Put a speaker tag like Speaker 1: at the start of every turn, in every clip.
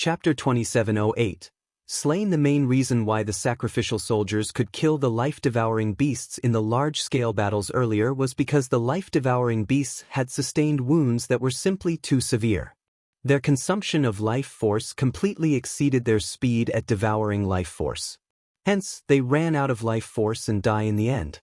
Speaker 1: Chapter 2708. Slain. The main reason why the sacrificial soldiers could kill the life-devouring beasts in the large-scale battles earlier was because the life-devouring beasts had sustained wounds that were simply too severe. Their consumption of life force completely exceeded their speed at devouring life force. Hence, they ran out of life force and die in the end.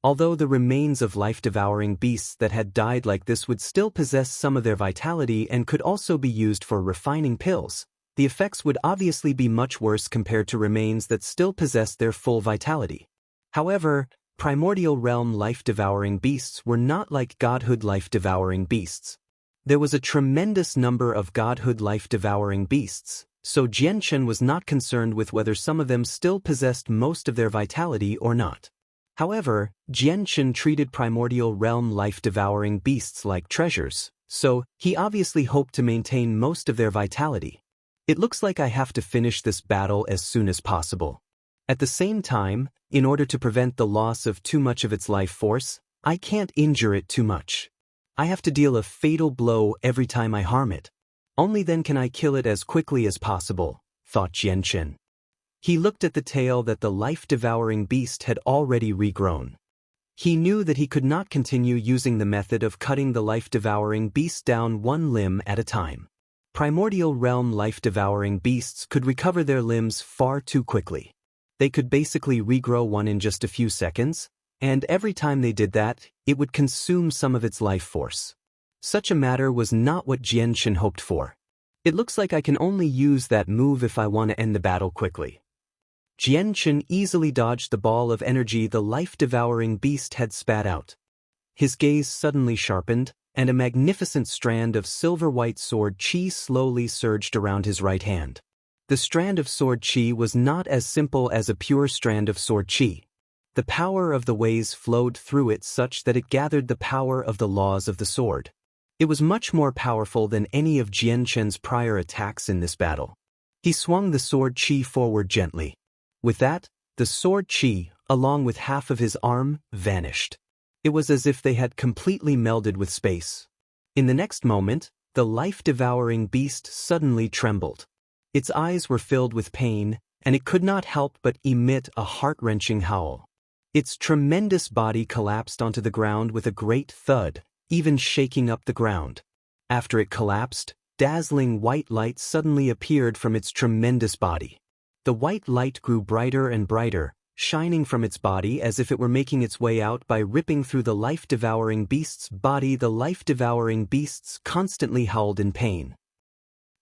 Speaker 1: Although the remains of life-devouring beasts that had died like this would still possess some of their vitality and could also be used for refining pills, the effects would obviously be much worse compared to remains that still possessed their full vitality. However, primordial realm life-devouring beasts were not like godhood life-devouring beasts. There was a tremendous number of godhood life-devouring beasts, so Jianchen was not concerned with whether some of them still possessed most of their vitality or not. However, Jianchen treated primordial realm life-devouring beasts like treasures, so he obviously hoped to maintain most of their vitality. It looks like I have to finish this battle as soon as possible. At the same time, in order to prevent the loss of too much of its life force, I can't injure it too much. I have to deal a fatal blow every time I harm it. Only then can I kill it as quickly as possible, thought Jianchen. He looked at the tail that the life-devouring beast had already regrown. He knew that he could not continue using the method of cutting the life-devouring beast down one limb at a time. Primordial realm life-devouring beasts could recover their limbs far too quickly. They could basically regrow one in just a few seconds, and every time they did that, it would consume some of its life force. Such a matter was not what Jianchen hoped for. It looks like I can only use that move if I want to end the battle quickly. Jianchen easily dodged the ball of energy the life-devouring beast had spat out. His gaze suddenly sharpened, and a magnificent strand of silver-white sword chi slowly surged around his right hand. The strand of sword chi was not as simple as a pure strand of sword chi. The power of the ways flowed through it such that it gathered the power of the laws of the sword. It was much more powerful than any of Jianchen's prior attacks in this battle. He swung the sword chi forward gently. With that, the sword chi, along with half of his arm, vanished. It was as if they had completely melded with space. In the next moment, the life-devouring beast suddenly trembled. Its eyes were filled with pain, and it could not help but emit a heart-wrenching howl. Its tremendous body collapsed onto the ground with a great thud, even shaking up the ground. After it collapsed, dazzling white light suddenly appeared from its tremendous body. The white light grew brighter and brighter, shining from its body as if it were making its way out by ripping through the life-devouring beast's body. The life-devouring beasts constantly howled in pain.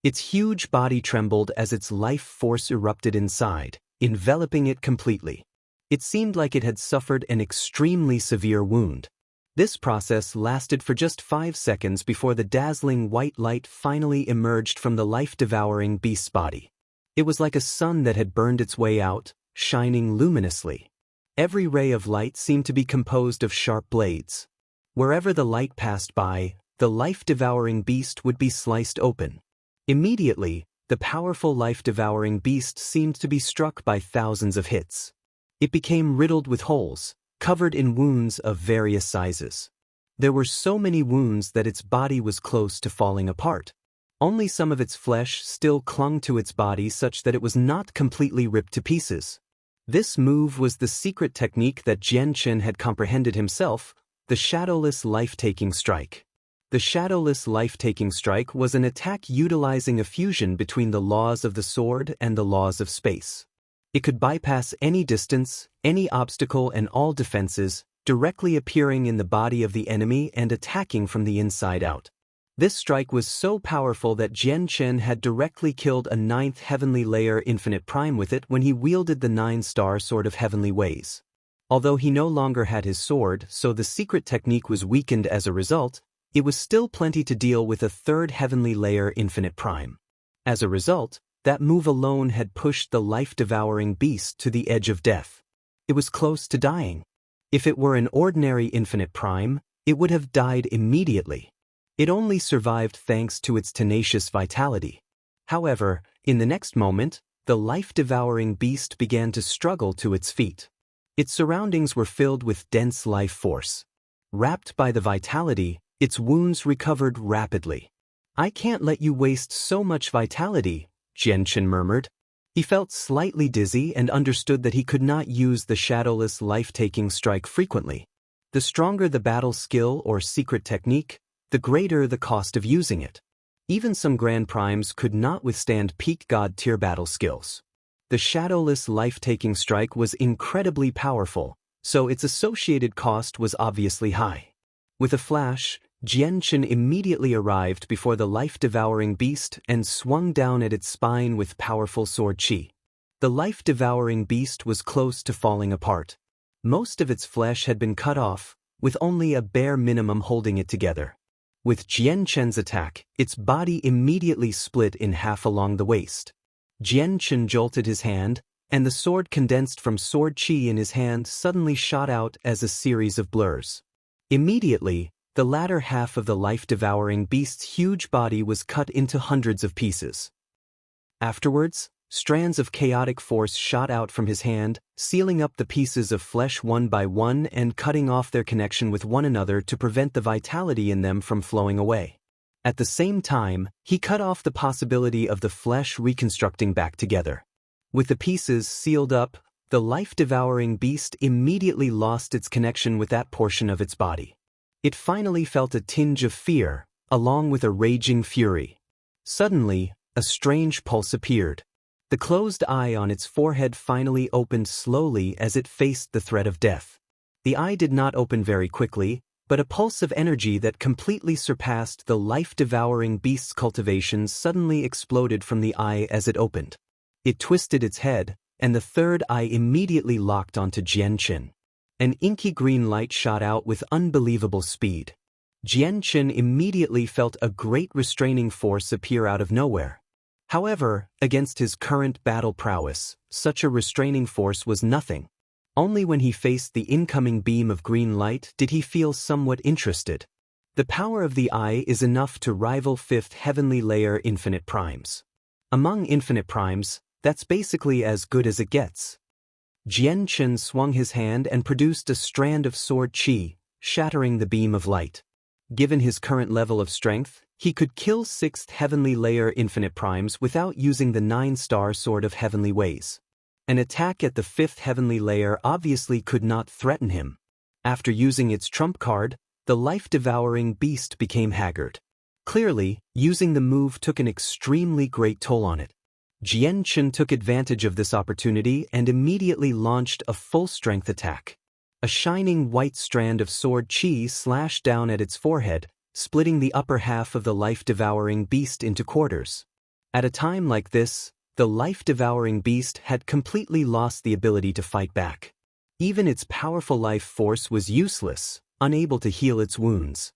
Speaker 1: Its huge body trembled as its life force erupted inside, enveloping it completely. It seemed like it had suffered an extremely severe wound. This process lasted for just 5 seconds before the dazzling white light finally emerged from the life-devouring beast's body. It was like a sun that had burned its way out, shining luminously. Every ray of light seemed to be composed of sharp blades. Wherever the light passed by, the life-devouring beast would be sliced open. Immediately, the powerful life-devouring beast seemed to be struck by thousands of hits. It became riddled with holes, covered in wounds of various sizes. There were so many wounds that its body was close to falling apart. Only some of its flesh still clung to its body such that it was not completely ripped to pieces. This move was the secret technique that Jianchen had comprehended himself, the shadowless life-taking strike. The shadowless life-taking strike was an attack utilizing a fusion between the laws of the sword and the laws of space. It could bypass any distance, any obstacle and all defenses, directly appearing in the body of the enemy and attacking from the inside out. This strike was so powerful that Jianchen had directly killed a 9th heavenly layer infinite prime with it when he wielded the 9-star sword of heavenly ways. Although he no longer had his sword, so the secret technique was weakened as a result, it was still plenty to deal with a 3rd heavenly layer infinite prime. As a result, that move alone had pushed the life-devouring beast to the edge of death. It was close to dying. If it were an ordinary infinite prime, it would have died immediately. It only survived thanks to its tenacious vitality. However, in the next moment, the life-devouring beast began to struggle to its feet. Its surroundings were filled with dense life force. Wrapped by the vitality, its wounds recovered rapidly. "I can't let you waste so much vitality," Jianchen murmured. He felt slightly dizzy and understood that he could not use the shadowless life-taking strike frequently. The stronger the battle skill or secret technique, the greater the cost of using it. Even some Grand Primes could not withstand peak God-tier battle skills. The shadowless life-taking strike was incredibly powerful, so its associated cost was obviously high. With a flash, Jianchen immediately arrived before the life-devouring beast and swung down at its spine with powerful sword qi. The life-devouring beast was close to falling apart. Most of its flesh had been cut off, with only a bare minimum holding it together. With Jianchen's attack, its body immediately split in half along the waist. Jianchen jolted his hand, and the sword condensed from sword qi in his hand suddenly shot out as a series of blurs. Immediately, the latter half of the life-devouring beast's huge body was cut into hundreds of pieces. Afterwards, strands of chaotic force shot out from his hand, sealing up the pieces of flesh one by one and cutting off their connection with one another to prevent the vitality in them from flowing away. At the same time, he cut off the possibility of the flesh reconstructing back together. With the pieces sealed up, the life-devouring beast immediately lost its connection with that portion of its body. It finally felt a tinge of fear, along with a raging fury. Suddenly, a strange pulse appeared. The closed eye on its forehead finally opened slowly as it faced the threat of death. The eye did not open very quickly, but a pulse of energy that completely surpassed the life-devouring beast's cultivations suddenly exploded from the eye as it opened. It twisted its head, and the third eye immediately locked onto Jianchen. An inky green light shot out with unbelievable speed. Jianchen immediately felt a great restraining force appear out of nowhere. However, against his current battle prowess, such a restraining force was nothing. Only when he faced the incoming beam of green light did he feel somewhat interested. The power of the eye is enough to rival 5th heavenly layer infinite primes. Among infinite primes, that's basically as good as it gets. Jianchen swung his hand and produced a strand of sword qi, shattering the beam of light. Given his current level of strength, he could kill 6th heavenly layer infinite primes without using the 9-star sword of heavenly ways. An attack at the 5th heavenly layer obviously could not threaten him. After using its trump card, the life-devouring beast became haggard. Clearly, using the move took an extremely great toll on it. Jianchen took advantage of this opportunity and immediately launched a full-strength attack. A shining white strand of sword qi slashed down at its forehead, splitting the upper half of the life-devouring beast into quarters. At a time like this, the life-devouring beast had completely lost the ability to fight back. Even its powerful life force was useless, unable to heal its wounds.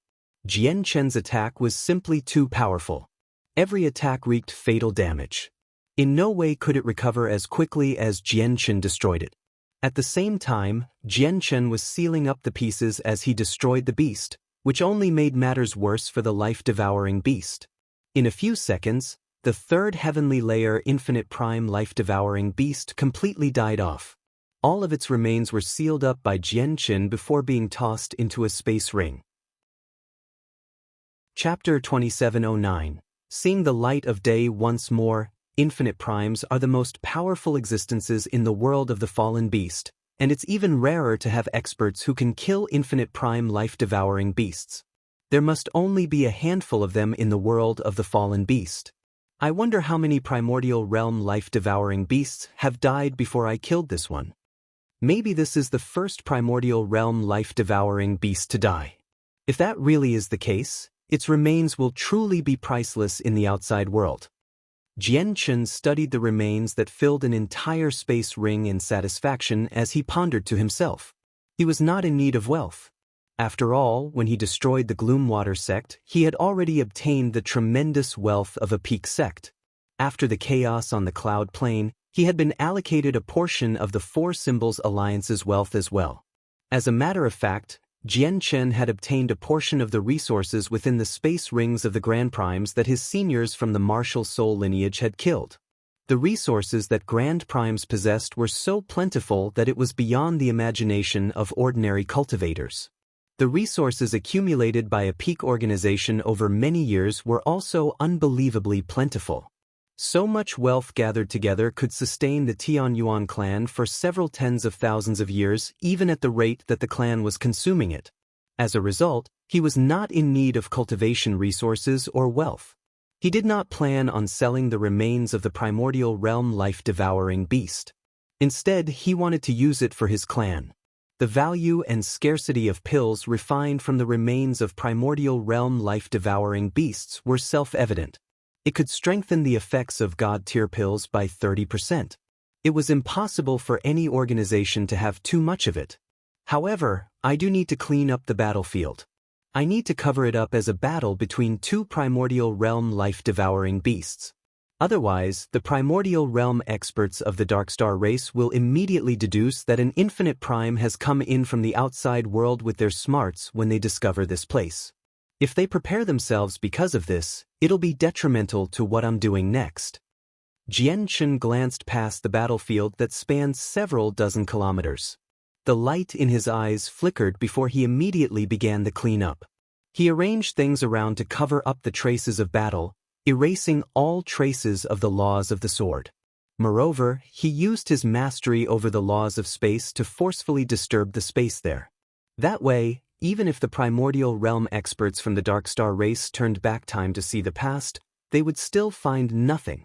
Speaker 1: Jianchen's attack was simply too powerful. Every attack wreaked fatal damage. In no way could it recover as quickly as Jianchen destroyed it. At the same time, Jianchen was sealing up the pieces as he destroyed the beast, which only made matters worse for the life-devouring beast. In a few seconds, the 3rd heavenly layer infinite prime life-devouring beast completely died off. All of its remains were sealed up by Jianchen before being tossed into a space ring. Chapter 2709. Seeing the light of day once more. Infinite primes are the most powerful existences in the world of the fallen beast, and it's even rarer to have experts who can kill infinite prime life-devouring beasts. There must only be a handful of them in the world of the fallen beast. I wonder how many primordial realm life-devouring beasts have died before I killed this one. Maybe this is the first primordial realm life-devouring beast to die. If that really is the case, its remains will truly be priceless in the outside world. Jianchen studied the remains that filled an entire space ring in satisfaction as he pondered to himself. He was not in need of wealth. After all, when he destroyed the Gloomwater sect, he had already obtained the tremendous wealth of a peak sect. After the chaos on the cloud plane, he had been allocated a portion of the 4 Symbols Alliance's wealth as well. As a matter of fact, Jianchen had obtained a portion of the resources within the space rings of the Grand Primes that his seniors from the martial soul lineage had killed. The resources that Grand Primes possessed were so plentiful that it was beyond the imagination of ordinary cultivators. The resources accumulated by a peak organization over many years were also unbelievably plentiful. So much wealth gathered together could sustain the Tianyuan clan for several tens of thousands of years, even at the rate that the clan was consuming it. As a result, he was not in need of cultivation resources or wealth. He did not plan on selling the remains of the primordial realm life-devouring beast. Instead, he wanted to use it for his clan. The value and scarcity of pills refined from the remains of primordial realm life-devouring beasts were self-evident. It could strengthen the effects of God-tier pills by 30%. It was impossible for any organization to have too much of it. However, I do need to clean up the battlefield. I need to cover it up as a battle between two primordial realm life-devouring beasts. Otherwise, the primordial realm experts of the Darkstar race will immediately deduce that an infinite prime has come in from the outside world with their smarts when they discover this place. If they prepare themselves because of this, it'll be detrimental to what I'm doing next. Jianchen glanced past the battlefield that spanned several dozen kilometers. The light in his eyes flickered before he immediately began the cleanup. He arranged things around to cover up the traces of battle, erasing all traces of the laws of the sword. Moreover, he used his mastery over the laws of space to forcefully disturb the space there. That way, even if the primordial realm experts from the Darkstar race turned back time to see the past, they would still find nothing.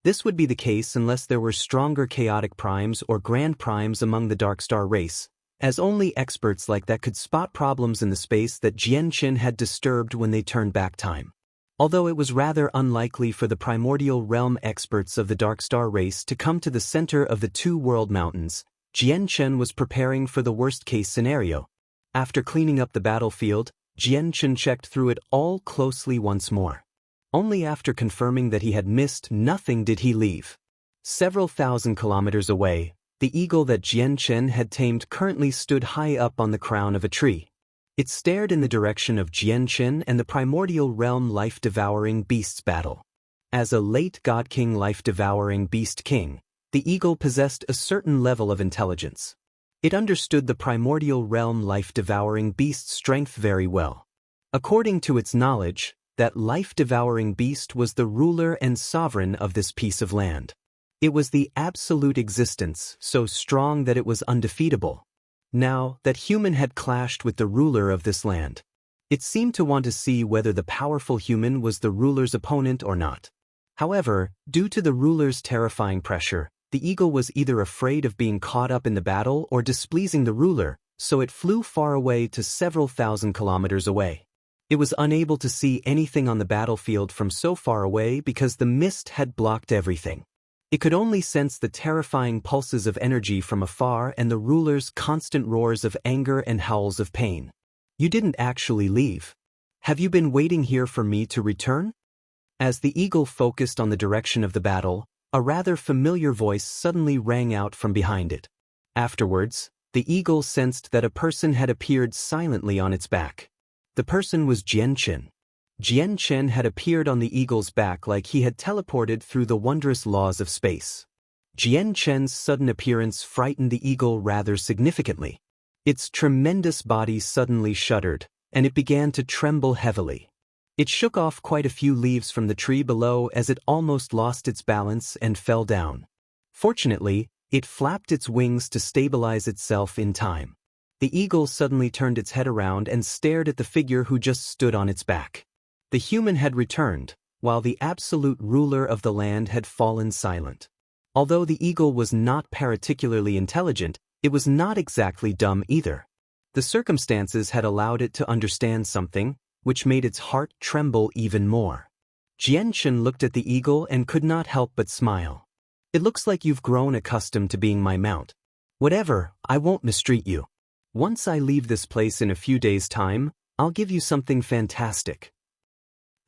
Speaker 1: This would be the case unless there were stronger chaotic primes or grand primes among the Darkstar race, as only experts like that could spot problems in the space that Jianchen had disturbed when they turned back time. Although it was rather unlikely for the primordial realm experts of the Darkstar race to come to the center of the two world mountains, Jianchen was preparing for the worst-case scenario. After cleaning up the battlefield, Jianchen checked through it all closely once more. Only after confirming that he had missed nothing did he leave. Several thousand kilometers away, the eagle that Jianchen had tamed currently stood high up on the crown of a tree. It stared in the direction of Jianchen and the primordial realm life-devouring beasts battle. As a late God King life-devouring beast king, the eagle possessed a certain level of intelligence. It understood the primordial realm life-devouring beast's strength very well. According to its knowledge, that life-devouring beast was the ruler and sovereign of this piece of land. It was the absolute existence, so strong that it was undefeatable. Now that human had clashed with the ruler of this land, it seemed to want to see whether the powerful human was the ruler's opponent or not. However, due to the ruler's terrifying pressure, the eagle was either afraid of being caught up in the battle or displeasing the ruler, so it flew far away to several thousand kilometers away. It was unable to see anything on the battlefield from so far away because the mist had blocked everything. It could only sense the terrifying pulses of energy from afar and the ruler's constant roars of anger and howls of pain. You didn't actually leave. Have you been waiting here for me to return? As the eagle focused on the direction of the battle, a rather familiar voice suddenly rang out from behind it. Afterwards, the eagle sensed that a person had appeared silently on its back. The person was Jianchen. Jianchen had appeared on the eagle's back like he had teleported through the wondrous laws of space. Jianchen's sudden appearance frightened the eagle rather significantly. Its tremendous body suddenly shuddered, and it began to tremble heavily. It shook off quite a few leaves from the tree below as it almost lost its balance and fell down. Fortunately, it flapped its wings to stabilize itself in time. The eagle suddenly turned its head around and stared at the figure who just stood on its back. The human had returned, while the absolute ruler of the land had fallen silent. Although the eagle was not particularly intelligent, it was not exactly dumb either. The circumstances had allowed it to understand something, which made its heart tremble even more. Jianchen looked at the eagle and could not help but smile. It looks like you've grown accustomed to being my mount. Whatever, I won't mistreat you. Once I leave this place in a few days' time, I'll give you something fantastic.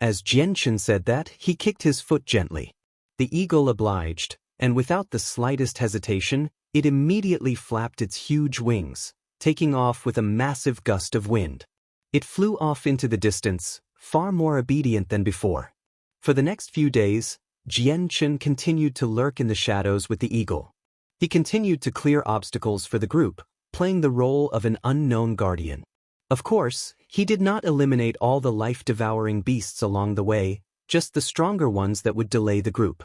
Speaker 1: As Jianchen said that, he kicked his foot gently. The eagle obliged, and without the slightest hesitation, it immediately flapped its huge wings, taking off with a massive gust of wind. It flew off into the distance, far more obedient than before. For the next few days, Jianchen continued to lurk in the shadows with the eagle. He continued to clear obstacles for the group, playing the role of an unknown guardian. Of course, he did not eliminate all the life-devouring beasts along the way, just the stronger ones that would delay the group.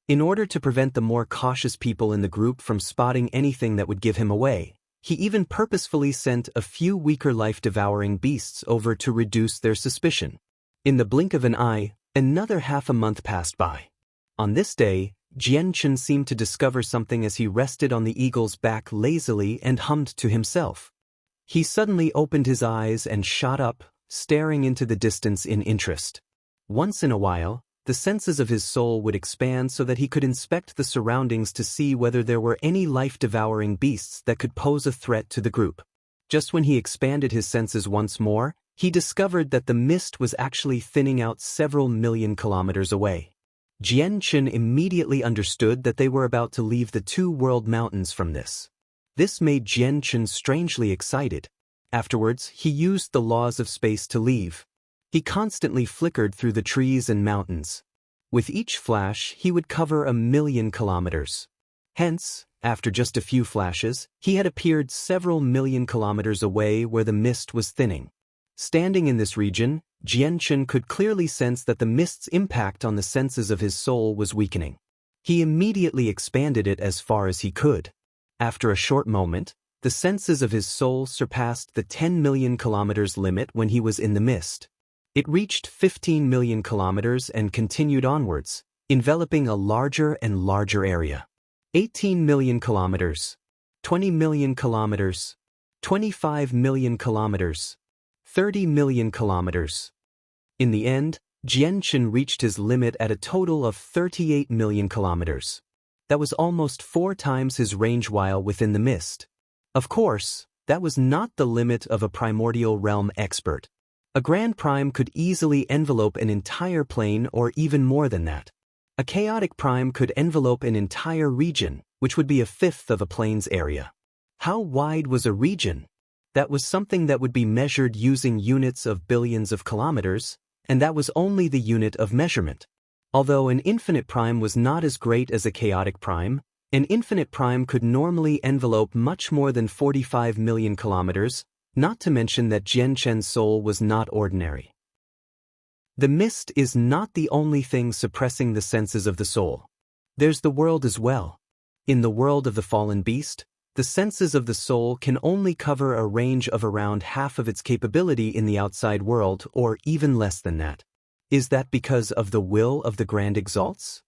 Speaker 1: In order to prevent the more cautious people in the group from spotting anything that would give him away, he even purposefully sent a few weaker life-devouring beasts over to reduce their suspicion. In the blink of an eye, another half a month passed by. On this day, Jianchen seemed to discover something as he rested on the eagle's back lazily and hummed to himself. He suddenly opened his eyes and shot up, staring into the distance in interest. Once in a while, the senses of his soul would expand so that he could inspect the surroundings to see whether there were any life-devouring beasts that could pose a threat to the group. Just when he expanded his senses once more, he discovered that the mist was actually thinning out several million kilometers away. Jianchen immediately understood that they were about to leave the Two World Mountains from this. This made Jianchen strangely excited. Afterwards, he used the laws of space to leave. He constantly flickered through the trees and mountains. With each flash, he would cover 1,000,000 kilometers. Hence, after just a few flashes, he had appeared several million kilometers away where the mist was thinning. Standing in this region, Jianchen could clearly sense that the mist's impact on the senses of his soul was weakening. He immediately expanded it as far as he could. After a short moment, the senses of his soul surpassed the 10 million kilometers limit when he was in the mist. It reached 15 million kilometers and continued onwards, enveloping a larger and larger area. 18 million kilometers, 20 million kilometers, 25 million kilometers, 30 million kilometers. In the end, Jianchen reached his limit at a total of 38 million kilometers. That was almost 4 times his range while within the mist. Of course, that was not the limit of a primordial realm expert. A grand prime could easily envelope an entire plane or even more than that. A chaotic prime could envelope an entire region, which would be a fifth of a plane's area. How wide was a region? That was something that would be measured using units of billions of kilometers, and that was only the unit of measurement. Although an infinite prime was not as great as a chaotic prime, an infinite prime could normally envelope much more than 45 million kilometers, not to mention that Jianchen's soul was not ordinary. The mist is not the only thing suppressing the senses of the soul. There's the world as well. In the world of the fallen beast, the senses of the soul can only cover a range of around half of its capability in the outside world, or even less than that. Is that because of the will of the Grand Exalts?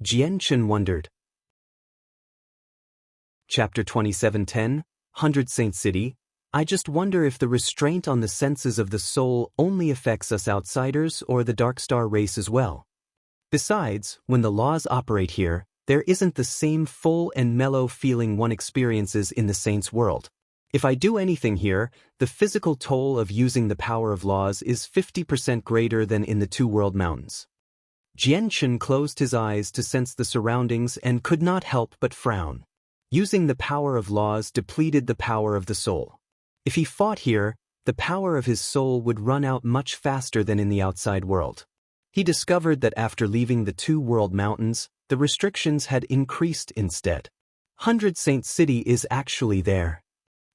Speaker 1: Jianchen wondered. Chapter 27:10, 100 Saint City. I just wonder if the restraint on the senses of the soul only affects us outsiders or the Dark Star race as well. Besides, when the laws operate here, there isn't the same full and mellow feeling one experiences in the saint's world. If I do anything here, the physical toll of using the power of laws is 50% greater than in the Two World Mountains. Jianchen closed his eyes to sense the surroundings and could not help but frown. Using the power of laws depleted the power of the soul. If he fought here, the power of his soul would run out much faster than in the outside world. He discovered that after leaving the Two World Mountains, the restrictions had increased instead. 100 Saint City is actually there.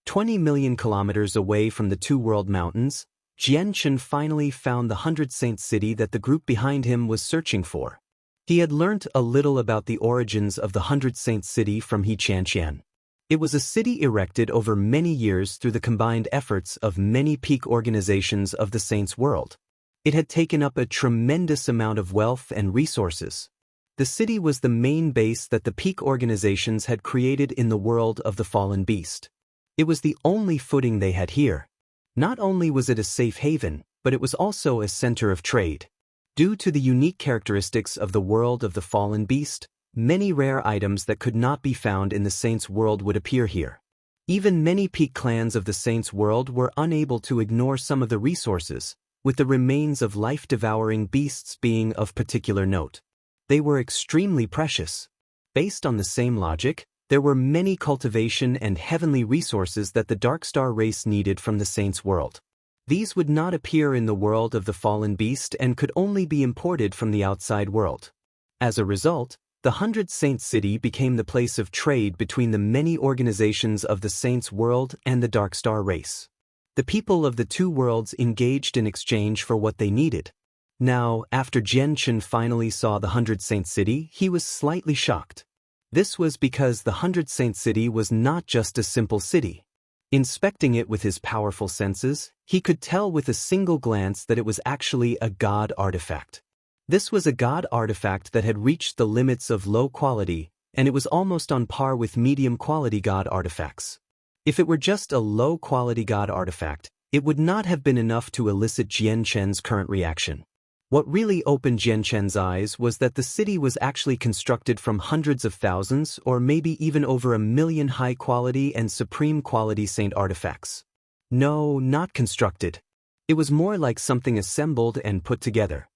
Speaker 1: 20 million kilometers away from the Two World Mountains, Jianchen finally found the 100 Saint City that the group behind him was searching for. He had learnt a little about the origins of the 100 Saint City from He Chanqian. It was a city erected over many years through the combined efforts of many peak organizations of the Saints' world. It had taken up a tremendous amount of wealth and resources. The city was the main base that the peak organizations had created in the world of the fallen beast. It was the only footing they had here. Not only was it a safe haven, but it was also a center of trade. Due to the unique characteristics of the world of the fallen beast, many rare items that could not be found in the Saints' world would appear here. Even many peak clans of the Saints' world were unable to ignore some of the resources, with the remains of life-devouring beasts being of particular note. They were extremely precious. Based on the same logic, there were many cultivation and heavenly resources that the Dark Star race needed from the Saints' world. These would not appear in the world of the fallen beast and could only be imported from the outside world. As a result, the 100 Saint City became the place of trade between the many organizations of the Saints' world and the Dark Star race. The people of the two worlds engaged in exchange for what they needed. Now, after Jianchen finally saw the 100 Saint City, he was slightly shocked. This was because the 100 Saint City was not just a simple city. Inspecting it with his powerful senses, he could tell with a single glance that it was actually a god artifact. This was a god artifact that had reached the limits of low quality, and it was almost on par with medium-quality god artifacts. If it were just a low-quality god artifact, it would not have been enough to elicit Jianchen's current reaction. What really opened Jianchen's eyes was that the city was actually constructed from hundreds of thousands or maybe even over 1 million high-quality and supreme-quality saint artifacts. No, not constructed. It was more like something assembled and put together.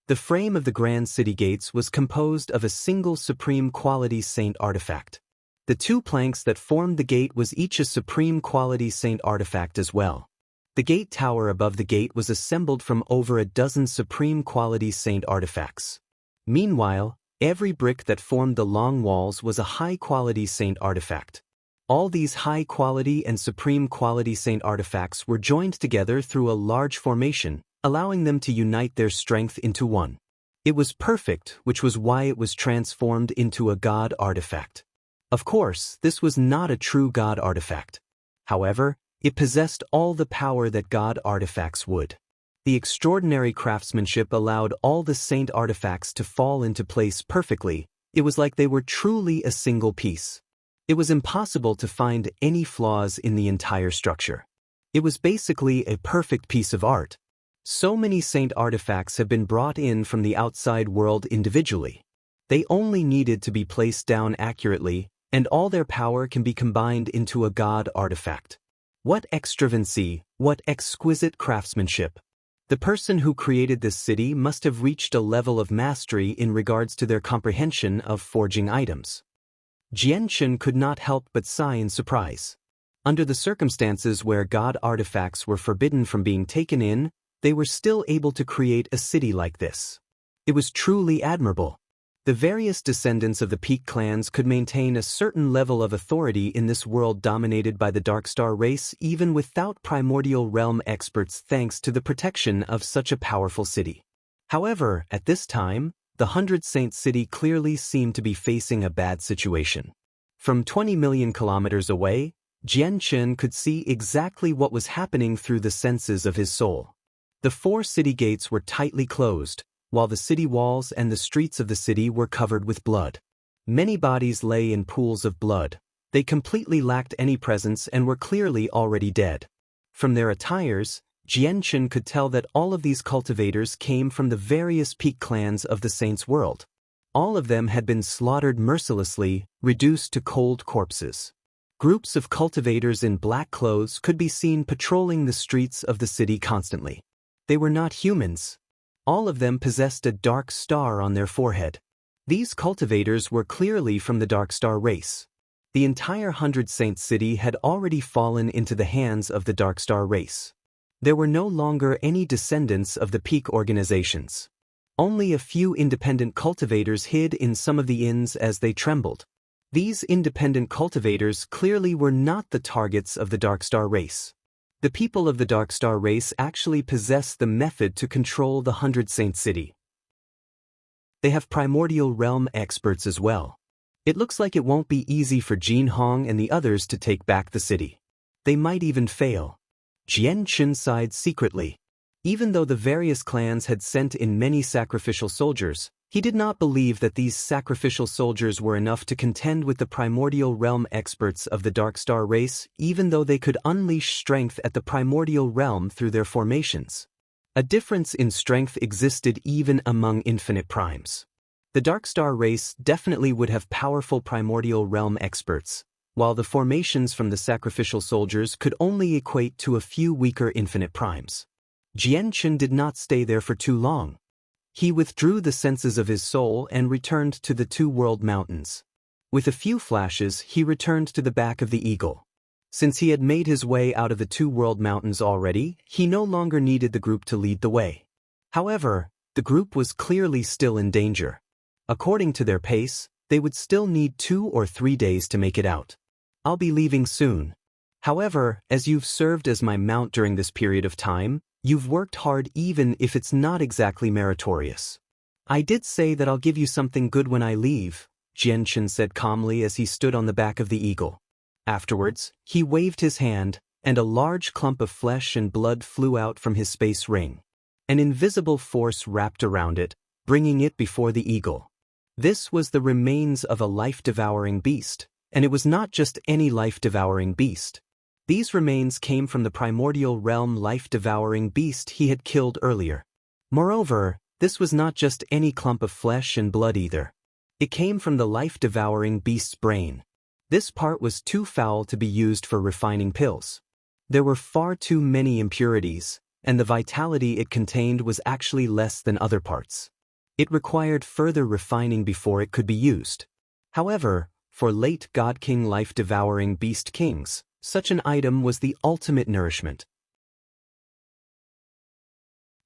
Speaker 1: The frame of the grand city gates was composed of a single supreme-quality saint artifact. The 2 planks that formed the gate was each a supreme-quality saint artifact as well. The gate tower above the gate was assembled from over a dozen supreme-quality saint artifacts. Meanwhile, every brick that formed the long walls was a high-quality saint artifact. All these high-quality and supreme-quality saint artifacts were joined together through a large formation, allowing them to unite their strength into one. It was perfect, which was why it was transformed into a god artifact. Of course, this was not a true god artifact. However, it possessed all the power that god artifacts would. The extraordinary craftsmanship allowed all the saint artifacts to fall into place perfectly. It was like they were truly a single piece. It was impossible to find any flaws in the entire structure. It was basically a perfect piece of art. So many saint artifacts have been brought in from the outside world individually. They only needed to be placed down accurately, and all their power can be combined into a god artifact. What extravancy, what exquisite craftsmanship. The person who created this city must have reached a level of mastery in regards to their comprehension of forging items. Jianchen could not help but sigh in surprise. Under the circumstances where god artifacts were forbidden from being taken in, they were still able to create a city like this. It was truly admirable. The various descendants of the Peak clans could maintain a certain level of authority in this world dominated by the Darkstar race even without primordial realm experts thanks to the protection of such a powerful city. However, at this time, the 100 Saint City clearly seemed to be facing a bad situation. From 20 million kilometers away, Jianchen could see exactly what was happening through the senses of his soul. The 4 city gates were tightly closed, while the city walls and the streets of the city were covered with blood. Many bodies lay in pools of blood. They completely lacked any presence and were clearly already dead. From their attires, Jianchen could tell that all of these cultivators came from the various Peak clans of the Saints' world. All of them had been slaughtered mercilessly, reduced to cold corpses. Groups of cultivators in black clothes could be seen patrolling the streets of the city constantly. They were not humans. All of them possessed a dark star on their forehead. These cultivators were clearly from the Darkstar race. The entire 100 Saint City had already fallen into the hands of the Darkstar race. There were no longer any descendants of the Peak organizations. Only a few independent cultivators hid in some of the inns as they trembled. These independent cultivators clearly were not the targets of the Darkstar race. The people of the Darkstar race actually possess the method to control the 100 Saint City. They have primordial realm experts as well. It looks like it won't be easy for Jin Hong and the others to take back the city. They might even fail. Jianchen sighed secretly. Even though the various clans had sent in many sacrificial soldiers, he did not believe that these sacrificial soldiers were enough to contend with the primordial realm experts of the Darkstar race, even though they could unleash strength at the primordial realm through their formations. A difference in strength existed even among infinite primes. The Darkstar race definitely would have powerful primordial realm experts, while the formations from the sacrificial soldiers could only equate to a few weaker infinite primes. Jianchen did not stay there for too long. He withdrew the senses of his soul and returned to the 2 world mountains. With a few flashes, he returned to the back of the eagle. Since he had made his way out of the 2 world mountains already, he no longer needed the group to lead the way. However, the group was clearly still in danger. According to their pace, they would still need 2 or 3 days to make it out. I'll be leaving soon. However, as you've served as my mount during this period of time, You've worked hard even if it's not exactly meritorious. I did say that I'll give you something good when I leave, Jianchen said calmly as he stood on the back of the eagle. Afterwards, he waved his hand, and a large clump of flesh and blood flew out from his space ring. An invisible force wrapped around it, bringing it before the eagle. This was the remains of a life-devouring beast, and it was not just any life-devouring beast. These remains came from the primordial realm life-devouring beast he had killed earlier. Moreover, this was not just any clump of flesh and blood either. It came from the life-devouring beast's brain. This part was too foul to be used for refining pills. There were far too many impurities, and the vitality it contained was actually less than other parts. It required further refining before it could be used. However, for late God King life-devouring beast kings, such an item was the ultimate nourishment.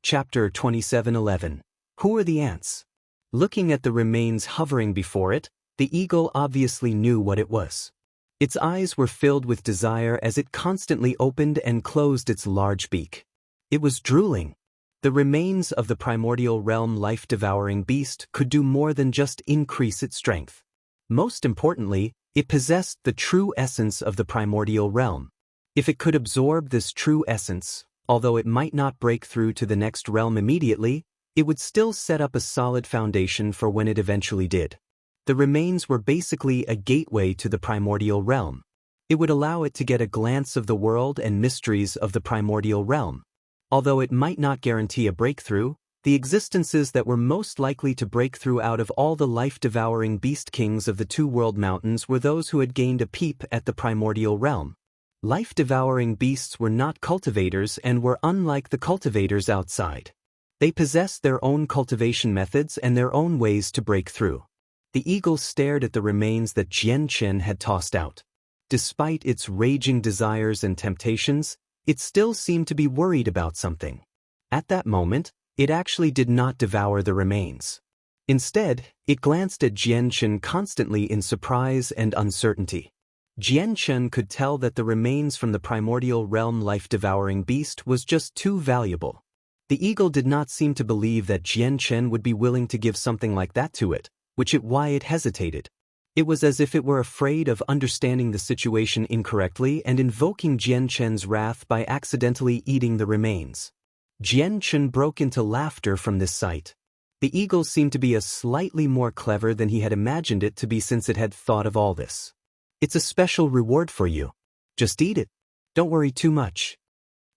Speaker 1: Chapter 27:11. Who are the ants? Looking at the remains hovering before it, the eagle obviously knew what it was. Its eyes were filled with desire as it constantly opened and closed its large beak. It was drooling. The remains of the primordial realm life-devouring beast could do more than just increase its strength. Most importantly, it possessed the true essence of the primordial realm. If it could absorb this true essence, although it might not break through to the next realm immediately, it would still set up a solid foundation for when it eventually did. The remains were basically a gateway to the primordial realm. It would allow it to get a glance of the world and mysteries of the primordial realm. Although it might not guarantee a breakthrough, the existences that were most likely to break through out of all the life-devouring beast kings of the two-world mountains were those who had gained a peep at the primordial realm. Life-devouring beasts were not cultivators and were unlike the cultivators outside. They possessed their own cultivation methods and their own ways to break through. The eagle stared at the remains that Jianchen had tossed out. Despite its raging desires and temptations, it still seemed to be worried about something. At that moment, it actually did not devour the remains. Instead, it glanced at Jianchen constantly in surprise and uncertainty. Jianchen could tell that the remains from the primordial realm life-devouring beast was just too valuable. The eagle did not seem to believe that Jianchen would be willing to give something like that to it, which is why it hesitated. It was as if it were afraid of understanding the situation incorrectly and invoking Jianchen's wrath by accidentally eating the remains. Jianchen broke into laughter from this sight. The eagle seemed to be slightly more clever than he had imagined it to be since it had thought of all this. It's a special reward for you. Just eat it. Don't worry too much.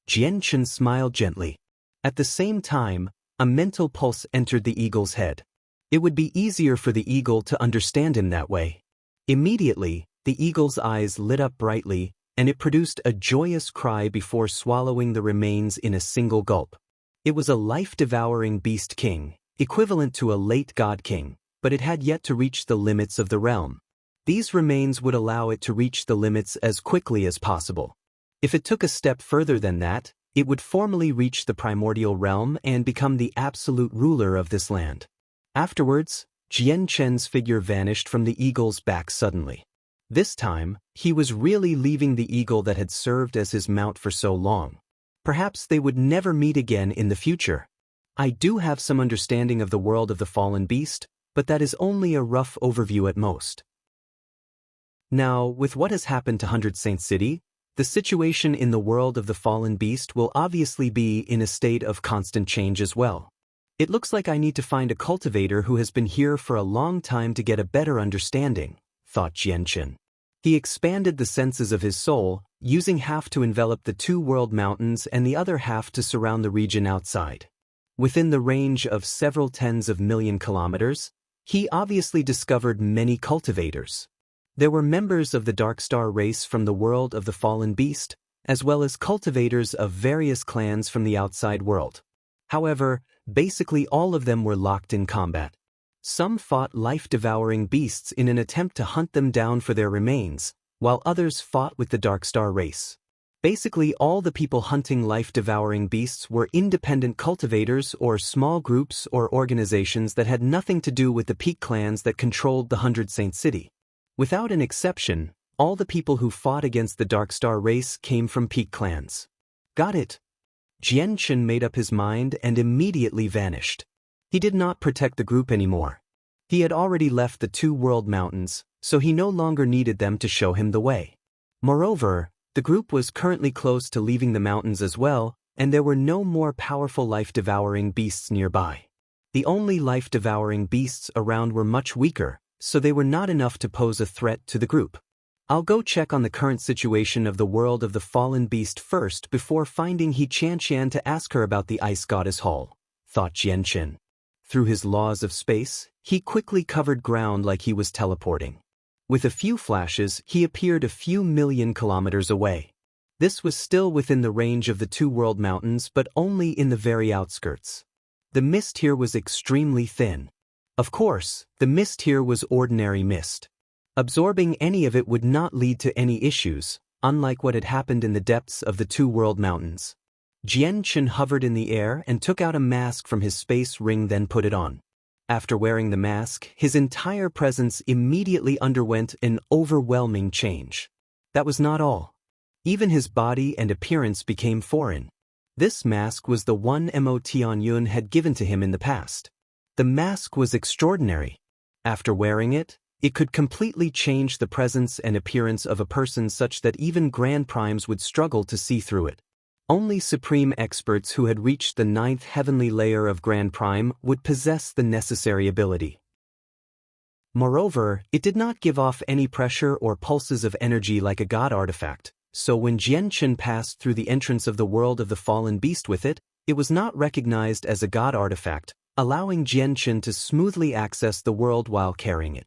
Speaker 1: Jianchen smiled gently. At the same time, a mental pulse entered the eagle's head. It would be easier for the eagle to understand him that way. Immediately, the eagle's eyes lit up brightly, and it produced a joyous cry before swallowing the remains in a single gulp. It was a life-devouring beast king, equivalent to a late god king, but it had yet to reach the limits of the realm. These remains would allow it to reach the limits as quickly as possible. If it took a step further than that, it would formally reach the primordial realm and become the absolute ruler of this land. Afterwards, Jianchen's figure vanished from the eagle's back suddenly. This time, he was really leaving the eagle that had served as his mount for so long. Perhaps they would never meet again in the future. I do have some understanding of the world of the fallen beast, but that is only a rough overview at most. Now, with what has happened to 100 Saint City, the situation in the world of the fallen beast will obviously be in a state of constant change as well. It looks like I need to find a cultivator who has been here for a long time to get a better understanding, thought Jianchen. He expanded the senses of his soul, using half to envelop the two-world mountains and the other half to surround the region outside. Within the range of several tens of million kilometers, he obviously discovered many cultivators. There were members of the Dark Star race from the world of the fallen beast, as well as cultivators of various clans from the outside world. However, basically all of them were locked in combat. Some fought life-devouring beasts in an attempt to hunt them down for their remains, while others fought with the Dark Star race. Basically all the people hunting life-devouring beasts were independent cultivators or small groups or organizations that had nothing to do with the peak clans that controlled the 100 Saint City. Without an exception, all the people who fought against the Dark Star race came from peak clans. Got it. Jianchen made up his mind and immediately vanished. He did not protect the group anymore. He had already left the two world mountains, so he no longer needed them to show him the way. Moreover, the group was currently close to leaving the mountains as well, and there were no more powerful life-devouring beasts nearby. The only life-devouring beasts around were much weaker, so they were not enough to pose a threat to the group. I'll go check on the current situation of the world of the fallen beast first before finding He Qianqian to ask her about the ice goddess Hall, thought Jianchen. Through his laws of space, he quickly covered ground like he was teleporting. With a few flashes, he appeared a few million kilometers away. This was still within the range of the two world mountains, but only in the very outskirts. The mist here was extremely thin. Of course, the mist here was ordinary mist. Absorbing any of it would not lead to any issues, unlike what had happened in the depths of the two world mountains. Jianchen hovered in the air and took out a mask from his space ring, then put it on. After wearing the mask, his entire presence immediately underwent an overwhelming change. That was not all. Even his body and appearance became foreign. This mask was the one Mo Tianyun had given to him in the past. The mask was extraordinary. After wearing it, it could completely change the presence and appearance of a person such that even Grand Primes would struggle to see through it. Only supreme experts who had reached the 9th heavenly layer of Grand Prime would possess the necessary ability. Moreover, it did not give off any pressure or pulses of energy like a god artifact, so when Jianchen passed through the entrance of the world of the fallen beast with it, it was not recognized as a god artifact, allowing Jianchen to smoothly access the world while carrying it.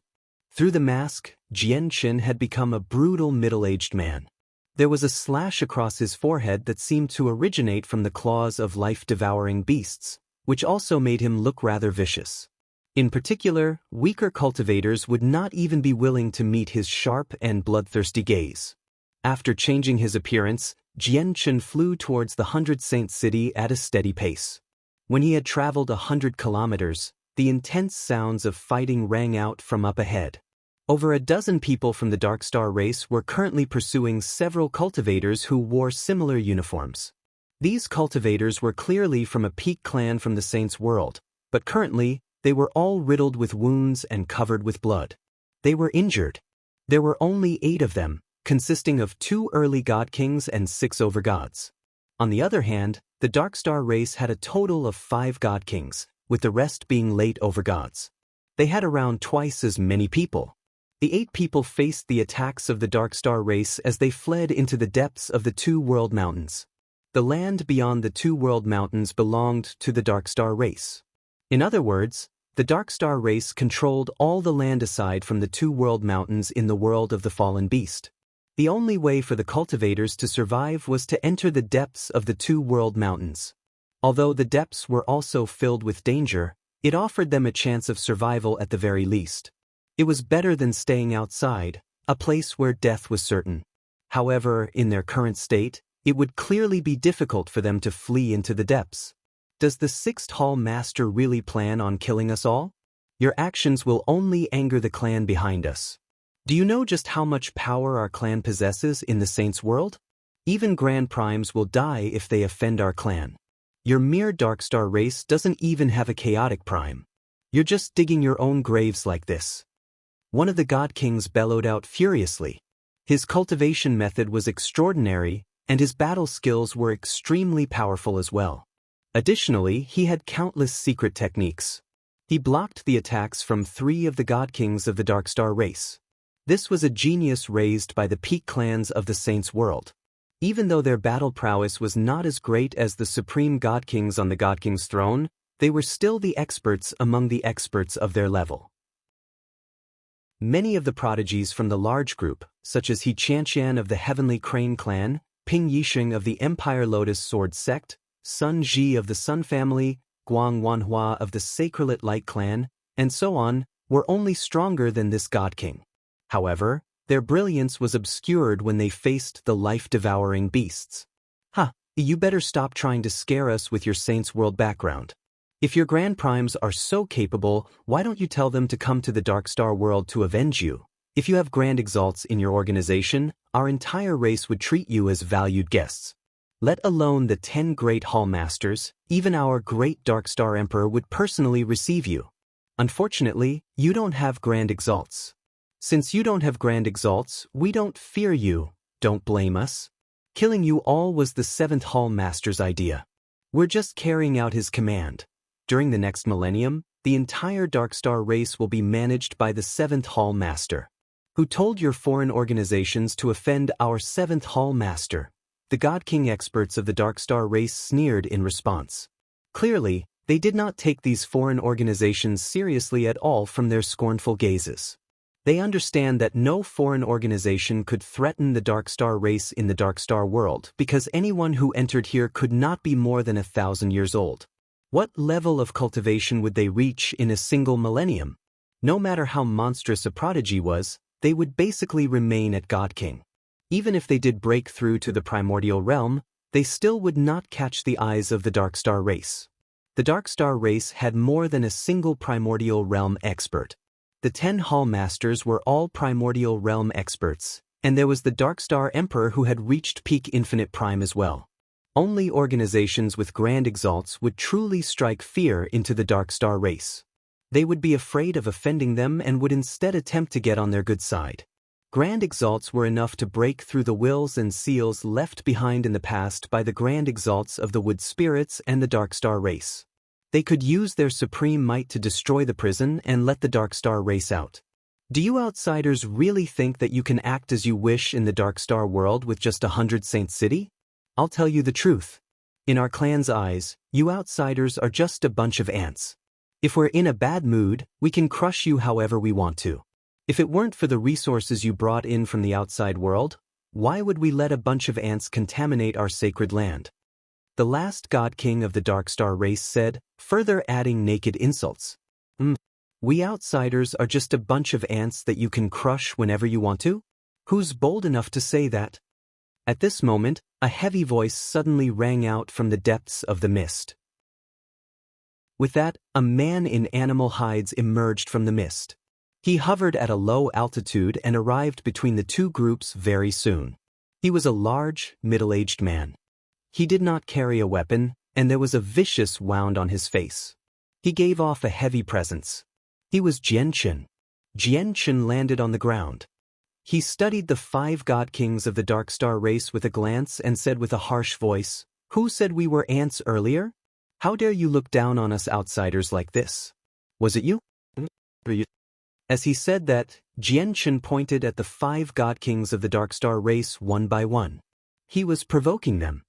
Speaker 1: Through the mask, Jianchen had become a brutal middle-aged man. There was a slash across his forehead that seemed to originate from the claws of life-devouring beasts, which also made him look rather vicious. In particular, weaker cultivators would not even be willing to meet his sharp and bloodthirsty gaze. After changing his appearance, Jianchen flew towards the 100 Saint City at a steady pace. When he had traveled 100 kilometers, the intense sounds of fighting rang out from up ahead. Over a dozen people from the Dark Star race were currently pursuing several cultivators who wore similar uniforms. These cultivators were clearly from a peak clan from the Saints' world, but currently, they were all riddled with wounds and covered with blood. They were injured. There were only 8 of them, consisting of 2 early God Kings and 6 overgods. On the other hand, the Dark Star race had a total of 5 God Kings, with the rest being late overgods. They had around twice as many people. The 8 people faced the attacks of the Dark Star race as they fled into the depths of the two world mountains. The land beyond the two world mountains belonged to the Dark Star race. In other words, the Dark Star race controlled all the land aside from the two world mountains in the world of the fallen beast. The only way for the cultivators to survive was to enter the depths of the two world mountains. Although the depths were also filled with danger, it offered them a chance of survival at the very least. It was better than staying outside, a place where death was certain. However, in their current state, it would clearly be difficult for them to flee into the depths. Does the 6th Hall Master really plan on killing us all? Your actions will only anger the clan behind us. Do you know just how much power our clan possesses in the Saints' world? Even Grand Primes will die if they offend our clan. Your mere Dark Star race doesn't even have a chaotic prime. You're just digging your own graves like this. One of the God Kings bellowed out furiously. His cultivation method was extraordinary, and his battle skills were extremely powerful as well. Additionally, he had countless secret techniques. He blocked the attacks from 3 of the God Kings of the Dark Star race. This was a genius raised by the peak clans of the Saints' world. Even though their battle prowess was not as great as the supreme God Kings on the God King's throne, they were still the experts among the experts of their level. Many of the prodigies from the large group, such as He Qianqian of the Heavenly Crane clan, Ping Yisheng of the Empire Lotus Sword sect, Sun Ji of the Sun family, Guang Wanhua of the Sacred Light clan, and so on, were only stronger than this God King. However, their brilliance was obscured when they faced the life-devouring beasts. You better stop trying to scare us with your Saints' world background. If your Grand Primes are so capable, why don't you tell them to come to the Dark Star world to avenge you? If you have Grand Exalts in your organization, our entire race would treat you as valued guests. Let alone the 10 great Hall Masters, even our great Dark Star Emperor would personally receive you. Unfortunately, you don't have Grand Exalts. Since you don't have Grand Exalts, we don't fear you, don't blame us. Killing you all was the 7th Hall Master's idea. We're just carrying out his command. During the next millennium, the entire Dark Star race will be managed by the 7th Hall Master. Who told your foreign organizations to offend our 7th Hall Master? The God King experts of the Dark Star race sneered in response. Clearly, they did not take these foreign organizations seriously at all from their scornful gazes. They understand that no foreign organization could threaten the Dark Star race in the Dark Star world because anyone who entered here could not be more than 1,000 years old. What level of cultivation would they reach in a single millennium? No matter how monstrous a prodigy was, they would basically remain at God King. Even if they did break through to the primordial realm, they still would not catch the eyes of the Dark Star race. The Dark Star race had more than a single primordial realm expert. The 10 Hall Masters were all primordial realm experts, and there was the Dark Star Emperor who had reached peak infinite prime as well. Only organizations with Grand Exalts would truly strike fear into the Dark Star race. They would be afraid of offending them and would instead attempt to get on their good side. Grand Exalts were enough to break through the wills and seals left behind in the past by the Grand Exalts of the Wood Spirits and the Dark Star race. They could use their supreme might to destroy the prison and let the Dark Star race out. Do you outsiders really think that you can act as you wish in the Dark Star world with just 100 Saint City? I'll tell you the truth. In our clan's eyes, you outsiders are just a bunch of ants. If we're in a bad mood, we can crush you however we want to. If it weren't for the resources you brought in from the outside world, why would we let a bunch of ants contaminate our sacred land? The last God King of the Dark Star race said, further adding naked insults. We outsiders are just a bunch of ants that you can crush whenever you want to? Who's bold enough to say that? At this moment, a heavy voice suddenly rang out from the depths of the mist. With that, a man in animal hides emerged from the mist. He hovered at a low altitude and arrived between the two groups very soon. He was a large, middle-aged man. He did not carry a weapon, and there was a vicious wound on his face. He gave off a heavy presence. He was Jianchen. Jianchen landed on the ground. He studied the 5 God Kings of the Dark Star race with a glance and said with a harsh voice, "Who said we were ants earlier? How dare you look down on us outsiders like this? Was it you?" As he said that, Jianchen pointed at the 5 God Kings of the Dark Star race one by one. He was provoking them.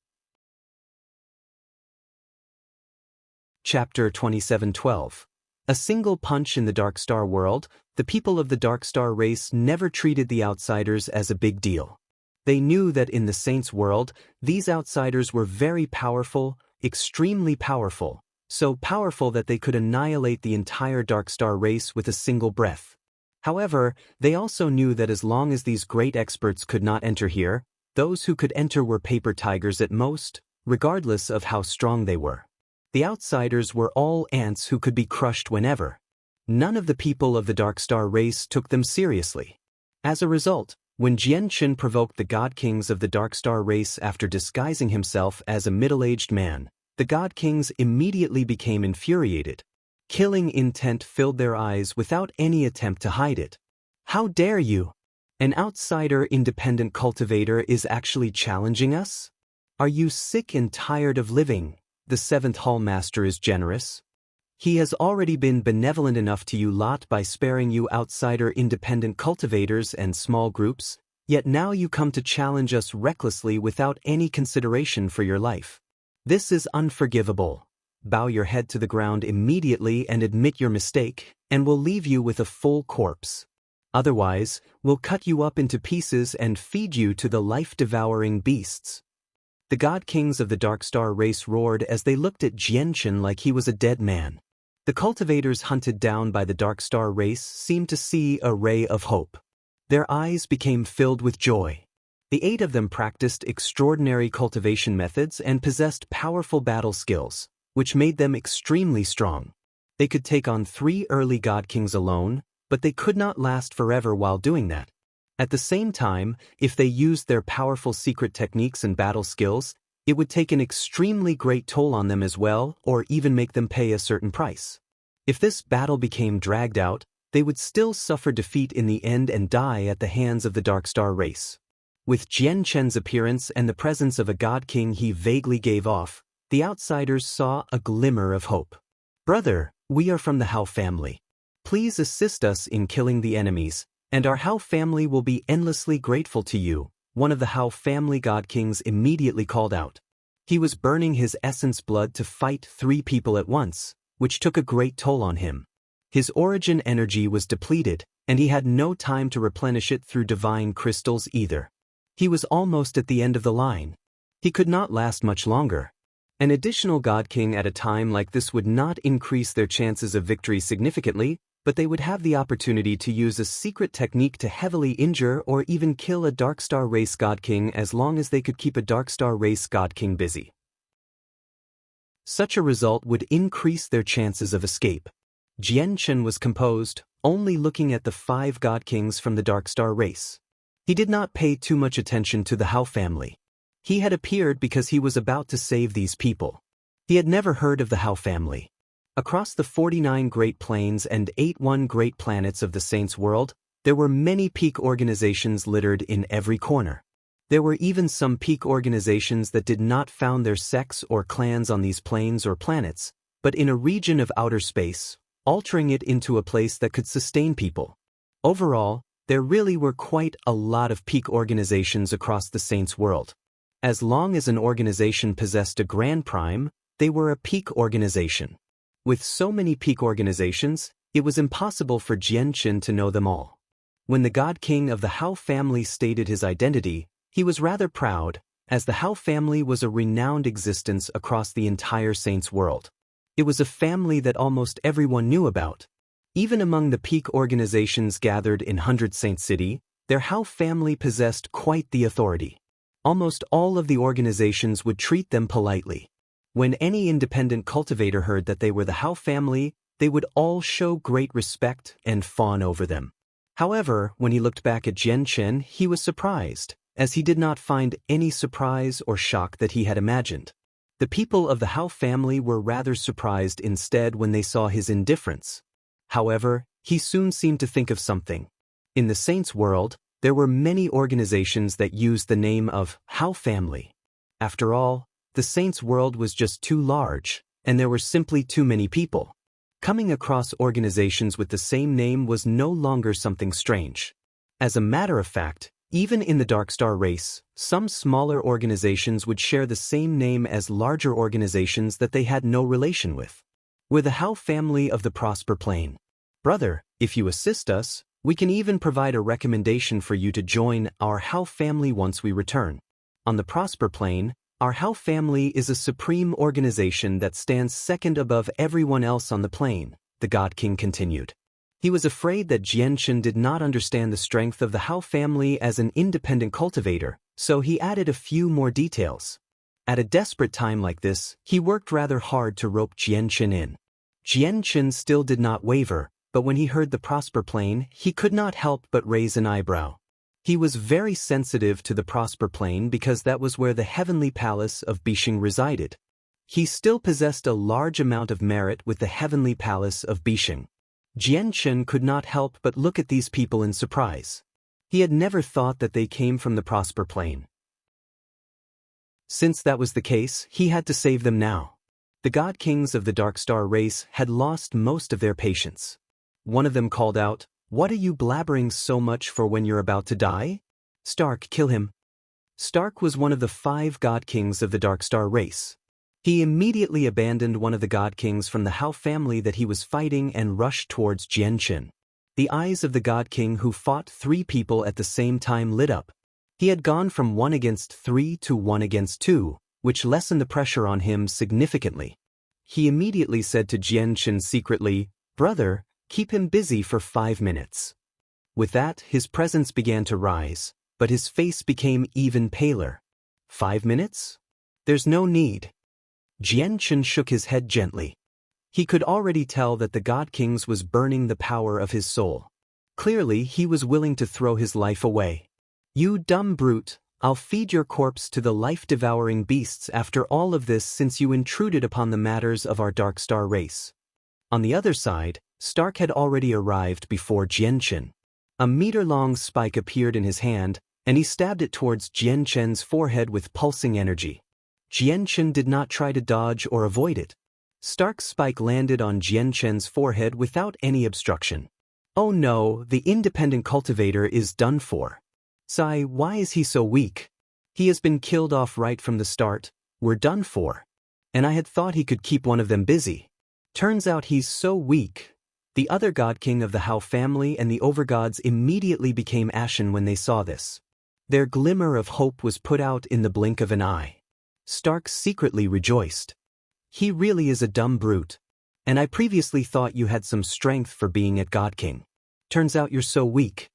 Speaker 1: Chapter 27:12. A single punch in the Dark Star world. The people of the Dark Star race never treated the outsiders as a big deal. They knew that in the Saints' world, these outsiders were very powerful, extremely powerful, so powerful that they could annihilate the entire Dark Star race with a single breath. However, they also knew that as long as these great experts could not enter here, those who could enter were paper tigers at most, regardless of how strong they were. The outsiders were all ants who could be crushed whenever. None of the people of the Dark Star race took them seriously. As a result, when Jianchen provoked the God Kings of the Dark Star race after disguising himself as a middle-aged man, the God Kings immediately became infuriated. Killing intent filled their eyes without any attempt to hide it. How dare you? An outsider independent cultivator is actually challenging us? Are you sick and tired of living? The 7th Hall Master is generous. He has already been benevolent enough to you lot by sparing you outsider independent cultivators and small groups, yet now you come to challenge us recklessly without any consideration for your life. This is unforgivable. Bow your head to the ground immediately and admit your mistake, and we'll leave you with a full corpse. Otherwise, we'll cut you up into pieces and feed you to the life-devouring beasts. The God Kings of the Dark Star race roared as they looked at Jianchen like he was a dead man. The cultivators hunted down by the Dark Star race seemed to see a ray of hope. Their eyes became filled with joy. The 8 of them practiced extraordinary cultivation methods and possessed powerful battle skills, which made them extremely strong. They could take on 3 early God Kings alone, but they could not last forever while doing that. At the same time, if they used their powerful secret techniques and battle skills, It would take an extremely great toll on them as well, or even make them pay a certain price. If this battle became dragged out, they would still suffer defeat in the end and die at the hands of the Dark Star race. With Jian Chen's appearance and the presence of a God King he vaguely gave off, the outsiders saw a glimmer of hope. "Brother, we are from the Hao family. Please assist us in killing the enemies, and our Hao family will be endlessly grateful to you," one of the Hao family God Kings immediately called out. He was burning his essence blood to fight 3 people at once, which took a great toll on him. His origin energy was depleted, and he had no time to replenish it through divine crystals either. He was almost at the end of the line. He could not last much longer. An additional God King at a time like this would not increase their chances of victory significantly, but they would have the opportunity to use a secret technique to heavily injure or even kill a Dark Star race God King as long as they could keep a Dark Star race God King busy. Such a result would increase their chances of escape. Jian Chen was composed, only looking at the 5 God Kings from the Dark Star race. He did not pay too much attention to the Hao family. He had appeared because he was about to save these people. He had never heard of the Hao family. Across the 49 Great Plains and 81 Great Planets of the Saints' world, there were many peak organizations littered in every corner. There were even some peak organizations that did not found their sects or clans on these planes or planets, but in a region of outer space, altering it into a place that could sustain people. Overall, there really were quite a lot of peak organizations across the Saints' world. As long as an organization possessed a Grand Prime, they were a peak organization. With so many peak organizations, it was impossible for Jian Chen to know them all. When the God King of the Hao family stated his identity, he was rather proud, as the Hao family was a renowned existence across the entire Saints' world. It was a family that almost everyone knew about. Even among the peak organizations gathered in 100 Saint City, their Hao family possessed quite the authority. Almost all of the organizations would treat them politely. When any independent cultivator heard that they were the Hao family, they would all show great respect and fawn over them. However, when he looked back at Jian Chen, he was surprised, as he did not find any surprise or shock that he had imagined. The people of the Hao family were rather surprised instead when they saw his indifference. However, he soon seemed to think of something. In the Saints' world, there were many organizations that used the name of Hao family. After all, the Saints' world was just too large, and there were simply too many people. Coming across organizations with the same name was no longer something strange. As a matter of fact, even in the Dark Star race, some smaller organizations would share the same name as larger organizations that they had no relation with. We're the Hao family of the Prosper Plane. Brother, if you assist us, we can even provide a recommendation for you to join our Hao family once we return. On the Prosper Plane, our Hao family is a supreme organization that stands second above everyone else on the plane, the God King continued. He was afraid that Jian Chen did not understand the strength of the Hao family as an independent cultivator, so he added a few more details. At a desperate time like this, he worked rather hard to rope Jian Chen in. Jian Chen still did not waver, but when he heard the Prosper Plane, he could not help but raise an eyebrow. He was very sensitive to the Prosper Plane because that was where the heavenly palace of Bishing resided. He still possessed a large amount of merit with the heavenly palace of Bishing. Jian Chen could not help but look at these people in surprise. He had never thought that they came from the Prosper Plane. Since that was the case, he had to save them now. The God Kings of the Dark Star race had lost most of their patience. One of them called out, "What are you blabbering so much for when you're about to die? Stark, kill him." Stark was one of the 5 God Kings of the Dark Star race. He immediately abandoned one of the God Kings from the Hao family that he was fighting and rushed towards Jian Chen. The eyes of the God King who fought 3 people at the same time lit up. He had gone from 1 against 3 to 1 against 2, which lessened the pressure on him significantly. He immediately said to Jian Chen secretly, "Brother, keep him busy for 5 minutes." With that, his presence began to rise, but his face became even paler. 5 minutes? There's no need. Jian Chen shook his head gently. He could already tell that the God Kings was burning the power of his soul. Clearly, he was willing to throw his life away. "You dumb brute, I'll feed your corpse to the life-devouring beasts after all of this, since you intruded upon the matters of our Dark Star race." On the other side, Stark had already arrived before Jianchen. A meter-long spike appeared in his hand, and he stabbed it towards Jianchen's forehead with pulsing energy. Jianchen did not try to dodge or avoid it. Stark's spike landed on Jianchen's forehead without any obstruction. "Oh no, the independent cultivator is done for. Sai, why is he so weak? He has been killed off right from the start. We're done for. And I had thought he could keep one of them busy. Turns out he's so weak." The other God King of the Hao family and the overgods immediately became ashen when they saw this. Their glimmer of hope was put out in the blink of an eye. Stark secretly rejoiced. "He really is a dumb brute. And I previously thought you had some strength for being at God King. Turns out you're so weak."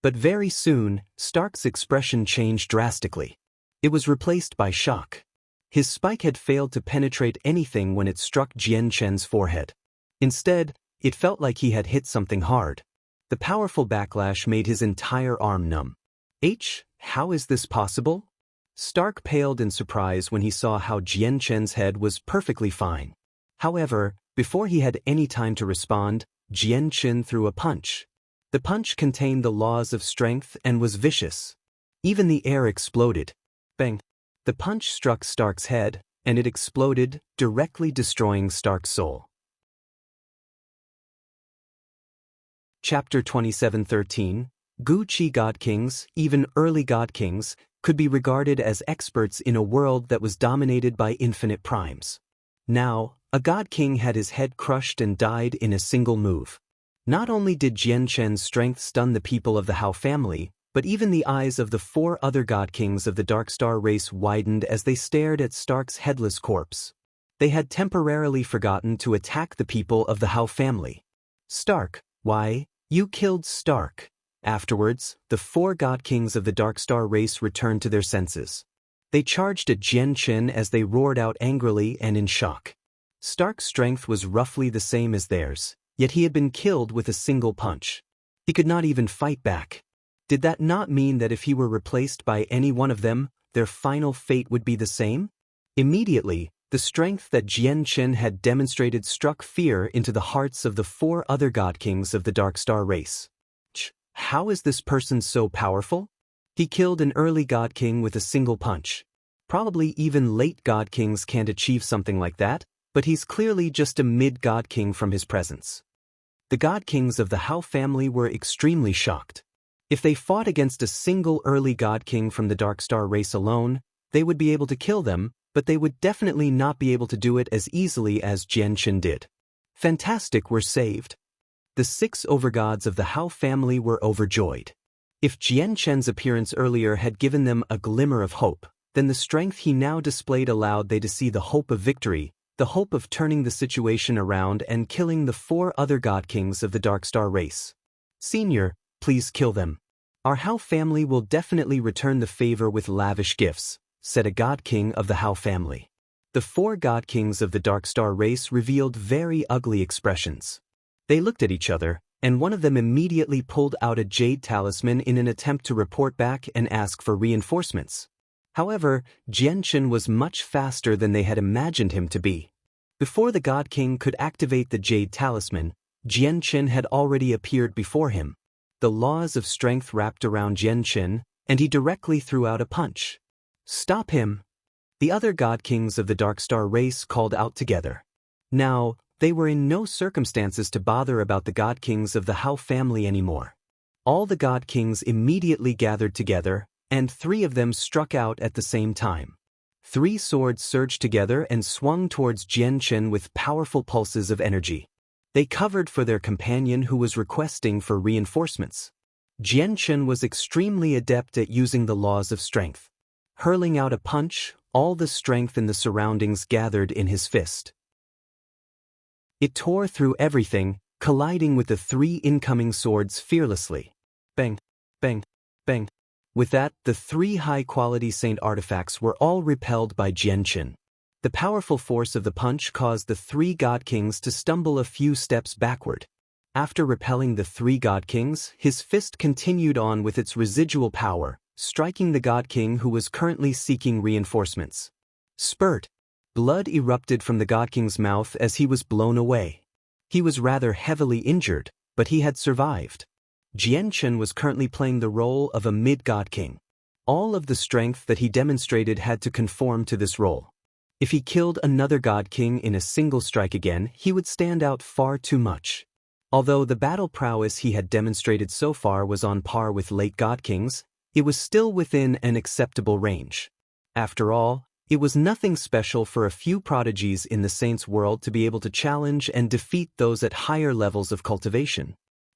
Speaker 1: But very soon, Stark's expression changed drastically. It was replaced by shock. His spike had failed to penetrate anything when it struck Jianchen's forehead. Instead, it felt like he had hit something hard. The powerful backlash made his entire arm numb. How is this possible? Stark paled in surprise when he saw how Jianchen's head was perfectly fine. However, before he had any time to respond, Jianchen threw a punch. The punch contained the laws of strength and was vicious. Even the air exploded. Bang! The punch struck Stark's head, and it exploded, directly destroying Stark's soul. Chapter 27:13. Gu-Chi God Kings, even early God Kings, could be regarded as experts in a world that was dominated by infinite primes. Now, a God King had his head crushed and died in a single move. Not only did Jianchen's strength stun the people of the Hao family, but even the eyes of the 4 other God Kings of the Dark Star race widened as they stared at Stark's headless corpse. They had temporarily forgotten to attack the people of the Hao family. "Stark, why, you killed Stark." Afterwards, the 4 God Kings of the Dark Star race returned to their senses. They charged at Jianchen as they roared out angrily and in shock. Stark's strength was roughly the same as theirs, yet he had been killed with a single punch. He could not even fight back. Did that not mean that if he were replaced by any one of them, their final fate would be the same? Immediately, the strength that Jianchen had demonstrated struck fear into the hearts of the 4 other God Kings of the Dark Star race. How is this person so powerful? He killed an early God King with a single punch. Probably even late God Kings can't achieve something like that, but he's clearly just a mid-God King from his presence. The God Kings of the Hao family were extremely shocked. If they fought against a single early God King from the Dark Star race alone, they would be able to kill them, but they would definitely not be able to do it as easily as Jianchen did. Fantastic were saved. The 6 overgods of the Hao family were overjoyed. If Jianchen's appearance earlier had given them a glimmer of hope, then the strength he now displayed allowed they to see the hope of victory, the hope of turning the situation around and killing the 4 other God Kings of the Dark Star race. "Senior, please kill them. Our Hao family will definitely return the favor with lavish gifts," said a God King of the Hao family. The 4 God Kings of the Dark Star race revealed very ugly expressions. They looked at each other, and one of them immediately pulled out a jade talisman in an attempt to report back and ask for reinforcements. However, Jianchen was much faster than they had imagined him to be. Before the God King could activate the jade talisman, Jianchen had already appeared before him. The laws of strength wrapped around Jianchen, and he directly threw out a punch. "Stop him!" The other God Kings of the Dark Star race called out together. Now, they were in no circumstances to bother about the God Kings of the Hao family anymore. All the God Kings immediately gathered together, and 3 of them struck out at the same time. 3 swords surged together and swung towards Jianchen with powerful pulses of energy. They covered for their companion who was requesting for reinforcements. Jianchen was extremely adept at using the laws of strength. Hurling out a punch, all the strength in the surroundings gathered in his fist. It tore through everything, colliding with the 3 incoming swords fearlessly. Bang, bang, bang. With that, the 3 high-quality saint artifacts were all repelled by Jianchen. The powerful force of the punch caused the 3 God Kings to stumble a few steps backward. After repelling the 3 God Kings, his fist continued on with its residual power, striking the God King who was currently seeking reinforcements. Spurt. Blood erupted from the God King's mouth as he was blown away. He was rather heavily injured, but he had survived. Jian Chen was currently playing the role of a mid-God King. All of the strength that he demonstrated had to conform to this role. If he killed another God King in a single strike again, he would stand out far too much. Although the battle prowess he had demonstrated so far was on par with late God Kings, it was still within an acceptable range. After all, it was nothing special for a few prodigies in the Saints' world to be able to challenge and defeat those at higher levels of cultivation.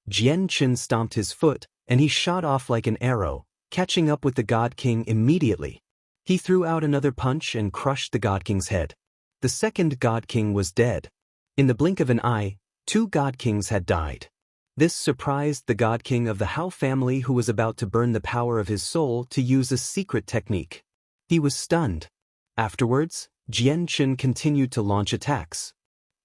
Speaker 1: Jian Chen stomped his foot, and he shot off like an arrow, catching up with the God King immediately. He threw out another punch and crushed the God King's head. The second God King was dead. In the blink of an eye, 2 God Kings had died. This surprised the God King of the Hao family, who was about to burn the power of his soul to use a secret technique. He was stunned. Afterwards, Jian Chen continued to launch attacks.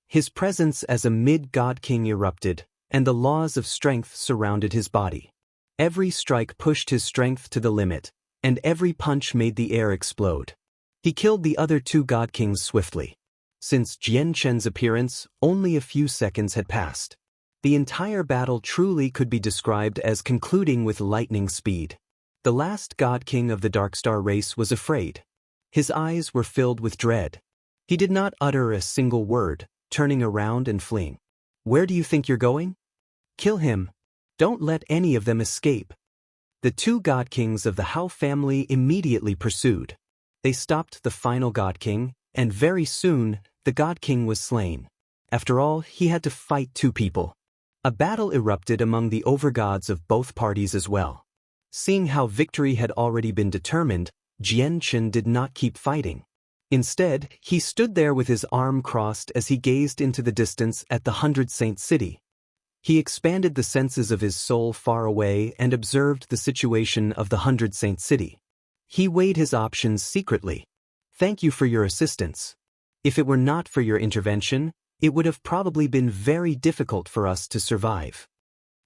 Speaker 1: His presence as a mid-God King erupted, and the laws of strength surrounded his body. Every strike pushed his strength to the limit, and every punch made the air explode. He killed the other 2 God Kings swiftly. Since Jian Chen's appearance, only a few seconds had passed. The entire battle truly could be described as concluding with lightning speed. The last God King of the Dark Star race was afraid. His eyes were filled with dread. He did not utter a single word, turning around and fleeing. "Where do you think you're going? Kill him. Don't let any of them escape." The 2 God Kings of the Hao family immediately pursued. They stopped the final God King, and very soon, the God King was slain. After all, he had to fight 2 people. A battle erupted among the overgods of both parties as well. Seeing how victory had already been determined, Jian Chen did not keep fighting. Instead, he stood there with his arm crossed as he gazed into the distance at the 100 Saint City. He expanded the senses of his soul far away and observed the situation of the 100 Saint City. He weighed his options secretly. "Thank you for your assistance. If it were not for your intervention, it would have probably been very difficult for us to survive."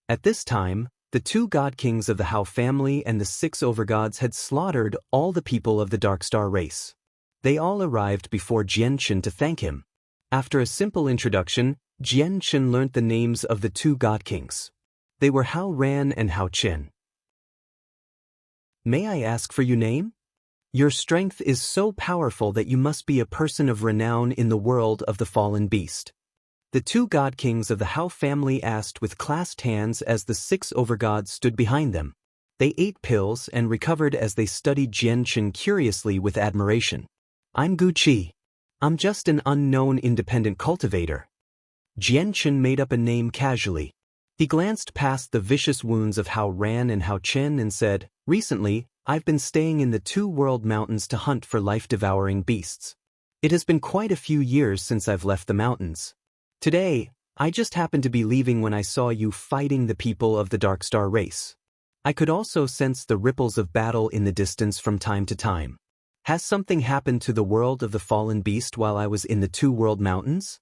Speaker 1: At this time, the 2 God Kings of the Hao family and the 6 overgods had slaughtered all the people of the Dark Star race. They all arrived before Jian Chen to thank him. After a simple introduction, Jian Chen learnt the names of the 2 God Kings. They were Hao Ran and Hao Chen. "May I ask for your name? Your strength is so powerful that you must be a person of renown in the world of the fallen beast." The 2 God Kings of the Hao family asked with clasped hands as the 6 overgods stood behind them. They ate pills and recovered as they studied Jian Chen curiously with admiration. "I'm Gu Qi. I'm just an unknown independent cultivator." Jian Chen made up a name casually. He glanced past the vicious wounds of Hao Ran and Hao Chen and said, "Recently, I've been staying in the 2 World Mountains to hunt for life-devouring beasts. It has been quite a few years since I've left the mountains. Today, I just happened to be leaving when I saw you fighting the people of the Dark Star race. I could also sense the ripples of battle in the distance from time to time. Has something happened to the world of the fallen beast while I was in the 2 World Mountains?"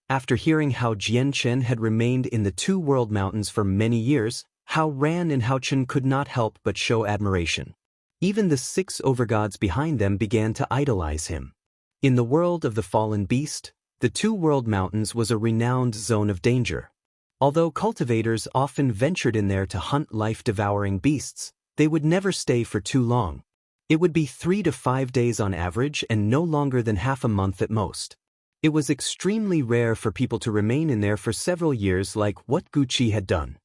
Speaker 1: After hearing how Jian Chen had remained in the 2 World Mountains for many years, Hao Ran and Hao Chen could not help but show admiration. Even the 6 overgods behind them began to idolize him. In the world of the fallen beast, the 2 World Mountains was a renowned zone of danger. Although cultivators often ventured in there to hunt life-devouring beasts, they would never stay for too long. It would be 3 to 5 days on average and no longer than half a month at most. It was extremely rare for people to remain in there for several years like what Gu Qi had done.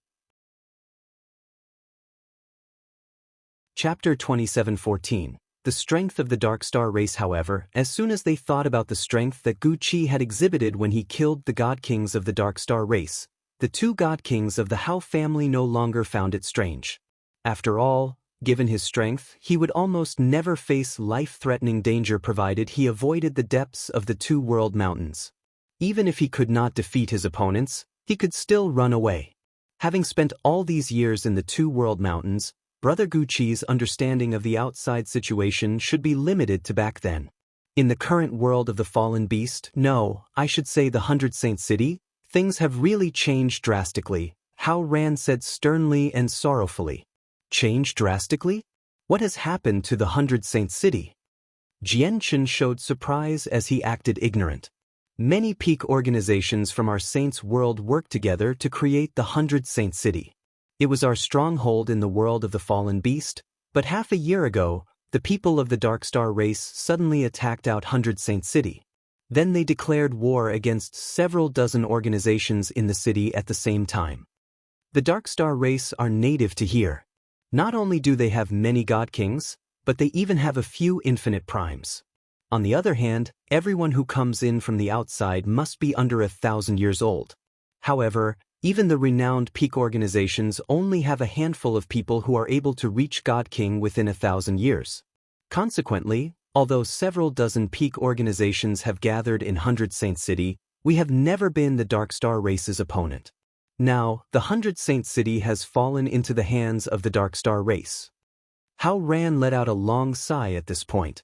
Speaker 1: Chapter 27:14. The strength of the Dark Star race. However, as soon as they thought about the strength that Gu Qi had exhibited when he killed the God Kings of the Dark Star race, the 2 God Kings of the Hao family no longer found it strange. After all, given his strength, he would almost never face life-threatening danger provided he avoided the depths of the 2 World Mountains. Even if he could not defeat his opponents, he could still run away. Having spent all these years in the 2 World Mountains, Brother Gu Qi's understanding of the outside situation should be limited to back then. In the current world of the fallen beast, no, I should say the 100 Saint City, things have really changed drastically, Hao Ran said sternly and sorrowfully. Changed drastically? What has happened to the 100 Saints City? Jianchen showed surprise as he acted ignorant. Many peak organizations from our Saints world worked together to create the 100 Saints City. It was our stronghold in the world of the fallen beast, but half a year ago, the people of the Dark Star race suddenly attacked out 100 Saints City. Then they declared war against several dozen organizations in the city at the same time. The Dark Star race are native to here. Not only do they have many God Kings, but they even have a few infinite primes. On the other hand, everyone who comes in from the outside must be under 1,000 years old. However, even the renowned peak organizations only have a handful of people who are able to reach God King within 1,000 years. Consequently, although several dozen peak organizations have gathered in 100 Saints City, we have never been the Dark Star race's opponent. Now, the 100 Saints City has fallen into the hands of the Dark Star race. Hao Ran let out a long sigh at this point.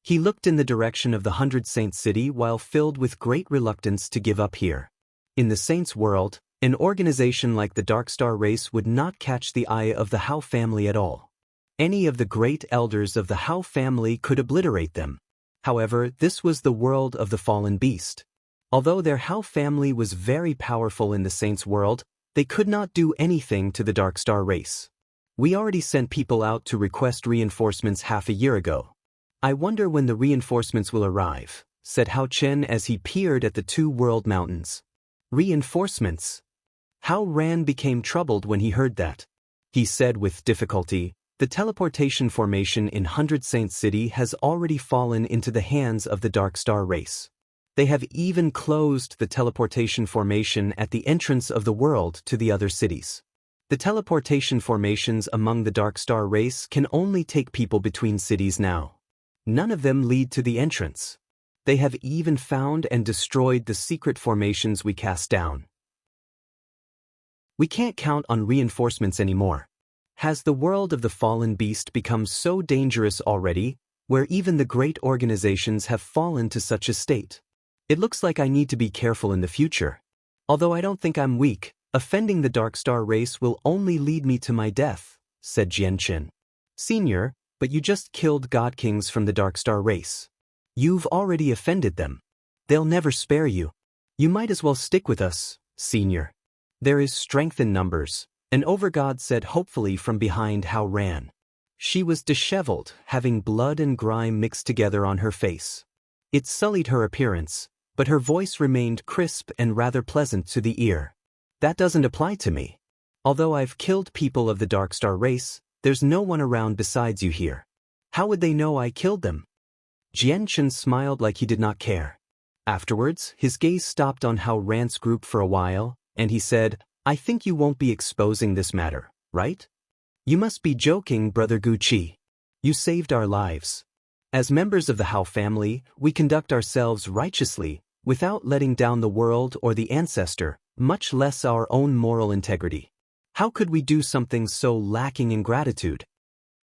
Speaker 1: He looked in the direction of the 100 Saints City while filled with great reluctance to give up here. In the Saints world, an organization like the Dark Star race would not catch the eye of the Hao family at all. Any of the great elders of the Hao family could obliterate them. However, this was the world of the fallen beast. Although their Hao family was very powerful in the Saints world, they could not do anything to the Dark Star race. We already sent people out to request reinforcements half a year ago. I wonder when the reinforcements will arrive, said Hao Chen as he peered at the two world mountains. Reinforcements? Hao Ran became troubled when he heard that. He said with difficulty, the teleportation formation in 100 Saints City has already fallen into the hands of the Dark Star race. They have even closed the teleportation formation at the entrance of the world to the other cities. The teleportation formations among the Dark Star race can only take people between cities now. None of them lead to the entrance. They have even found and destroyed the secret formations we cast down. We can't count on reinforcements anymore. Has the world of the fallen beast become so dangerous already, where even the great organizations have fallen to such a state? It looks like I need to be careful in the future. Although I don't think I'm weak, offending the Dark Star race will only lead me to my death, said Jianchen. Senior, but you just killed God Kings from the Dark Star race. You've already offended them. They'll never spare you. You might as well stick with us, Senior. There is strength in numbers, an overgod said hopefully from behind Hao Ran. She was disheveled, having blood and grime mixed together on her face. It sullied her appearance, but her voice remained crisp and rather pleasant to the ear. That doesn't apply to me. Although I've killed people of the Dark Star race, there's no one around besides you here. How would they know I killed them? Jianchen smiled like he did not care. Afterwards, his gaze stopped on Hao Ran's group for a while, and he said, I think you won't be exposing this matter, right? You must be joking, Brother Gu Qi. You saved our lives. As members of the Hao family, we conduct ourselves righteously, without letting down the world or the ancestor, much less our own moral integrity. How could we do something so lacking in gratitude?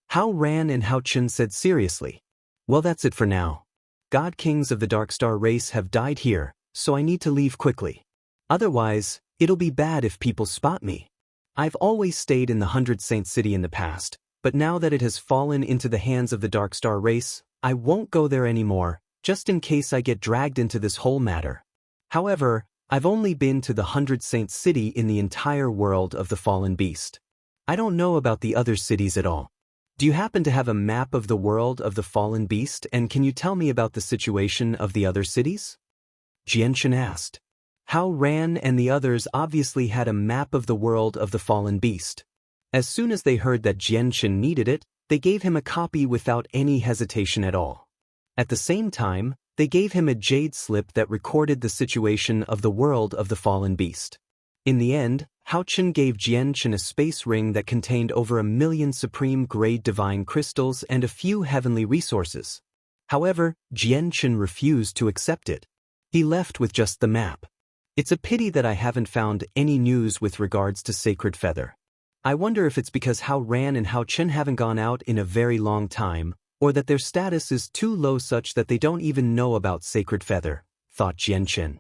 Speaker 1: Hao Ran and Hao Chen said seriously. Well, that's it for now. God Kings of the Dark Star race have died here, so I need to leave quickly. Otherwise, it'll be bad if people spot me. I've always stayed in the 100 Saints City in the past, but now that it has fallen into the hands of the Dark Star race, I won't go there anymore, just in case I get dragged into this whole matter. However, I've only been to the 100 Saints City in the entire world of the fallen beast. I don't know about the other cities at all. Do you happen to have a map of the world of the fallen beast, and can you tell me about the situation of the other cities? Jianchen asked. Hao Ran and the others obviously had a map of the world of the fallen beast. As soon as they heard that Jianchen needed it, they gave him a copy without any hesitation at all. At the same time, they gave him a jade slip that recorded the situation of the world of the fallen beast. In the end, Hao Chen gave Jianchen a space ring that contained over 1 million supreme-grade divine crystals and a few heavenly resources. However, Jianchen refused to accept it. He left with just the map. It's a pity that I haven't found any news with regards to Sacred Feather. I wonder if it's because Hao Ran and Hao Chen haven't gone out in a very long time, or that their status is too low such that they don't even know about Sacred Feather, thought Jianchen.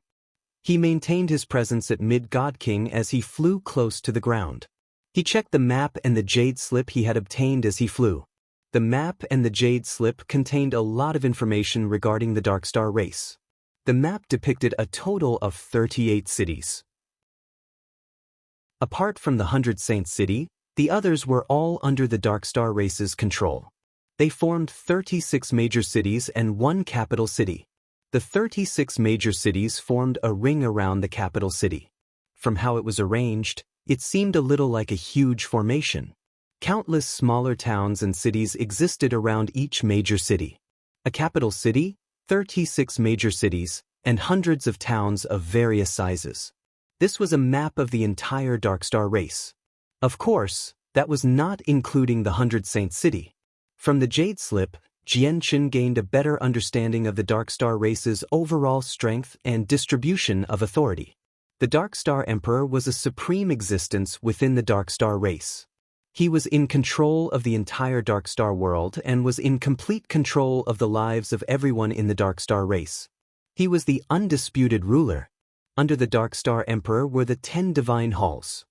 Speaker 1: He maintained his presence at Mid-God King as he flew close to the ground. He checked the map and the jade slip he had obtained as he flew. The map and the Jade Slip contained a lot of information regarding the Dark Star race. The map depicted a total of 38 cities. Apart from the 100 Saints city, the others were all under the Dark Star race's control. They formed 36 major cities and one capital city. The 36 major cities formed a ring around the capital city. From how it was arranged, it seemed a little like a huge formation. Countless smaller towns and cities existed around each major city. A capital city, 36 major cities, and hundreds of towns of various sizes. This was a map of the entire Dark Star race. Of course, that was not including the 100 Saints city. From the Jade Slip, Jianqin gained a better understanding of the Dark Star race's overall strength and distribution of authority. The Dark Star Emperor was a supreme existence within the Dark Star race. He was in control of the entire Dark Star world and was in complete control of the lives of everyone in the Dark Star race. He was the undisputed ruler. Under the Dark Star Emperor were the 10 Divine Halls.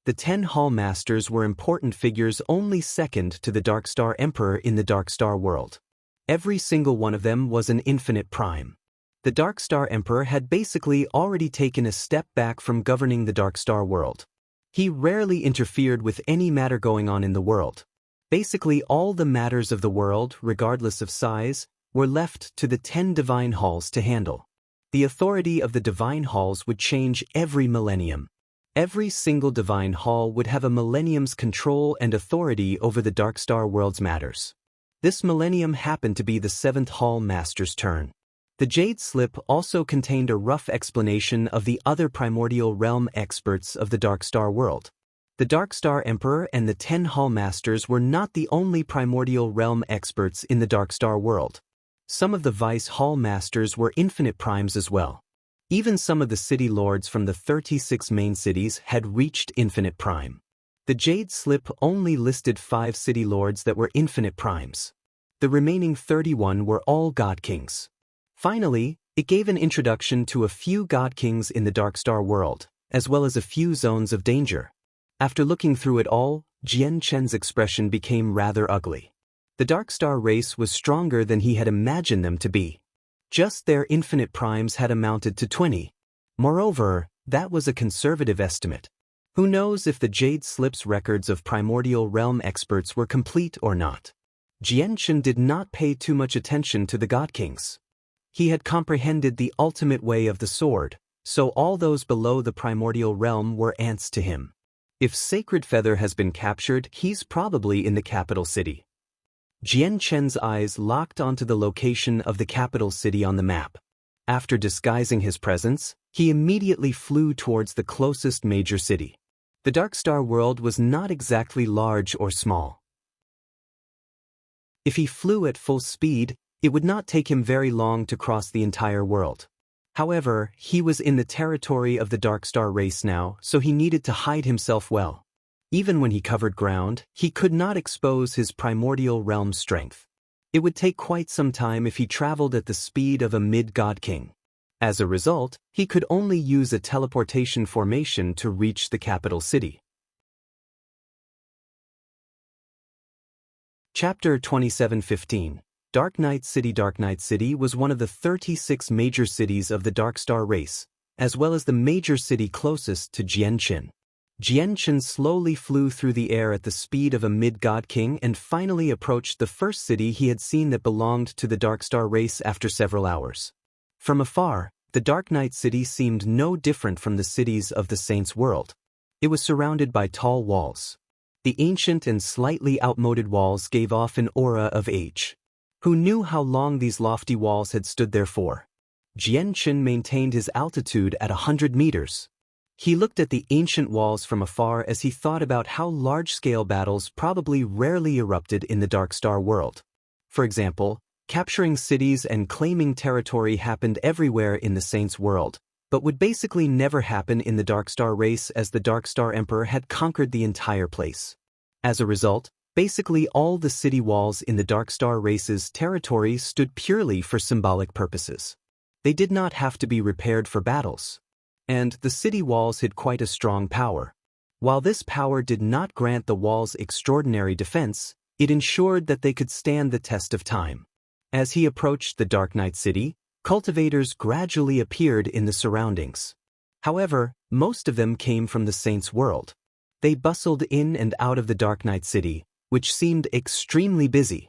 Speaker 1: The 10 Hall Masters were important figures only second to the Dark Star Emperor in the Dark Star world. Every single one of them was an infinite prime. The Dark Star Emperor had basically already taken a step back from governing the Dark Star world. He rarely interfered with any matter going on in the world. Basically all the matters of the world, regardless of size, were left to the 10 Divine Halls to handle. The authority of the Divine Halls would change every millennium. Every single Divine Hall would have a millennium's control and authority over the Dark Star world's matters. This millennium happened to be the 7th Hall Master's turn. The Jade Slip also contained a rough explanation of the other primordial realm experts of the Dark Star world. The Dark Star Emperor and the 10 Hall Masters were not the only primordial realm experts in the Dark Star world. Some of the Vice Hall Masters were infinite primes as well. Even some of the city lords from the 36 main cities had reached infinite prime. The Jade Slip only listed 5 city lords that were infinite primes. The remaining 31 were all God Kings. Finally, it gave an introduction to a few God Kings in the Dark Star world, as well as a few zones of danger. After looking through it all, Jianqin's expression became rather ugly. The Dark Star race was stronger than he had imagined them to be. Just their infinite primes had amounted to 20. Moreover, that was a conservative estimate. Who knows if the Jade Slip's records of primordial realm experts were complete or not? Jianqin did not pay too much attention to the God Kings. He had comprehended the ultimate way of the sword, so all those below the primordial realm were ants to him. If Sacred Feather has been captured, he's probably in the capital city. Jianqin's eyes locked onto the location of the capital city on the map. After disguising his presence, he immediately flew towards the closest major city. The Dark Star world was not exactly large or small. If he flew at full speed, it would not take him very long to cross the entire world. However, he was in the territory of the Dark Star race now, so he needed to hide himself well. Even when he covered ground, he could not expose his primordial realm strength. It would take quite some time if he traveled at the speed of a mid-God King. As a result, he could only use a teleportation formation to reach the capital city. Chapter 27:15 Dark Knight City. Dark Knight City was one of the 36 major cities of the Dark Star race, as well as the major city closest to Jianqin. Jianqin slowly flew through the air at the speed of a mid-God King and finally approached the first city he had seen that belonged to the Dark Star race after several hours. From afar, the Dark Knight City seemed no different from the cities of the Saints' world. It was surrounded by tall walls. The ancient and slightly outmoded walls gave off an aura of age. Who knew how long these lofty walls had stood there for? Jianqin maintained his altitude at 100 meters. He looked at the ancient walls from afar as he thought about how large-scale battles probably rarely erupted in the Dark Star world. For example, capturing cities and claiming territory happened everywhere in the Saints' world, but would basically never happen in the Dark Star race as the Dark Star Emperor had conquered the entire place. As a result, basically all the city walls in the Dark Star race's territory stood purely for symbolic purposes. They did not have to be repaired for battles. And the city walls had quite a strong power. While this power did not grant the walls extraordinary defense, It ensured that they could stand the test of time. As he approached the Dark Night City, cultivators gradually appeared in the surroundings. However, most of them came from the Saint's world. They bustled in and out of the Dark Night City, which seemed extremely busy.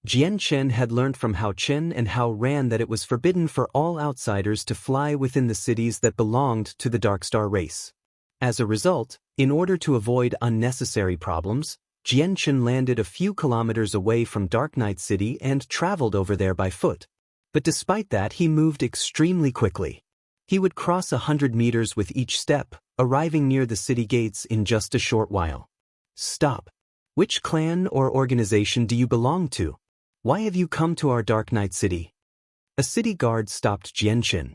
Speaker 1: Jian Chen had learned from Hao Chen and Hao Ran that it was forbidden for all outsiders to fly within the cities that belonged to the Dark Star race. As a result, in order to avoid unnecessary problems, Jian Chen landed a few kilometers away from Dark Night City and traveled over there by foot. But despite that, he moved extremely quickly. He would cross 100 meters with each step, arriving near the city gates in just a short while. Stop. Which clan or organization do you belong to? Why have you come to our Dark Night City? A city guard stopped Jian Chen.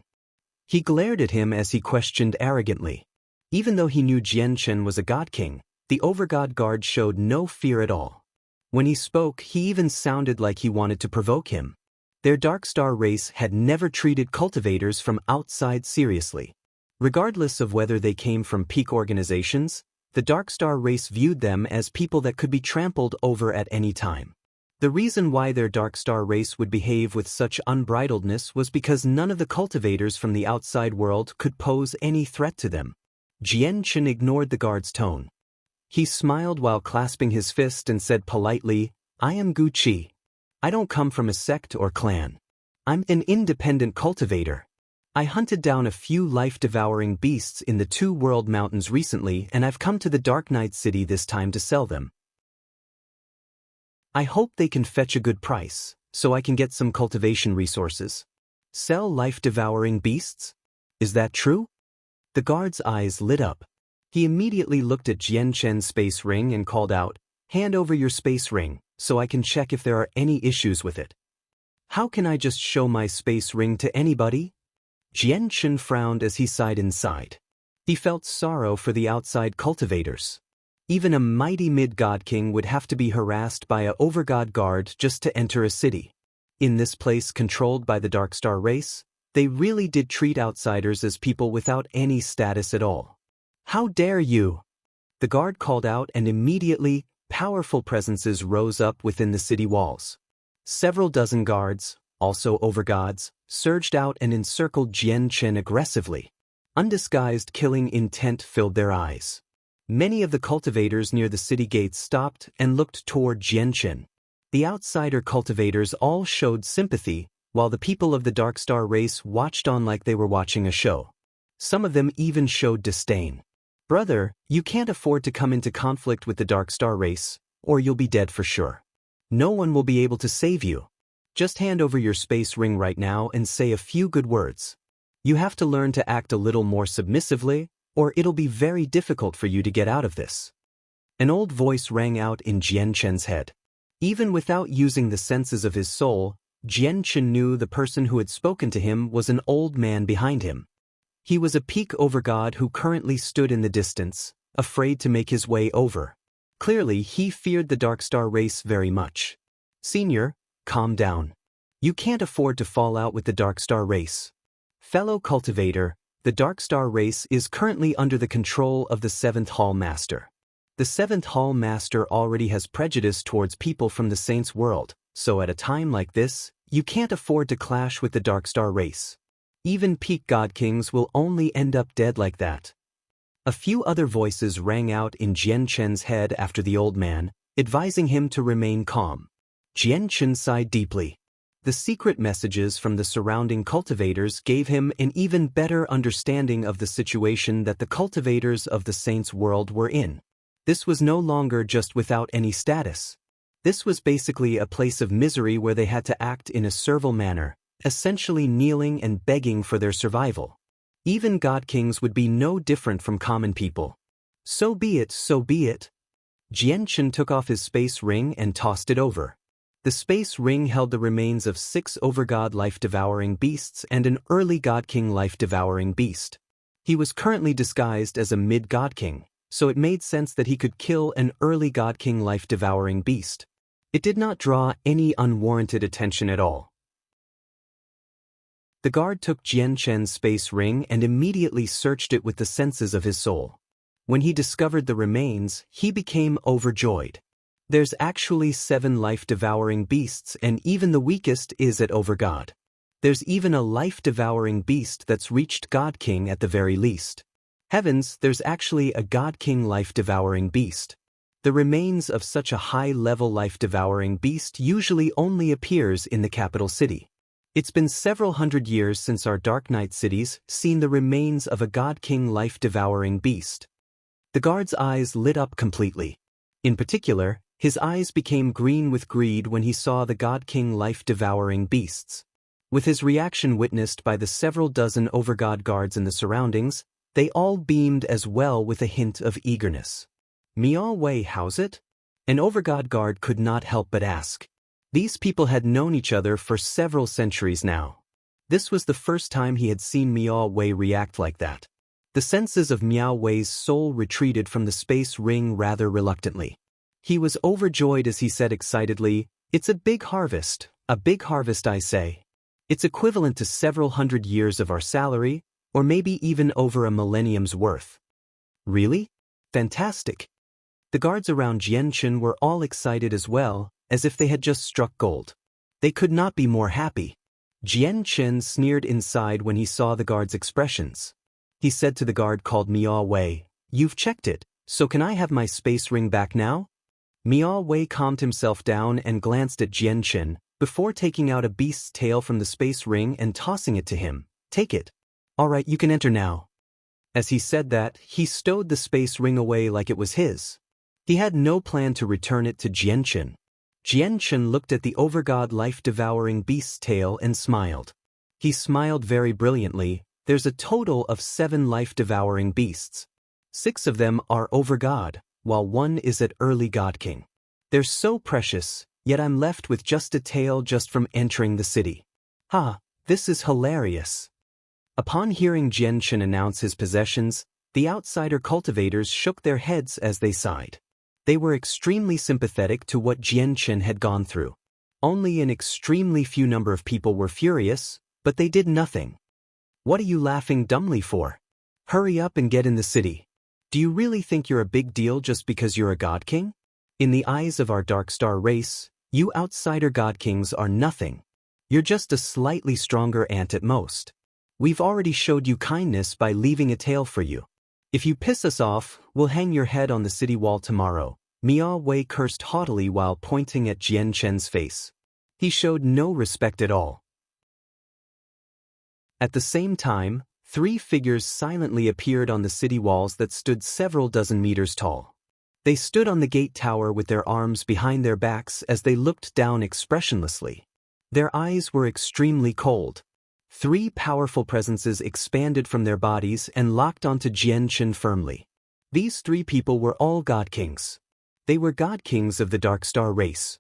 Speaker 1: He glared at him as he questioned arrogantly. Even though he knew Jian Chen was a god king, the overgod guard showed no fear at all. When he spoke, he even sounded like he wanted to provoke him. Their Dark Star race had never treated cultivators from outside seriously. Regardless of whether they came from peak organizations, the Dark Star race viewed them as people that could be trampled over at any time. The reason why their Dark Star race would behave with such unbridledness was because none of the cultivators from the outside world could pose any threat to them. Jian Chen ignored the guard's tone. He smiled while clasping his fist and said politely, "I am Gu Qi. I don't come from a sect or clan. I'm an independent cultivator. I hunted down a few life-devouring beasts in the Two World Mountains recently, and I've come to the Dark Night City this time to sell them. I hope they can fetch a good price, so I can get some cultivation resources." Sell life-devouring beasts? Is that true? The guard's eyes lit up. He immediately looked at Jian Chen's space ring and called out, "Hand over your space ring, so I can check if there are any issues with it." "How can I just show my space ring to anybody?" Jian Chen frowned as he sighed inside. He felt sorrow for the outside cultivators. Even a mighty mid-god king would have to be harassed by a overgod guard just to enter a city. In this place controlled by the Dark Star race, they really did treat outsiders as people without any status at all. "How dare you!" The guard called out, and immediately, powerful presences rose up within the city walls. Several dozen guards, also overgods, surged out and encircled Jian Chen aggressively. Undisguised killing intent filled their eyes. Many of the cultivators near the city gates stopped and looked toward Jian Chen. The outsider cultivators all showed sympathy, while the people of the Dark Star race watched on like they were watching a show. Some of them even showed disdain. "Brother, you can't afford to come into conflict with the Dark Star race, or you'll be dead for sure. No one will be able to save you. Just hand over your space ring right now and say a few good words. You have to learn to act a little more submissively, or it'll be very difficult for you to get out of this." An old voice rang out in Jian Chen's head. Even without using the senses of his soul, Jian Chen knew the person who had spoken to him was an old man behind him. He was a peak overgod who currently stood in the distance, afraid to make his way over. Clearly, he feared the Dark Star race very much. "Senior, calm down. You can't afford to fall out with the Dark Star race. Fellow cultivator, the Dark Star race is currently under the control of the 7th Hall Master. The 7th Hall Master already has prejudice towards people from the Saints' world, so at a time like this, you can't afford to clash with the Dark Star race. Even peak god kings will only end up dead like that." A few other voices rang out in Jian Chen's head after the old man, advising him to remain calm. Jian Chen sighed deeply. The secret messages from the surrounding cultivators gave him an even better understanding of the situation that the cultivators of the Saints' world were in. This was no longer just without any status. This was basically a place of misery where they had to act in a servile manner, essentially kneeling and begging for their survival. Even god kings would be no different from common people. "So be it, so be it." Jian Chen took off his space ring and tossed it over. The space ring held the remains of 6 overgod life-devouring beasts and an early god king life-devouring beast. He was currently disguised as a mid-god king, so it made sense that he could kill an early god king life-devouring beast. It did not draw any unwarranted attention at all. The guard took Jian Chen's space ring and immediately searched it with the senses of his soul. When he discovered the remains, he became overjoyed. There's actually 7 life-devouring beasts, and even the weakest is at over God. There's even a life-devouring beast that's reached God King at the very least. Heavens, there's actually a God King life-devouring beast. The remains of such a high-level life-devouring beast usually only appears in the capital city. It's been several hundred years since our Dark Knight cities seen the remains of a God King life-devouring beast. The guard's eyes lit up completely. In particular, his eyes became green with greed when he saw the God King life-devouring beasts. With his reaction witnessed by the several dozen overgod guards in the surroundings, they all beamed as well with a hint of eagerness. Miao Wei, how's it? An overgod guard could not help but ask. These people had known each other for several centuries now. This was the first time he had seen Miao Wei react like that. The senses of Miao Wei's soul retreated from the space ring rather reluctantly. He was overjoyed as he said excitedly, "It's a big harvest I say. It's equivalent to several hundred years of our salary, or maybe even over a millennium's worth." Really? Fantastic. The guards around Jianchen were all excited as well, as if they had just struck gold. They could not be more happy. Jianchen sneered inside when he saw the guard's expressions. He said to the guard called Miao Wei, "You've checked it, so can I have my space ring back now?" Miao Wei calmed himself down and glanced at Jianchen, before taking out a beast's tail from the space ring and tossing it to him. "Take it. All right, you can enter now." As he said that, he stowed the space ring away like it was his. He had no plan to return it to Jianchen. Jianchen looked at the overgod life-devouring beast's tail and smiled. He smiled very brilliantly. There's a total of 7 life-devouring beasts. 6 of them are overgod, while 1 is at early God King. They're so precious, yet I'm left with just a tail just from entering the city. Ha, this is hilarious. Upon hearing Jianchen announce his possessions, the outsider cultivators shook their heads as they sighed. They were extremely sympathetic to what Jianchen had gone through. Only an extremely few number of people were furious, but they did nothing. What are you laughing dumbly for? Hurry up and get in the city. Do you really think you're a big deal just because you're a God King? In the eyes of our Dark Star race, you outsider God Kings are nothing. You're just a slightly stronger ant at most. We've already showed you kindness by leaving a tail for you. If you piss us off, we'll hang your head on the city wall tomorrow." Miao Wei cursed haughtily while pointing at Jianchen's face. He showed no respect at all. At the same time, 3 figures silently appeared on the city walls that stood several dozen meters tall. They stood on the gate tower with their arms behind their backs as they looked down expressionlessly. Their eyes were extremely cold. 3 powerful presences expanded from their bodies and locked onto Jianchen firmly. These 3 people were all God Kings. They were God Kings of the Dark Star race.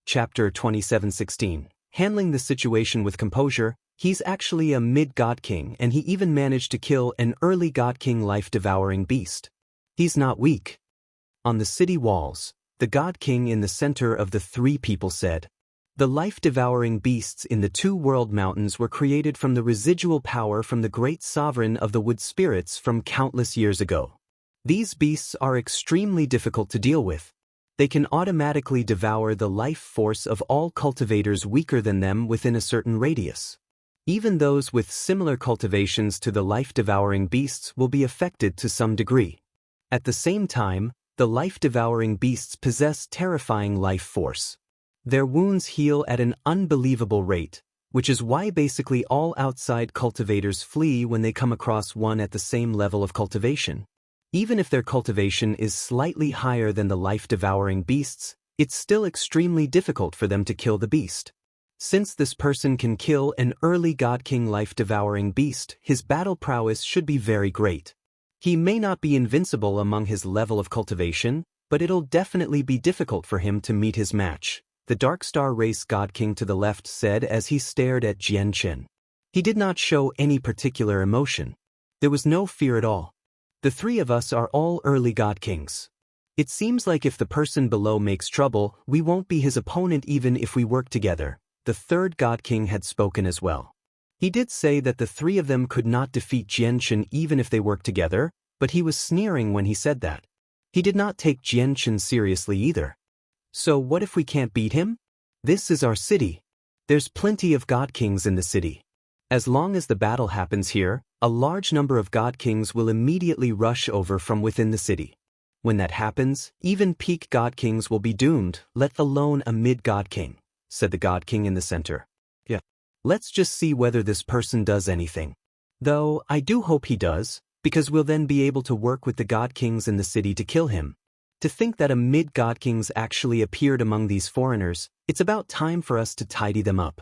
Speaker 1: Chapter 27:16. Handling the situation with composure. He's actually a mid-God King, and he even managed to kill an early God King life-devouring beast. He's not weak. On the city walls, the God King in the center of the 3 people said, "The life-devouring beasts in the 2 world mountains were created from the residual power from the great sovereign of the wood spirits from countless years ago. These beasts are extremely difficult to deal with. They can automatically devour the life force of all cultivators weaker than them within a certain radius. Even those with similar cultivations to the life-devouring beasts will be affected to some degree. At the same time, the life-devouring beasts possess terrifying life force. Their wounds heal at an unbelievable rate, which is why basically all outside cultivators flee when they come across one at the same level of cultivation. Even if their cultivation is slightly higher than the life-devouring beasts, it's still extremely difficult for them to kill the beast. Since this person can kill an early God King life-devouring beast, his battle prowess should be very great. He may not be invincible among his level of cultivation, but it'll definitely be difficult for him to meet his match," the Dark Star race God King to the left said as he stared at Jianchen. He did not show any particular emotion. There was no fear at all. "The 3 of us are all early God Kings. It seems like if the person below makes trouble, we won't be his opponent even if we work together," the 3rd God King had spoken as well. He did say that the 3 of them could not defeat Jianchen even if they worked together, But he was sneering when he said that. He did not take Jianchen seriously either. So what if we can't beat him? This is our city. There's plenty of god kings in the city. As long as the battle happens here, a large number of god kings will immediately rush over from within the city. When that happens, even peak god kings will be doomed, let alone a mid-god king, said the god king in the center. Yeah. Let's just see whether this person does anything. Though, I do hope he does, because we'll then be able to work with the god kings in the city to kill him. To think that a mid-god kings actually appeared among these foreigners, it's about time for us to tidy them up.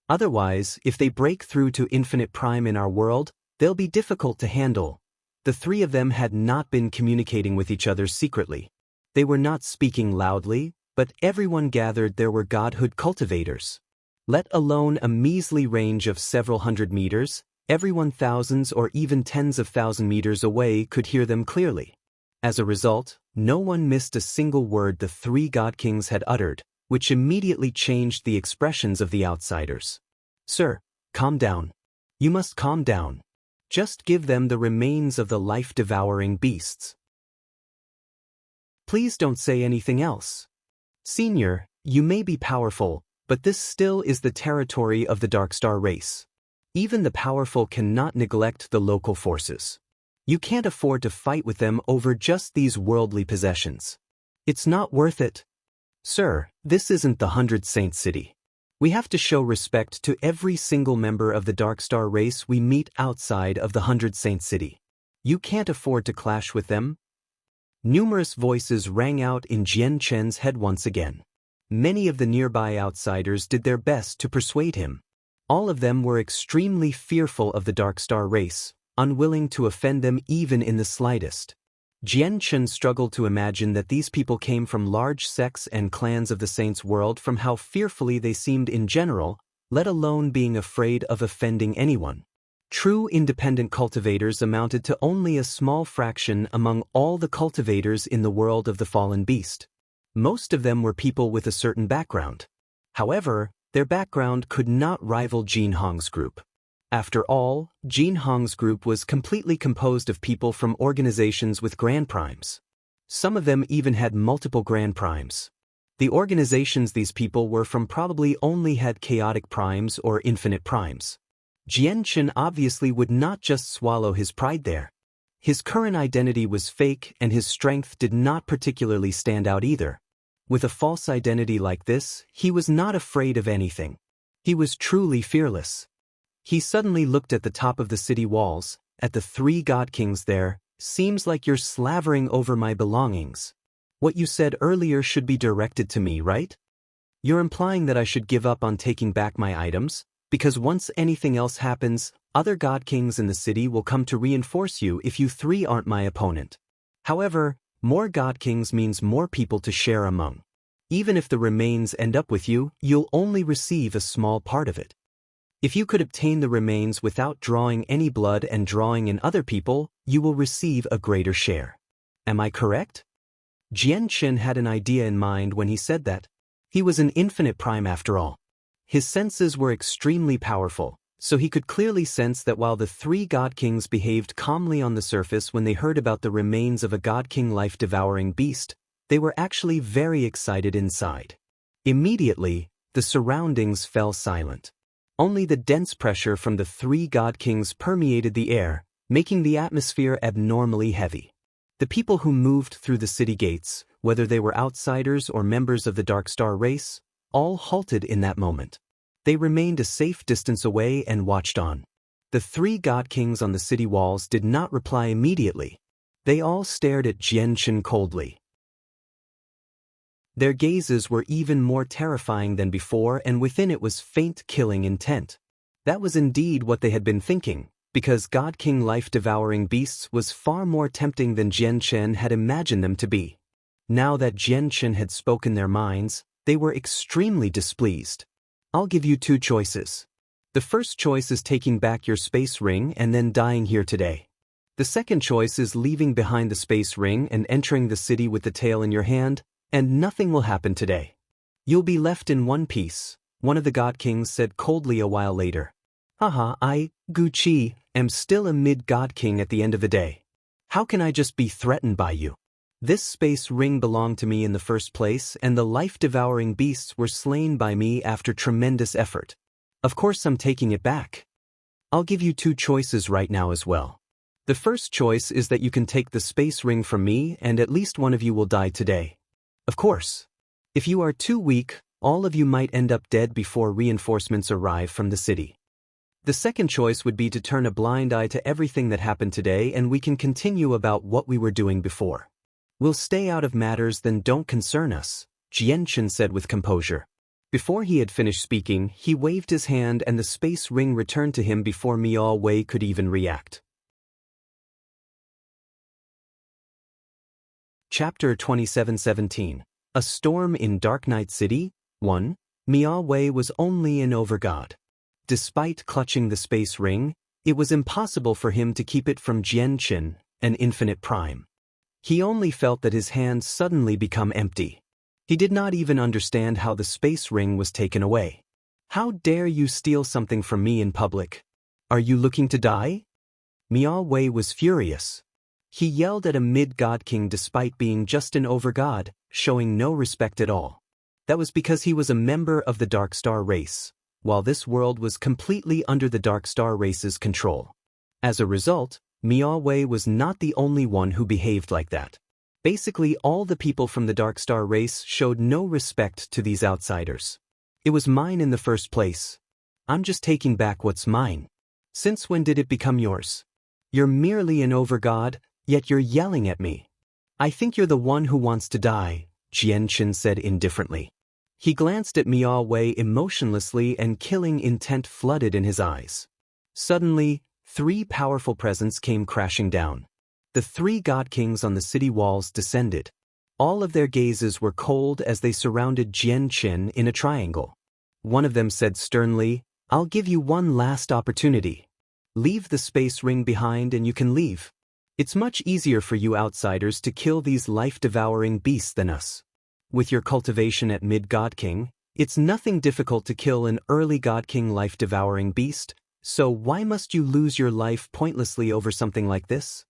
Speaker 1: Otherwise, if they break through to infinite prime in our world, they'll be difficult to handle. The three of them had not been communicating with each other secretly. They were not speaking loudly, but everyone gathered there were godhood cultivators. Let alone a measly range of several hundred meters, everyone thousands or even tens of thousand meters away could hear them clearly. As a result, no one missed a single word the three god kings had uttered, which immediately changed the expressions of the outsiders. Sir, calm down. You must calm down. Just give them the remains of the life-devouring beasts. Please don't say anything else. Senior, you may be powerful, but this still is the territory of the Darkstar race. Even the powerful cannot neglect the local forces. You can't afford to fight with them over just these worldly possessions. It's not worth it. Sir, this isn't the 100 Saint City. We have to show respect to every single member of the Darkstar race we meet outside of the 100 Saint City. You can't afford to clash with them. Numerous voices rang out in Jian Chen's head once again. Many of the nearby outsiders did their best to persuade him. All of them were extremely fearful of the Darkstar race, unwilling to offend them even in the slightest. Jian Chen struggled to imagine that these people came from large sects and clans of the Saints' world from how fearfully they seemed in general, let alone being afraid of offending anyone. True independent cultivators amounted to only a small fraction among all the cultivators in the world of the fallen beast. Most of them were people with a certain background. However, their background could not rival Jin Hong's group. After all, Jin Hong's group was completely composed of people from organizations with Grand Primes. Some of them even had multiple Grand Primes. The organizations these people were from probably only had chaotic primes or infinite primes. Jian Chen obviously would not just swallow his pride there. His current identity was fake and his strength did not particularly stand out either. With a false identity like this, he was not afraid of anything. He was truly fearless. He suddenly looked at the top of the city walls, at the three god kings there. Seems like you're slavering over my belongings. What you said earlier should be directed to me, right? You're implying that I should give up on taking back my items, because once anything else happens, other god kings in the city will come to reinforce you if you three aren't my opponent. However, more god kings means more people to share among. Even if the remains end up with you, you'll only receive a small part of it. If you could obtain the remains without drawing any blood and drawing in other people, you will receive a greater share. Am I correct? Jian Chen had an idea in mind when he said that. He was an infinite prime after all. His senses were extremely powerful, so he could clearly sense that while the three god kings behaved calmly on the surface when they heard about the remains of a god king life-devouring beast, they were actually very excited inside. Immediately, the surroundings fell silent. Only the dense pressure from the three god kings permeated the air, making the atmosphere abnormally heavy. The people who moved through the city gates, whether they were outsiders or members of the Darkstar race, all halted in that moment. They remained a safe distance away and watched on. The three god kings on the city walls did not reply immediately. They all stared at Jian Chen coldly. Their gazes were even more terrifying than before, and within it was faint killing intent. That was indeed what they had been thinking, because God King life-devouring beasts was far more tempting than Jian Chen had imagined them to be. Now that Jian Chen had spoken their minds, they were extremely displeased. I'll give you two choices. The first choice is taking back your space ring and then dying here today. The second choice is leaving behind the space ring and entering the city with the tail in your hand, and nothing will happen today. You'll be left in one piece, one of the God Kings said coldly a while later. Haha, I, Gu Qi, am still a mid-God King at the end of the day. How can I just be threatened by you? This space ring belonged to me in the first place, and the life-devouring beasts were slain by me after tremendous effort. Of course I'm taking it back. I'll give you 2 choices right now as well. The first choice is that you can take the space ring from me and at least one of you will die today. Of course. If you are too weak, all of you might end up dead before reinforcements arrive from the city. The second choice would be to turn a blind eye to everything that happened today and we can continue about what we were doing before. We'll stay out of matters that don't concern us, Jianchen said with composure. Before he had finished speaking, he waved his hand and the space ring returned to him before Miao Wei could even react. Chapter 27:17. A Storm in Dark Night City. 1. Miao Wei was only an overgod. Despite clutching the space ring, it was impossible for him to keep it from Jianchen, an infinite prime. He only felt that his hands suddenly become empty. He did not even understand how the space ring was taken away. How dare you steal something from me in public? Are you looking to die? Miao Wei was furious. He yelled at a mid-god king despite being just an overgod, showing no respect at all. That was because he was a member of the Dark Star race, while this world was completely under the Dark Star race's control. As a result, Miao Wei was not the only one who behaved like that. Basically, all the people from the Dark Star race showed no respect to these outsiders. It was mine in the first place. I'm just taking back what's mine. Since when did it become yours? You're merely an overgod, yet you're yelling at me. I think you're the one who wants to die, Jianchen said indifferently. He glanced at Miao Wei emotionlessly and killing intent flooded in his eyes. Suddenly, 3 powerful presents came crashing down. The 3 god kings on the city walls descended. All of their gazes were cold as they surrounded Jianchen in a triangle. One of them said sternly, "I'll give you one last opportunity. Leave the space ring behind and you can leave. It's much easier for you outsiders to kill these life-devouring beasts than us. With your cultivation at mid-god king, it's nothing difficult to kill an early god king life-devouring beast, so why must you lose your life pointlessly over something like this?"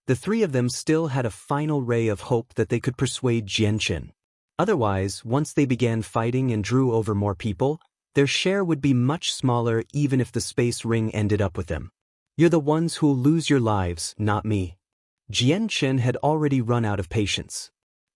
Speaker 1: The 3 of them still had a final ray of hope that they could persuade Jianchen. Otherwise, once they began fighting and drew over more people, their share would be much smaller even if the space ring ended up with them. You're the ones who'll lose your lives, not me. Jianchen had already run out of patience.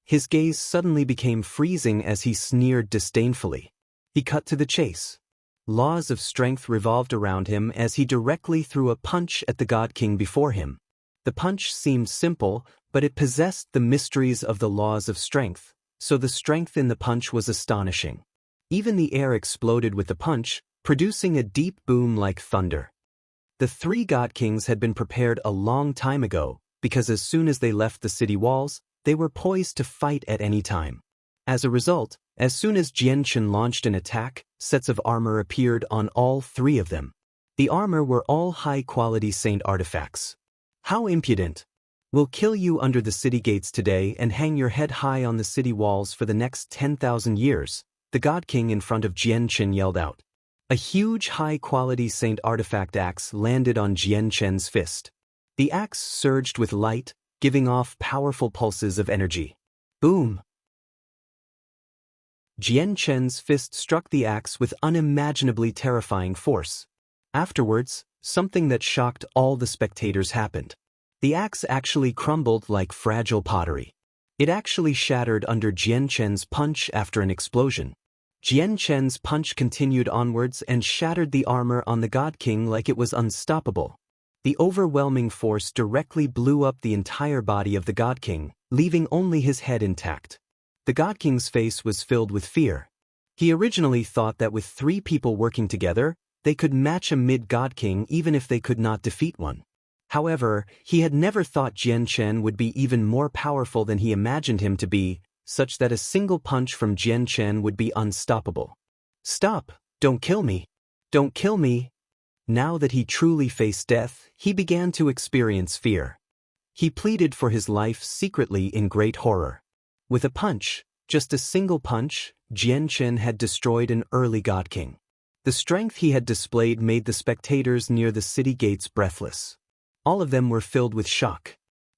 Speaker 1: His gaze suddenly became freezing as he sneered disdainfully. He cut to the chase. Laws of strength revolved around him as he directly threw a punch at the god king before him. The punch seemed simple, but it possessed the mysteries of the laws of strength, so the strength in the punch was astonishing. Even the air exploded with the punch, producing a deep boom like thunder. The 3 god kings had been prepared a long time ago, because as soon as they left the city walls, they were poised to fight at any time. As a result, as soon as Jianchen launched an attack, sets of armor appeared on all 3 of them. The armor were all high-quality saint artifacts. How impudent! We'll kill you under the city gates today and hang your head high on the city walls for the next 10,000 years, the god king in front of Jianchen yelled out. A huge high-quality saint artifact axe landed on Jianchen's fist. The axe surged with light, giving off powerful pulses of energy. Boom! Jianchen's fist struck the axe with unimaginably terrifying force. Afterwards, something that shocked all the spectators happened. The axe actually crumbled like fragile pottery. It actually shattered under Jianchen's punch after an explosion. Jianchen's punch continued onwards and shattered the armor on the god king like it was unstoppable. The overwhelming force directly blew up the entire body of the god king, leaving only his head intact. The god king's face was filled with fear. He originally thought that with 3 people working together, they could match a mid-god king even if they could not defeat one. However, he had never thought Jianchen would be even more powerful than he imagined him to be, such that a single punch from Jianchen would be unstoppable. "Stop! Don't kill me! Don't kill me!" Now that he truly faced death, he began to experience fear. He pleaded for his life secretly in great horror. With a punch, just a single punch, Jianchen had destroyed an early god king. The strength he had displayed made the spectators near the city gates breathless. All of them were filled with shock.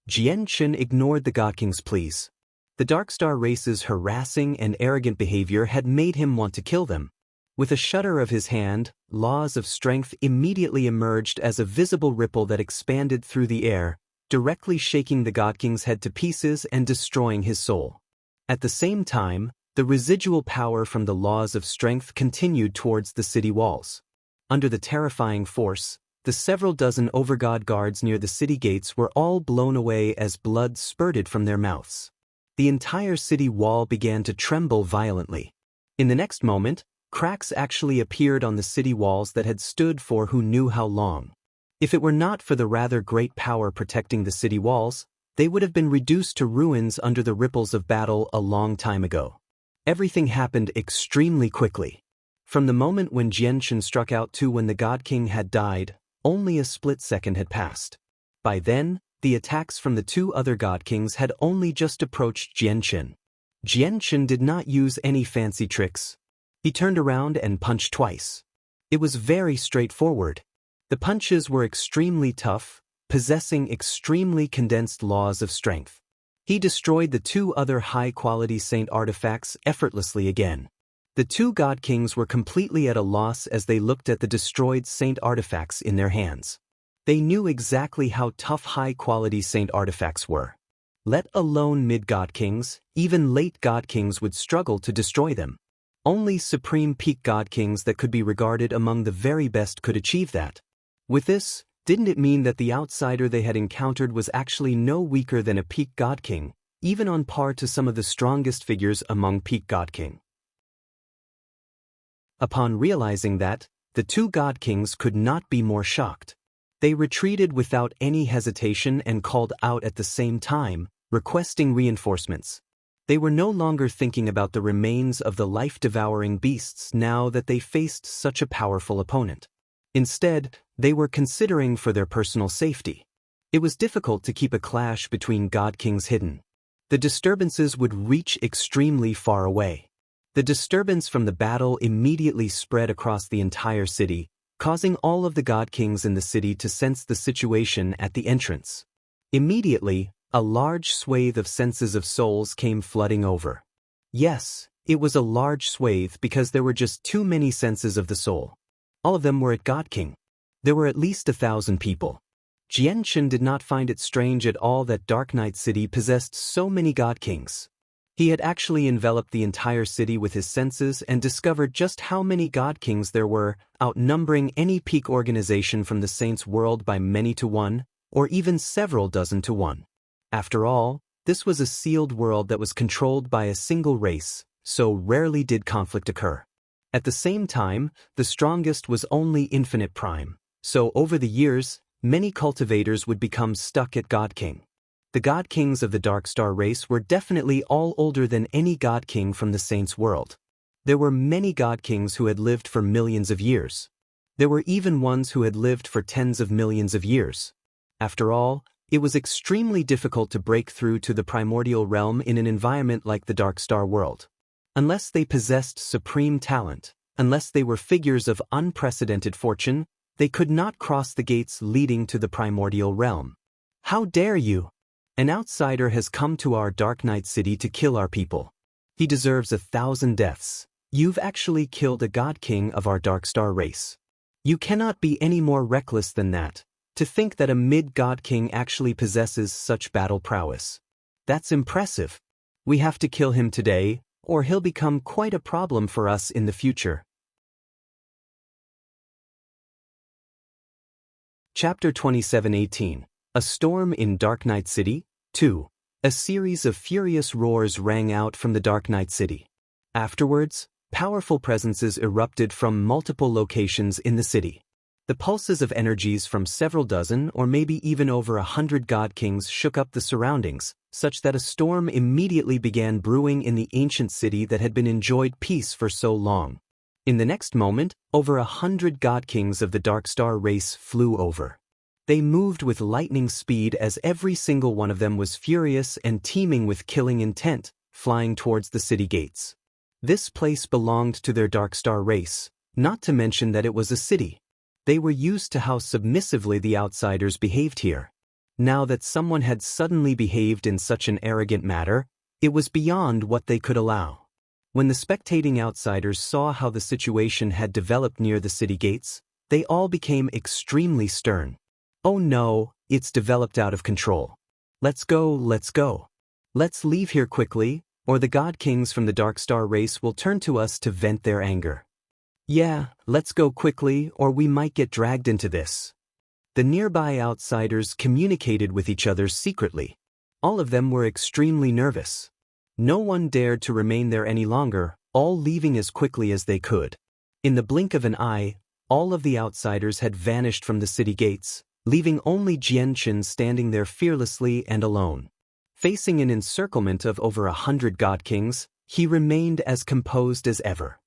Speaker 1: Jian ignored the God King's pleas. The Darkstar race's harassing and arrogant behavior had made him want to kill them. With a shudder of his hand, laws of strength immediately emerged as a visible ripple that expanded through the air, directly shaking the God King's head to pieces and destroying his soul. At the same time, the residual power from the laws of strength continued towards the city walls. Under the terrifying force, the several dozen overgod guards near the city gates were all blown away as blood spurted from their mouths. The entire city wall began to tremble violently. In the next moment, cracks actually appeared on the city walls that had stood for who knew how long. If it were not for the rather great power protecting the city walls, they would have been reduced to ruins under the ripples of battle a long time ago. Everything happened extremely quickly. From the moment when Jian struck out to when the God King had died, only a split second had passed. By then, the attacks from the two other God Kings had only just approached Jian. Jian did not use any fancy tricks. He turned around and punched twice. It was very straightforward. The punches were extremely tough, possessing extremely condensed laws of strength. He destroyed the two other high-quality saint artifacts effortlessly again. The two God Kings were completely at a loss as they looked at the destroyed saint artifacts in their hands. They knew exactly how tough high-quality saint artifacts were. Let alone mid-God Kings, even late God Kings would struggle to destroy them. Only supreme peak God Kings that could be regarded among the very best could achieve that. With this, didn't it mean that the outsider they had encountered was actually no weaker than a peak God King, even on par to some of the strongest figures among peak God King? Upon realizing that, the two God Kings could not be more shocked. They retreated without any hesitation and called out at the same time, requesting reinforcements. They were no longer thinking about the remains of the life-devouring beasts now that they faced such a powerful opponent. Instead, they were considering for their personal safety. It was difficult to keep a clash between God Kings hidden. The disturbances would reach extremely far away. The disturbance from the battle immediately spread across the entire city, causing all of the God Kings in the city to sense the situation at the entrance. Immediately, a large swathe of senses of souls came flooding over. Yes, it was a large swathe because there were just too many senses of the soul. All of them were at God King. There were at least 1,000 people. Jian did not find it strange at all that Dark Knight City possessed so many God Kings. He had actually enveloped the entire city with his senses and discovered just how many God Kings there were, outnumbering any peak organization from the Saints' world by many to one, or even several dozen to one. After all, this was a sealed world that was controlled by a single race, so rarely did conflict occur. At the same time, the strongest was only Infinite Prime, so over the years, many cultivators would become stuck at God King. The God Kings of the Darkstar race were definitely all older than any God King from the Saints' world. There were many God Kings who had lived for millions of years. There were even ones who had lived for tens of millions of years. After all, it was extremely difficult to break through to the primordial realm in an environment like the Darkstar world. Unless they possessed supreme talent, unless they were figures of unprecedented fortune, they could not cross the gates leading to the primordial realm. How dare you! An outsider has come to our Dark Knight City to kill our people. He deserves 1,000 deaths. You've actually killed a God King of our Darkstar race. You cannot be any more reckless than that. To think that a mid-God King actually possesses such battle prowess. That's impressive. We have to kill him today, or he'll become quite a problem for us in the future. Chapter 27:18. A Storm in Dark Knight City, 2. A series of furious roars rang out from the Dark Knight City. Afterwards, powerful presences erupted from multiple locations in the city. The pulses of energies from several dozen or maybe even over 100 God Kings shook up the surroundings, such that a storm immediately began brewing in the ancient city that had been enjoyed peace for so long. In the next moment, over 100 God Kings of the Darkstar race flew over. They moved with lightning speed as every single one of them was furious and teeming with killing intent, flying towards the city gates. This place belonged to their Darkstar race, not to mention that it was a city. They were used to how submissively the outsiders behaved here. Now that someone had suddenly behaved in such an arrogant manner, it was beyond what they could allow. When the spectating outsiders saw how the situation had developed near the city gates, they all became extremely stern. "Oh no, it's developed out of control. Let's go, let's go. Let's leave here quickly, or the God Kings from the Dark Star race will turn to us to vent their anger. Yeah, let's go quickly, or we might get dragged into this." The nearby outsiders communicated with each other secretly. All of them were extremely nervous. No one dared to remain there any longer, all leaving as quickly as they could. In the blink of an eye, all of the outsiders had vanished from the city gates, leaving only Jianchen standing there fearlessly and alone. Facing an encirclement of over 100 God Kings, he remained as composed as ever.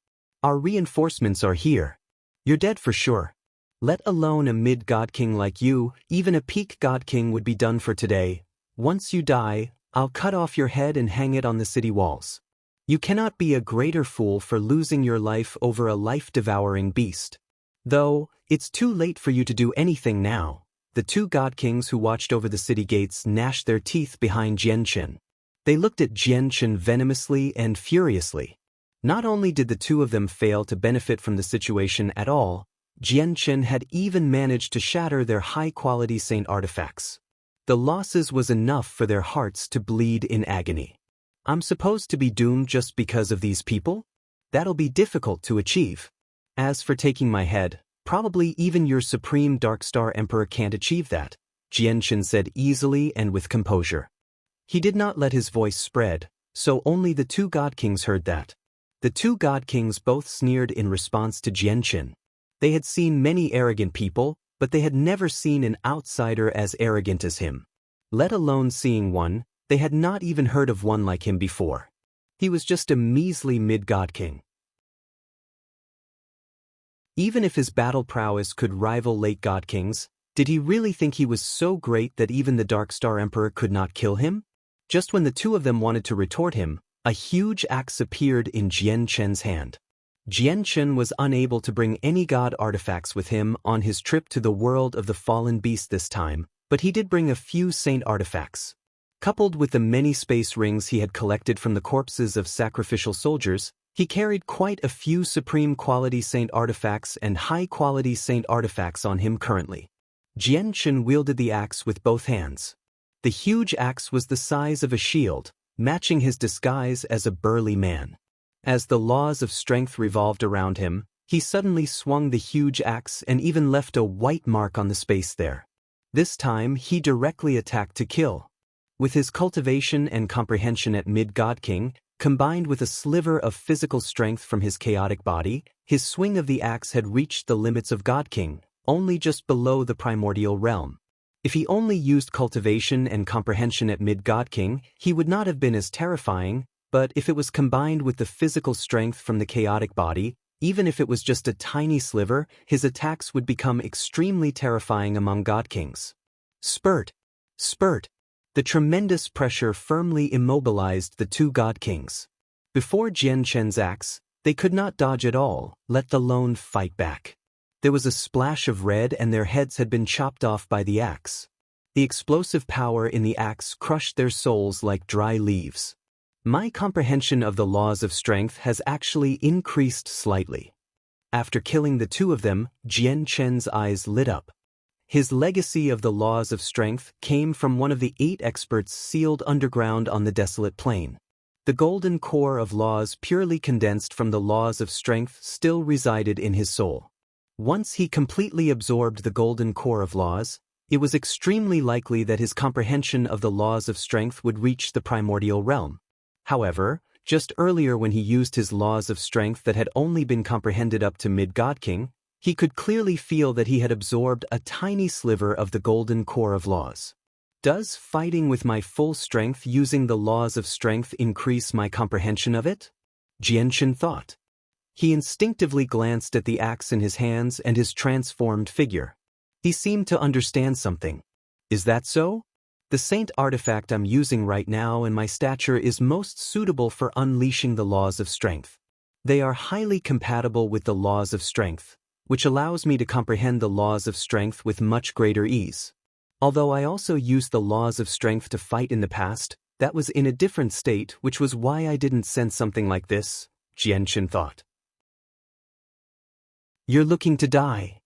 Speaker 1: "Our reinforcements are here. You're dead for sure. Let alone a mid-God King like you, even a peak God King would be done for today. Once you die, I'll cut off your head and hang it on the city walls. You cannot be a greater fool for losing your life over a life-devouring beast. Though, it's too late for you to do anything now." The two God Kings who watched over the city gates gnashed their teeth behind Jianchen. They looked at Jianchen venomously and furiously. Not only did the two of them fail to benefit from the situation at all, Jianchen had even managed to shatter their high-quality saint artifacts. The losses was enough for their hearts to bleed in agony. "I'm supposed to be doomed just because of these people? That'll be difficult to achieve. As for taking my head, probably even your Supreme Dark Star Emperor can't achieve that," Jianchen said easily and with composure. He did not let his voice spread, so only the two God Kings heard that. The two God Kings both sneered in response to Jianchen. They had seen many arrogant people, but they had never seen an outsider as arrogant as him. Let alone seeing one, they had not even heard of one like him before. He was just a measly mid-God King. Even if his battle prowess could rival late God Kings, did he really think he was so great that even the Dark Star Emperor could not kill him? Just when the two of them wanted to retort him, a huge axe appeared in Jianchen's hand. Jianchen was unable to bring any god artifacts with him on his trip to the world of the fallen beast this time, but he did bring a few saint artifacts. Coupled with the many space rings he had collected from the corpses of sacrificial soldiers, he carried quite a few supreme quality saint artifacts and high-quality saint artifacts on him currently. Jianchen wielded the axe with both hands. The huge axe was the size of a shield, matching his disguise as a burly man. As the laws of strength revolved around him, he suddenly swung the huge axe and even left a white mark on the space there. This time he directly attacked to kill. With his cultivation and comprehension at mid-God King, combined with a sliver of physical strength from his chaotic body, his swing of the axe had reached the limits of God King, only just below the primordial realm. If he only used cultivation and comprehension at mid-God King, he would not have been as terrifying, but if it was combined with the physical strength from the chaotic body, even if it was just a tiny sliver, his attacks would become extremely terrifying among God Kings. Spurt! Spurt! The tremendous pressure firmly immobilized the two God Kings. Before Jianchen's axe, they could not dodge at all, let alone fight back. There was a splash of red and their heads had been chopped off by the axe. The explosive power in the axe crushed their souls like dry leaves. My comprehension of the laws of strength has actually increased slightly. After killing the two of them, Jianchen's eyes lit up. His legacy of the laws of strength came from one of the 8 experts sealed underground on the desolate plain. The golden core of laws purely condensed from the laws of strength still resided in his soul. Once he completely absorbed the golden core of laws, it was extremely likely that his comprehension of the laws of strength would reach the primordial realm. However, just earlier when he used his laws of strength that had only been comprehended up to mid-God King, he could clearly feel that he had absorbed a tiny sliver of the golden core of laws. Does fighting with my full strength using the laws of strength increase my comprehension of it? Jianchen thought. He instinctively glanced at the axe in his hands and his transformed figure. He seemed to understand something. Is that so? The saint artifact I'm using right now and my stature is most suitable for unleashing the laws of strength. They are highly compatible with the laws of strength, which allows me to comprehend the laws of strength with much greater ease. Although I also used the laws of strength to fight in the past, that was in a different state, which was why I didn't sense something like this, Jianshan thought. You're looking to die.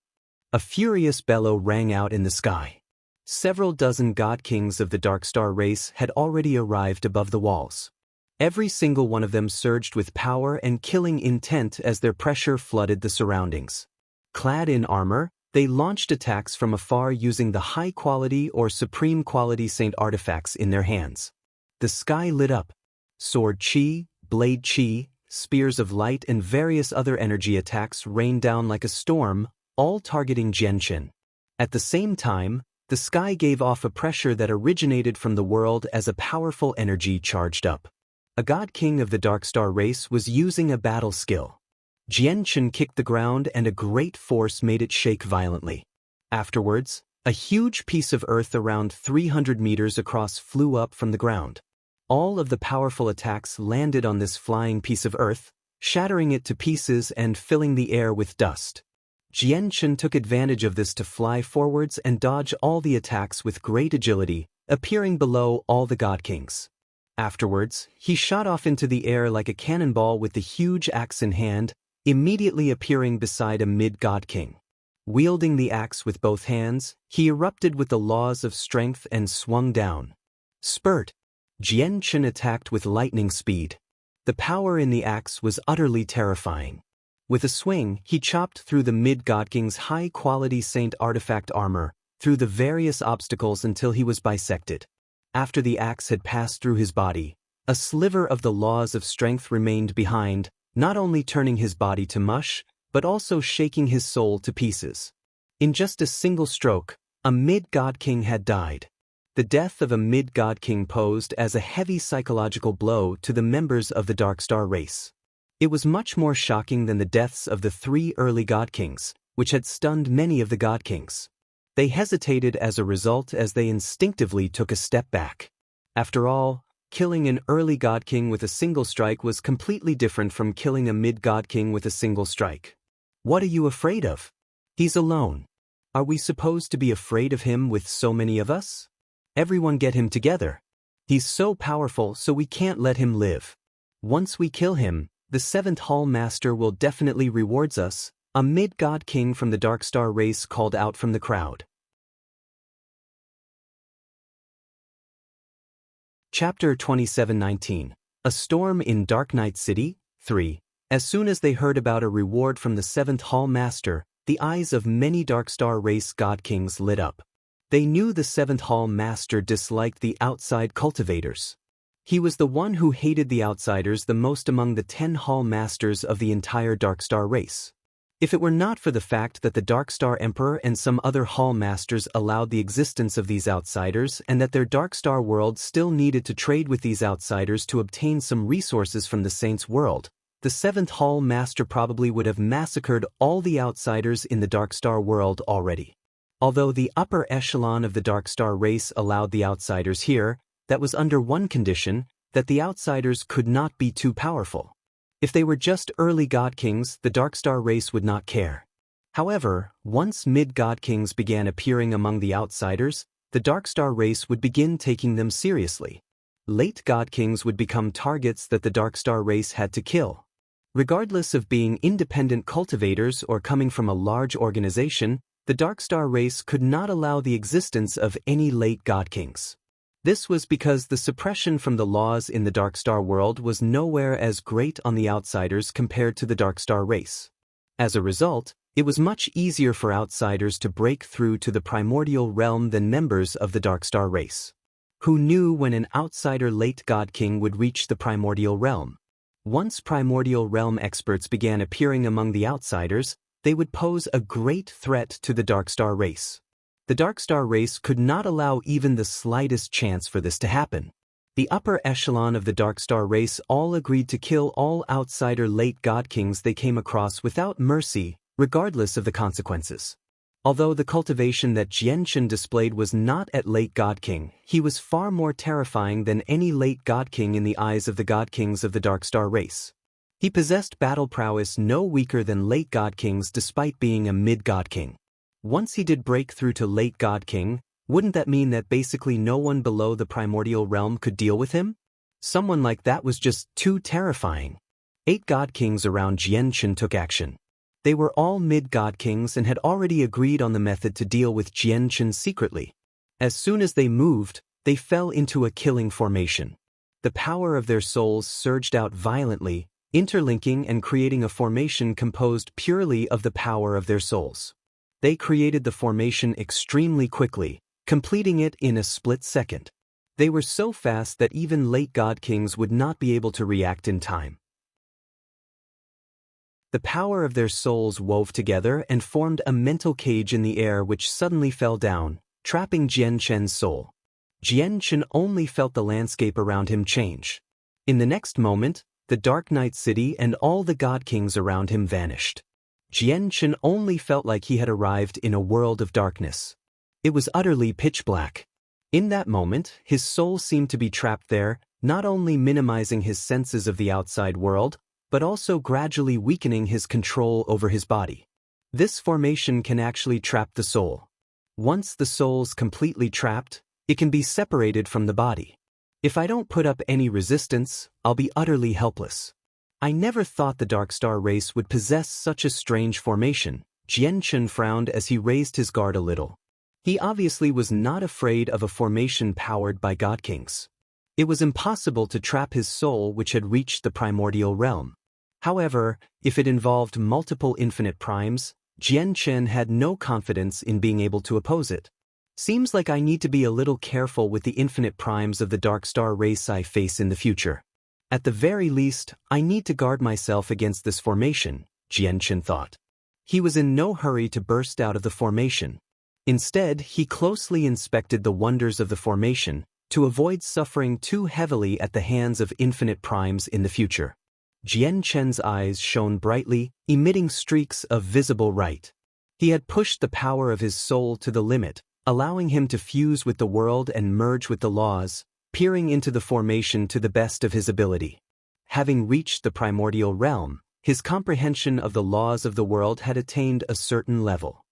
Speaker 1: A furious bellow rang out in the sky. Several dozen god kings of the Dark Star race had already arrived above the walls. Every single one of them surged with power and killing intent as their pressure flooded the surroundings. Clad in armor, they launched attacks from afar using the high-quality or supreme-quality saint artifacts in their hands. The sky lit up. Sword chi, blade chi, spears of light and various other energy attacks rained down like a storm, all targeting Jianshan. At the same time, the sky gave off a pressure that originated from the world as a powerful energy charged up. A god king of the Dark Star race was using a battle skill. Jianshan kicked the ground and a great force made it shake violently. Afterwards, a huge piece of earth around 300 meters across flew up from the ground. All of the powerful attacks landed on this flying piece of earth, shattering it to pieces and filling the air with dust. Jianshan took advantage of this to fly forwards and dodge all the attacks with great agility, appearing below all the god kings. Afterwards, he shot off into the air like a cannonball with the huge axe in hand, immediately appearing beside a mid-god king. Wielding the axe with both hands, he erupted with the laws of strength and swung down. Spurt! Jianshan attacked with lightning speed. The power in the axe was utterly terrifying. With a swing, he chopped through the mid-god king's high-quality saint artifact armor, through the various obstacles until he was bisected. After the axe had passed through his body, a sliver of the laws of strength remained behind, not only turning his body to mush, but also shaking his soul to pieces. In just a single stroke, a mid-god king had died. The death of a mid-god king posed as a heavy psychological blow to the members of the Dark Star race. It was much more shocking than the deaths of the 3 early god kings, which had stunned many of the god kings. They hesitated as a result as they instinctively took a step back. After all, killing an early god king with a single strike was completely different from killing a mid-god king with a single strike. What are you afraid of? He's alone. Are we supposed to be afraid of him with so many of us? Everyone get him together. He's so powerful, so we can't let him live. Once we kill him, the 7th Hall Master will definitely rewards us, a mid-god king from the Dark Star race called out from the crowd. Chapter 27:19. A Storm in Dark Knight City, 3. As soon as they heard about a reward from the 7th Hall Master, the eyes of many Dark Star race god kings lit up. They knew the 7th Hall Master disliked the outside cultivators. He was the one who hated the outsiders the most among the 10 Hall Masters of the entire Dark Star race. If it were not for the fact that the Dark Star Emperor and some other Hall Masters allowed the existence of these outsiders and that their Dark Star world still needed to trade with these outsiders to obtain some resources from the Saints' world, the 7th Hall Master probably would have massacred all the outsiders in the Dark Star world already. Although the upper echelon of the Dark Star race allowed the outsiders here, that was under one condition, that the outsiders could not be too powerful. If they were just early god kings, the Dark Star race would not care. However, once mid-god kings began appearing among the outsiders, the Dark Star race would begin taking them seriously. Late god kings would become targets that the Dark Star race had to kill. Regardless of being independent cultivators or coming from a large organization, the Dark Star race could not allow the existence of any late god kings. This was because the suppression from the laws in the Dark Star world was nowhere as great on the outsiders compared to the Dark Star race. As a result, it was much easier for outsiders to break through to the primordial realm than members of the Dark Star race. Who knew when an outsider late god king would reach the primordial realm? Once primordial realm experts began appearing among the outsiders, they would pose a great threat to the Dark Star race. The Dark Star race could not allow even the slightest chance for this to happen. The upper echelon of the Dark Star race all agreed to kill all outsider late god kings they came across without mercy, regardless of the consequences. Although the cultivation that Jianshan displayed was not at late god king, he was far more terrifying than any late god king in the eyes of the god kings of the Dark Star race. He possessed battle prowess no weaker than late god kings despite being a mid-god king. Once he did break through to late god king, Wouldn't that mean that basically no one below the primordial realm could deal with him? Someone like that was just too terrifying. 8 God Kings around Jianchen took action. They were all mid-God Kings and had already agreed on the method to deal with Jianchen secretly. As soon as they moved, they fell into a killing formation. The power of their souls surged out violently, interlinking and creating a formation composed purely of the power of their souls. They created the formation extremely quickly, completing it in a split second. They were so fast that even late God Kings would not be able to react in time. The power of their souls wove together and formed a mental cage in the air which suddenly fell down, trapping Jianchen's soul. Jianchen only felt the landscape around him change. In the next moment, the Dark Night City and all the God Kings around him vanished. Jianchen only felt like he had arrived in a world of darkness. It was utterly pitch black. In that moment, his soul seemed to be trapped there, not only minimizing his senses of the outside world, but also gradually weakening his control over his body. This formation can actually trap the soul. Once the soul's completely trapped, it can be separated from the body. If I don't put up any resistance, I'll be utterly helpless. I never thought the Dark Star race would possess such a strange formation. Jianchen frowned as he raised his guard a little. He obviously was not afraid of a formation powered by God Kings. It was impossible to trap his soul which had reached the primordial realm. However, if it involved multiple infinite primes, Jianchen had no confidence in being able to oppose it. Seems like I need to be a little careful with the infinite primes of the Dark Star race I face in the future. At the very least, I need to guard myself against this formation, Jianchen thought. He was in no hurry to burst out of the formation. Instead, he closely inspected the wonders of the formation, to avoid suffering too heavily at the hands of infinite primes in the future. Jianchen's eyes shone brightly, emitting streaks of visible light. He had pushed the power of his soul to the limit, allowing him to fuse with the world and merge with the laws, peering into the formation to the best of his ability. Having reached the primordial realm, his comprehension of the laws of the world had attained a certain level.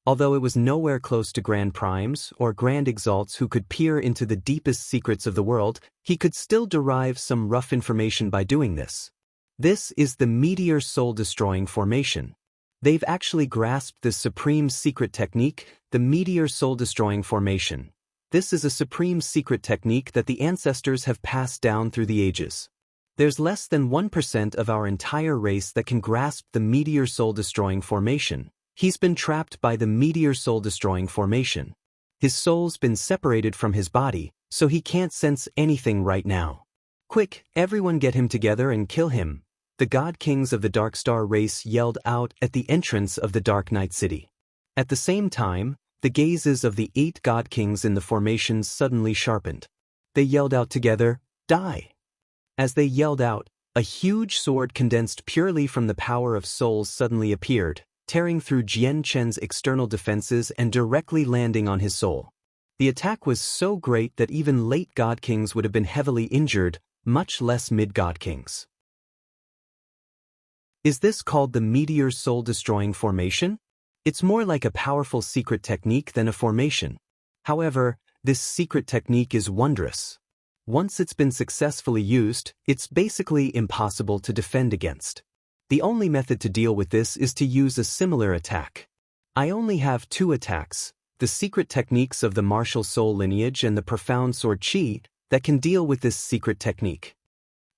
Speaker 1: Although it was nowhere close to Grand Primes or Grand Exalts who could peer into the deepest secrets of the world, he could still derive some rough information by doing this. This is the Meteor Soul-Destroying Formation. They've actually grasped this supreme secret technique, the Meteor Soul-Destroying Formation. This is a supreme secret technique that the ancestors have passed down through the ages. There's less than 1% of our entire race that can grasp the Meteor Soul-Destroying Formation. He's been trapped by the Meteor Soul-Destroying Formation. His soul's been separated from his body, so he can't sense anything right now. Quick, everyone get him together and kill him, the God Kings of the Dark Star race yelled out at the entrance of the Dark Night City. At the same time, the gazes of the 8 God Kings in the formations suddenly sharpened. They yelled out together, "Die!" As they yelled out, a huge sword condensed purely from the power of souls suddenly appeared, tearing through Jianchen's external defenses and directly landing on his soul. The attack was so great that even late God Kings would have been heavily injured, much less mid-God Kings. Is this called the Meteor Soul-Destroying Formation? It's more like a powerful secret technique than a formation. However, this secret technique is wondrous. Once it's been successfully used, it's basically impossible to defend against. The only method to deal with this is to use a similar attack. I only have 2 attacks, the secret techniques of the martial soul lineage and the profound sword chi, that can deal with this secret technique.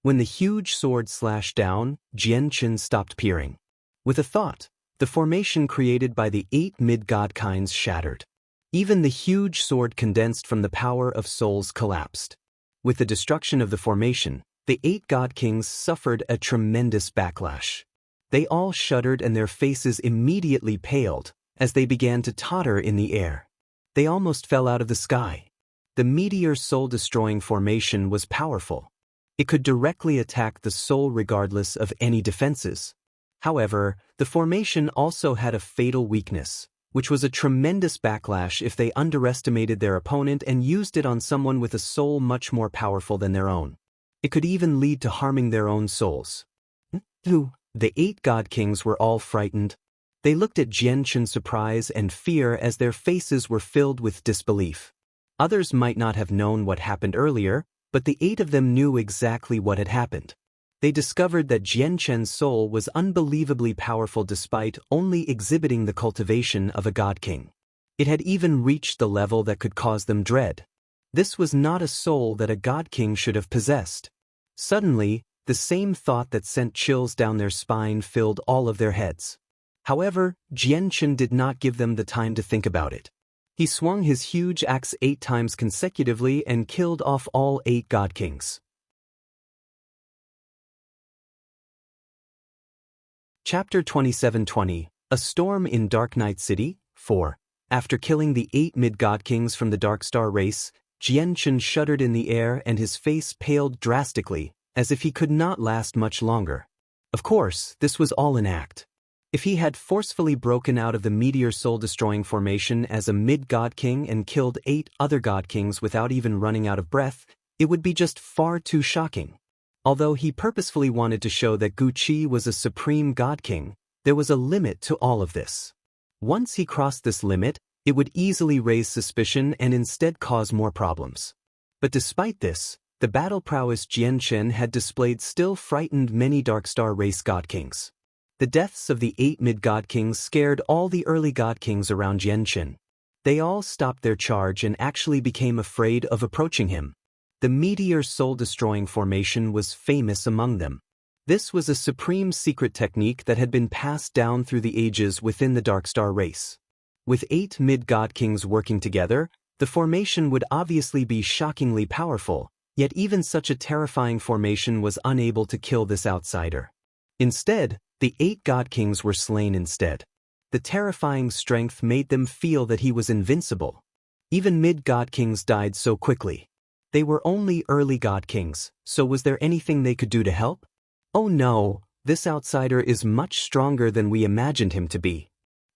Speaker 1: When the huge sword slashed down, Jianchen stopped peering. With a thought, the formation created by the 8 mid-God kinds shattered. Even the huge sword condensed from the power of souls collapsed. With the destruction of the formation, the 8 God Kings suffered a tremendous backlash. They all shuddered and their faces immediately paled as they began to totter in the air. They almost fell out of the sky. The Meteor Soul-Destroying Formation was powerful. It could directly attack the soul regardless of any defenses. However, the formation also had a fatal weakness, which was a tremendous backlash if they underestimated their opponent and used it on someone with a soul much more powerful than their own. It could even lead to harming their own souls. The 8 God Kings were all frightened. They looked at Jianchen's surprise and fear as their faces were filled with disbelief. Others might not have known what happened earlier, but the 8 of them knew exactly what had happened. They discovered that Jian Chen's soul was unbelievably powerful despite only exhibiting the cultivation of a god king. It had even reached the level that could cause them dread. This was not a soul that a god king should have possessed. Suddenly, the same thought that sent chills down their spine filled all of their heads. However, Jian Chen did not give them the time to think about it. He swung his huge axe 8 times consecutively and killed off all 8 god kings. Chapter 2720, A Storm in Dark Night City, 4. After killing the 8 mid-god kings from the Dark Star race, Jian Chen shuddered in the air and his face paled drastically, as if he could not last much longer. Of course, this was all an act. If he had forcefully broken out of the meteor soul-destroying formation as a mid-god king and killed 8 other god kings without even running out of breath, it would be just far too shocking. Although he purposefully wanted to show that Gu Qi was a supreme god king, there was a limit to all of this. Once he crossed this limit, it would easily raise suspicion and instead cause more problems. But despite this, the battle prowess Jian Chen had displayed still frightened many Dark Star race god kings. The deaths of the 8 mid-god kings scared all the early god kings around Jian Chen. They all stopped their charge and actually became afraid of approaching him. The meteor soul-destroying formation was famous among them. This was a supreme secret technique that had been passed down through the ages within the Dark Star race. With 8 mid-god kings working together, the formation would obviously be shockingly powerful, yet even such a terrifying formation was unable to kill this outsider. Instead, the 8 god kings were slain instead. The terrifying strength made them feel that he was invincible. Even mid-god kings died so quickly. They were only early god kings, so was there anything they could do to help? Oh no, this outsider is much stronger than we imagined him to be.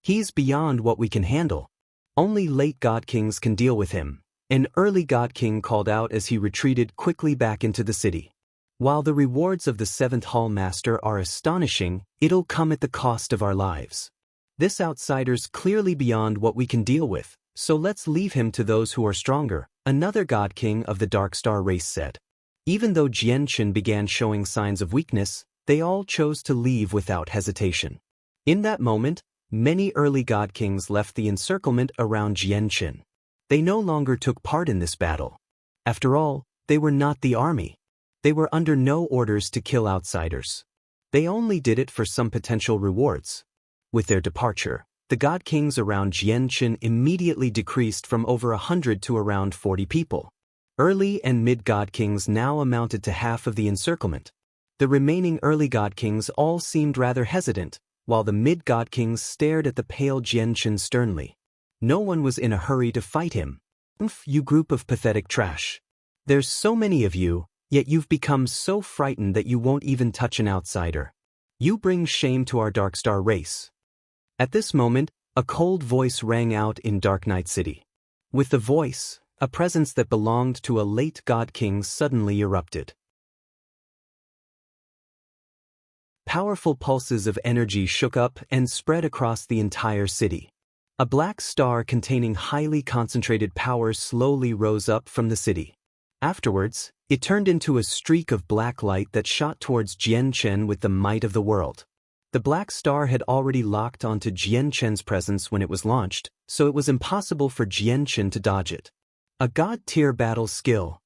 Speaker 1: He's beyond what we can handle. Only late god kings can deal with him, an early god king called out as he retreated quickly back into the city. While the rewards of the 7th Hall Master are astonishing, it'll come at the cost of our lives. This outsider's clearly beyond what we can deal with, so let's leave him to those who are stronger, another god king of the Dark Star race said. Even though Jian Chen began showing signs of weakness, they all chose to leave without hesitation. In that moment, many early god kings left the encirclement around Jian Chen. They no longer took part in this battle. After all, they were not the army. They were under no orders to kill outsiders. They only did it for some potential rewards. With their departure, the god kings around Jian Chen immediately decreased from over 100 to around 40 people. Early and mid-god kings now amounted to half of the encirclement. The remaining early god kings all seemed rather hesitant, while the mid-god kings stared at the pale Jian Chen sternly. No one was in a hurry to fight him. You group of pathetic trash. There's so many of you, yet you've become so frightened that you won't even touch an outsider. You bring shame to our Dark Star race. At this moment, a cold voice rang out in Dark Night City. With the voice, a presence that belonged to a late god king suddenly erupted. Powerful pulses of energy shook up and spread across the entire city. A black star containing highly concentrated power slowly rose up from the city. Afterwards, it turned into a streak of black light that shot towards Jian Chen with the might of the world. The black star had already locked onto Jian Chen's presence when it was launched, so it was impossible for Jian Chen to dodge it. A god-tier battle skill.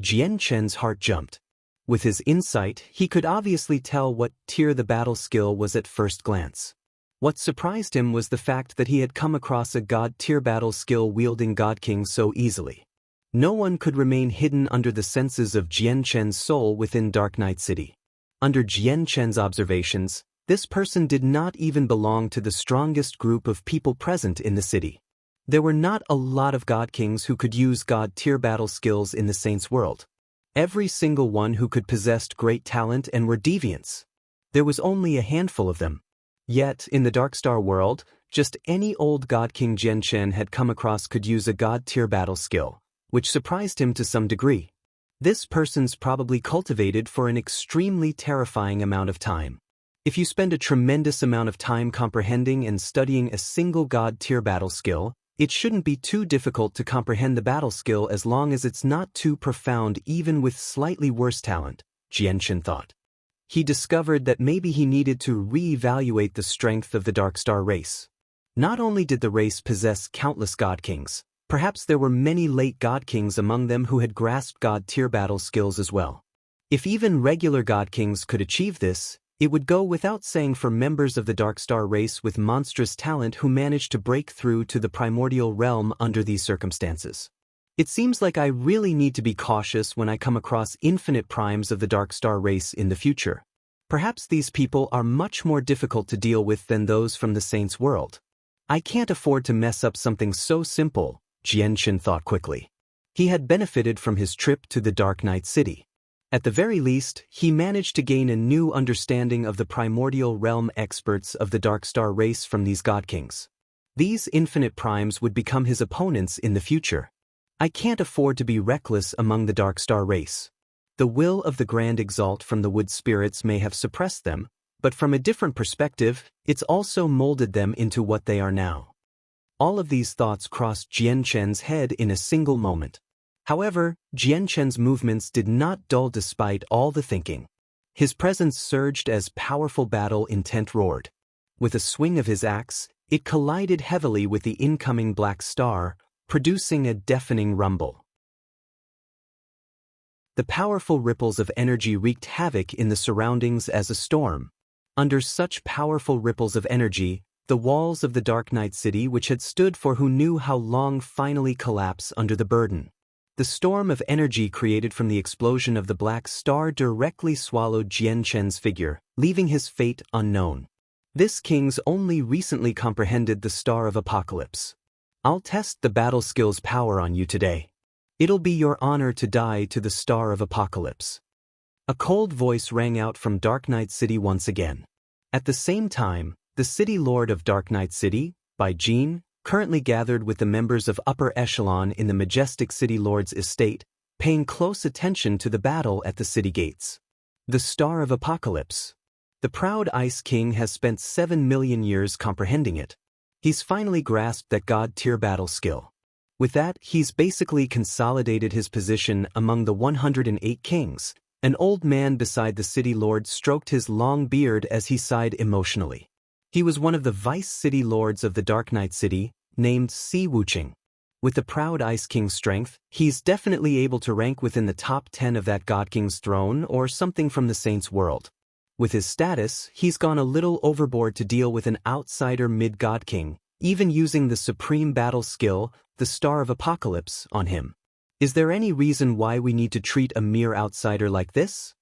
Speaker 1: Jian Chen's heart jumped. With his insight, he could obviously tell what tier the battle skill was at first glance. What surprised him was the fact that he had come across a god-tier battle skill wielding God King so easily. No one could remain hidden under the senses of Jian Chen's soul within Dark Night City. Under Jian Chen's observations, this person did not even belong to the strongest group of people present in the city. There were not a lot of God Kings who could use God-tier battle skills in the Saints' world. Every single one who could possessed great talent and were deviants. There was only a handful of them. Yet, in the Dark Star world, just any old God King Jian Chen had come across could use a God-tier battle skill, which surprised him to some degree. This person's probably cultivated for an extremely terrifying amount of time. If you spend a tremendous amount of time comprehending and studying a single God-tier battle skill, It shouldn't be too difficult to comprehend the battle skill as long as it's not too profound even with slightly worse talent, Jianchen thought. He discovered that maybe he needed to re-evaluate the strength of the Dark Star race. Not only did the race possess countless God Kings, perhaps there were many late God Kings among them who had grasped God-tier battle skills as well. If even regular God Kings could achieve this, it would go without saying for members of the Dark Star race with monstrous talent who managed to break through to the primordial realm under these circumstances. It seems like I really need to be cautious when I come across infinite primes of the Dark Star race in the future. Perhaps these people are much more difficult to deal with than those from the Saints' world. I can't afford to mess up something so simple, Jianchen thought quickly. He had benefited from his trip to the Dark Knight City. At the very least, he managed to gain a new understanding of the primordial realm experts of the Dark Star race from these God Kings. These infinite primes would become his opponents in the future. I can't afford to be reckless among the Dark Star race. The will of the Grand Exalt from the Wood Spirits may have suppressed them, but from a different perspective, it's also molded them into what they are now. All of these thoughts crossed Jianchen's head in a single moment. However, Jianchen's movements did not dull despite all the thinking. His presence surged as powerful battle intent roared. With a swing of his axe, it collided heavily with the incoming black star, producing a deafening rumble. The powerful ripples of energy wreaked havoc in the surroundings as a storm. Under such powerful ripples of energy, the walls of the Dark Knight City, which had stood for who knew how long, finally collapsed under the burden. The storm of energy created from the explosion of the black star directly swallowed Jianchen's figure, leaving his fate unknown. This king's only recently comprehended the Star of Apocalypse. I'll test the battle skill's power on you today. It'll be your honor to die to the Star of Apocalypse. A cold voice rang out from Dark Knight City once again. At the same time, the City Lord of Dark Knight City, Bai Jin, currently gathered with the members of Upper Echelon in the majestic City Lord's estate, paying close attention to the battle at the city gates. The Star of Apocalypse. The proud Ice King has spent 7 million years comprehending it. He's finally grasped that God-tier battle skill. With that, he's basically consolidated his position among the 108 kings. An old man beside the City Lord stroked his long beard as he sighed emotionally. He was one of the Vice City Lords of the Dark Knight City, named Si Wuqing. With the proud Ice King's strength, he's definitely able to rank within the top 10 of that God King's throne or something from the Saints' world. With his status, he's gone a little overboard to deal with an outsider mid-God King, even using the supreme battle skill, the Star of Apocalypse, on him. Is there any reason why we need to treat a mere outsider like this?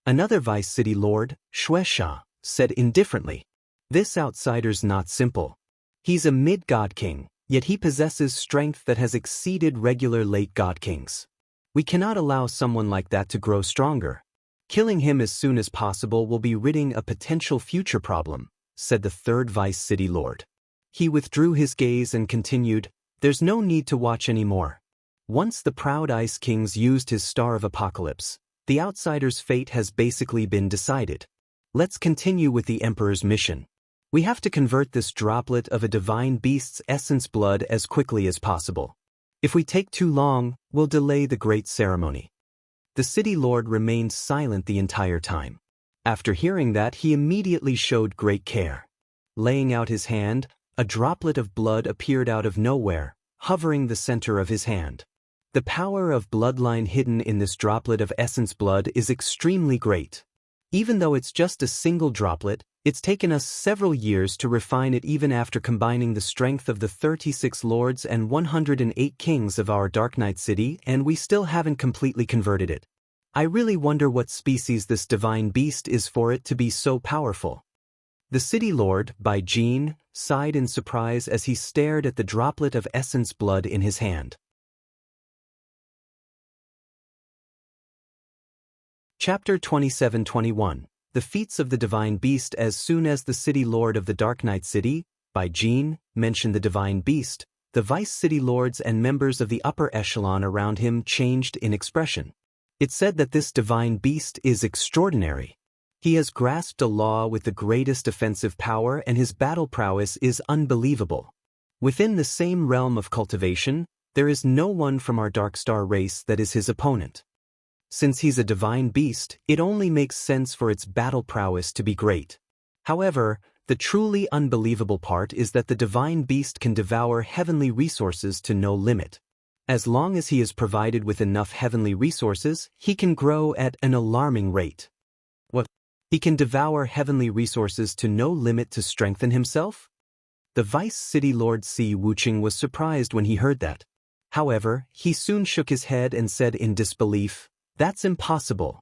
Speaker 1: Another Vice City Lord, Shuesha, said indifferently. This outsider's not simple. He's a mid-God King, yet he possesses strength that has exceeded regular late God Kings. We cannot allow someone like that to grow stronger. Killing him as soon as possible will be ridding a potential future problem, said the third Vice City Lord. He withdrew his gaze and continued, there's no need to watch anymore. Once the proud Ice Kings used his Star of Apocalypse, the outsider's fate has basically been decided. Let's continue with the Emperor's mission. We have to convert this droplet of a divine beast's essence blood as quickly as possible. If we take too long, we'll delay the great ceremony. The City Lord remained silent the entire time. After hearing that, he immediately showed great care. Laying out his hand, a droplet of blood appeared out of nowhere, hovering the center of his hand. The power of bloodline hidden in this droplet of essence blood is extremely great. Even though it's just a single droplet, it's taken us several years to refine it even after combining the strength of the 36 lords and 108 kings of our Dark Knight City, and we still haven't completely converted it. I really wonder what species this divine beast is for it to be so powerful. The City Lord, Bai Jin, sighed in surprise as he stared at the droplet of essence blood in his hand. Chapter 27-21. The Feats of the Divine Beast. As soon as the City Lord of the Dark Knight City, Bai Jin, mentioned the Divine Beast, the Vice City Lords and members of the upper echelon around him changed in expression. It said that this Divine Beast is extraordinary. He has grasped a law with the greatest offensive power and his battle prowess is unbelievable. Within the same realm of cultivation, there is no one from our Dark Star race that is his opponent. Since he's a divine beast, it only makes sense for its battle prowess to be great. However, the truly unbelievable part is that the divine beast can devour heavenly resources to no limit. As long as he is provided with enough heavenly resources, he can grow at an alarming rate. What? He can devour heavenly resources to no limit to strengthen himself? The Vice City Lord Si Wuching was surprised when he heard that. However, he soon shook his head and said in disbelief, "That's impossible.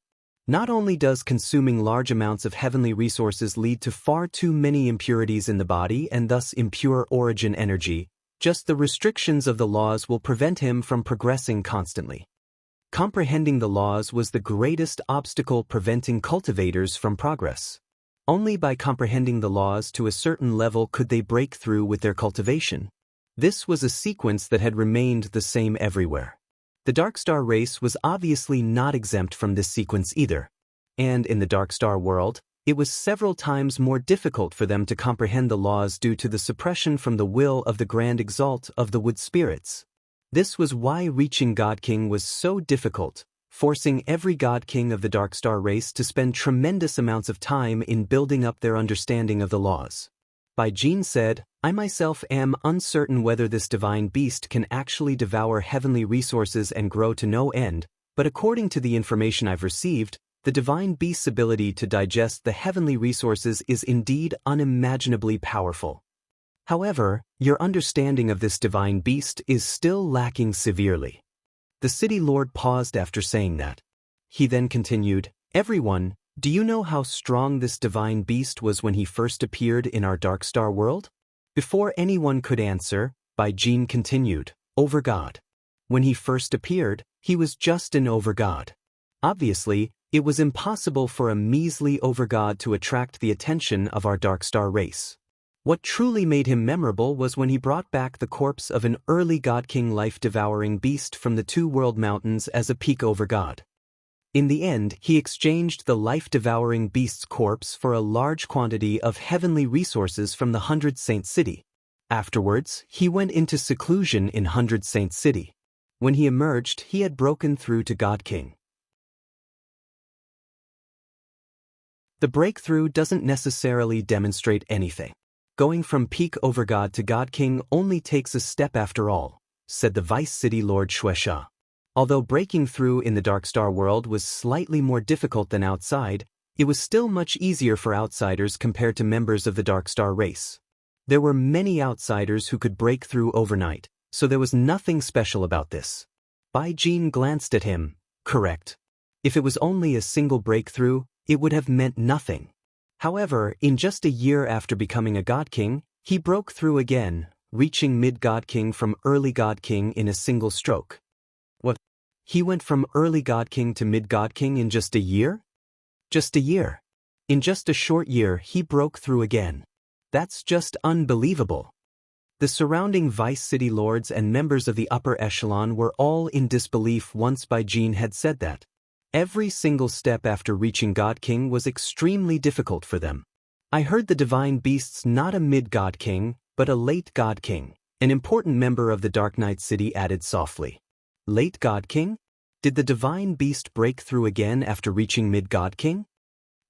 Speaker 1: Not only does consuming large amounts of heavenly resources lead to far too many impurities in the body and thus impure origin energy, just the restrictions of the laws will prevent him from progressing constantly." Comprehending the laws was the greatest obstacle preventing cultivators from progress. Only by comprehending the laws to a certain level could they break through with their cultivation. This was a sequence that had remained the same everywhere. The Dark Star race was obviously not exempt from this sequence either. And in the Dark Star world, it was several times more difficult for them to comprehend the laws due to the suppression from the will of the Grand Exalt of the Wood Spirits. This was why reaching God King was so difficult, forcing every God King of the Dark Star race to spend tremendous amounts of time in building up their understanding of the laws. Bai Jin said, "I myself am uncertain whether this divine beast can actually devour heavenly resources and grow to no end, but according to the information I've received, the divine beast's ability to digest the heavenly resources is indeed unimaginably powerful. However, your understanding of this divine beast is still lacking severely." The city lord paused after saying that. He then continued, "Everyone, do you know how strong this divine beast was when he first appeared in our Dark Star world?" Before anyone could answer, Bai Jin continued, "Overgod. When he first appeared, he was just an overgod. Obviously, it was impossible for a measly overgod to attract the attention of our Dark Star race. What truly made him memorable was when he brought back the corpse of an early God King life-devouring beast from the Two World Mountains as a peak overgod. In the end, he exchanged the life-devouring beast's corpse for a large quantity of heavenly resources from the 100 Saint City. Afterwards, he went into seclusion in 100 Saint City. When he emerged, he had broken through to God King. The breakthrough doesn't necessarily demonstrate anything. Going from peak overgod to God King only takes a step after all, said the Vice City Lord Shueisha. Although breaking through in the Dark Star world was slightly more difficult than outside, it was still much easier for outsiders compared to members of the Dark Star race. There were many outsiders who could break through overnight, so there was nothing special about this. Bai Jin glanced at him. Correct. If it was only a single breakthrough, it would have meant nothing. However, in just a year after becoming a God King, he broke through again, reaching mid-God King from early God King in a single stroke. What? He went from early God King to mid-God King in just a year? Just a year. In just a short year, he broke through again. That's just unbelievable. The surrounding Vice City Lords and members of the upper echelon were all in disbelief once Bai Jin had said that. Every single step after reaching God King was extremely difficult for them. I heard the divine beast's not a mid-God King, but a late God King, an important member of the Dark Knight City added softly. Late God King? Did the divine beast break through again after reaching mid-God King?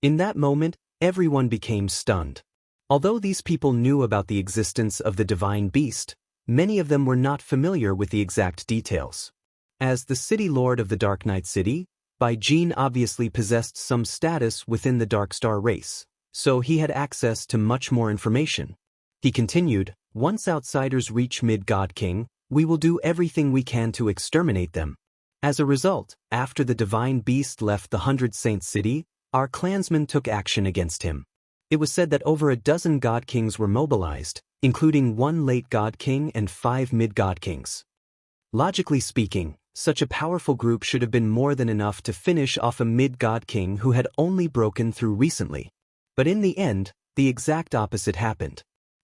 Speaker 1: In that moment, everyone became stunned. Although these people knew about the existence of the divine beast, many of them were not familiar with the exact details. As the city lord of the Dark Knight City, Bai Jin obviously possessed some status within the Dark Star race, so he had access to much more information. He continued, "Once outsiders reach mid-God King, we will do everything we can to exterminate them." As a result, after the divine beast left the 100 Saint City, our clansmen took action against him. It was said that over a dozen God Kings were mobilized, including 1 late God King and 5 mid-God Kings. Logically speaking, such a powerful group should have been more than enough to finish off a mid-God King who had only broken through recently. But in the end, the exact opposite happened.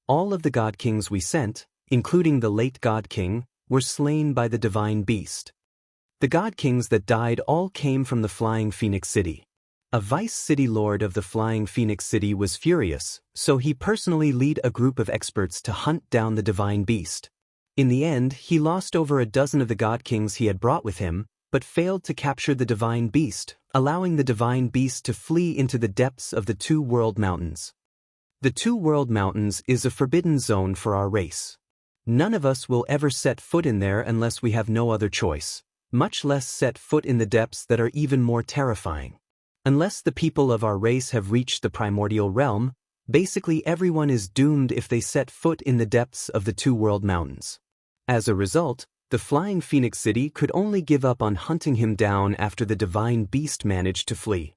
Speaker 1: All of the God Kings we sent, including the late God King, were slain by the divine beast. The God Kings that died all came from the Flying Phoenix City. A vice city lord of the Flying Phoenix City was furious, so he personally led a group of experts to hunt down the divine beast. In the end, he lost over a dozen of the god kings he had brought with him, but failed to capture the divine beast, allowing the divine beast to flee into the depths of the Two World Mountains. The Two World Mountains is a forbidden zone for our race. None of us will ever set foot in there unless we have no other choice, much less set foot in the depths that are even more terrifying. Unless the people of our race have reached the primordial realm, basically everyone is doomed if they set foot in the depths of the Two World Mountains. As a result, the Flying Phoenix City could only give up on hunting him down after the divine beast managed to flee.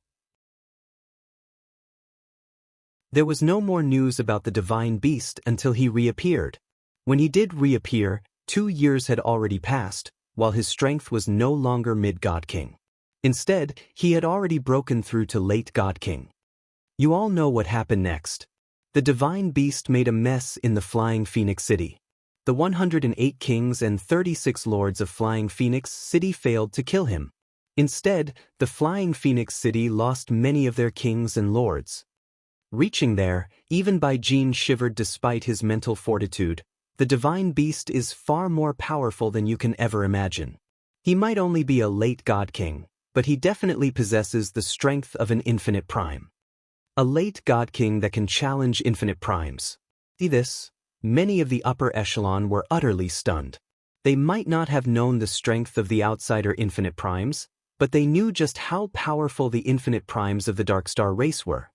Speaker 1: There was no more news about the divine beast until he reappeared. When he did reappear, 2 years had already passed, while his strength was no longer mid-God King. Instead, he had already broken through to late God King. You all know what happened next. The divine beast made a mess in the Flying Phoenix City. The 108 kings and 36 lords of Flying Phoenix City failed to kill him. Instead, the Flying Phoenix City lost many of their kings and lords. Reaching there, even Baijin shivered despite his mental fortitude. The divine beast is far more powerful than you can ever imagine. He might only be a late God King, but he definitely possesses the strength of an infinite prime. A late God King that can challenge infinite primes. See this? Many of the upper echelon were utterly stunned. They might not have known the strength of the outsider infinite primes, but they knew just how powerful the infinite primes of the Darkstar race were.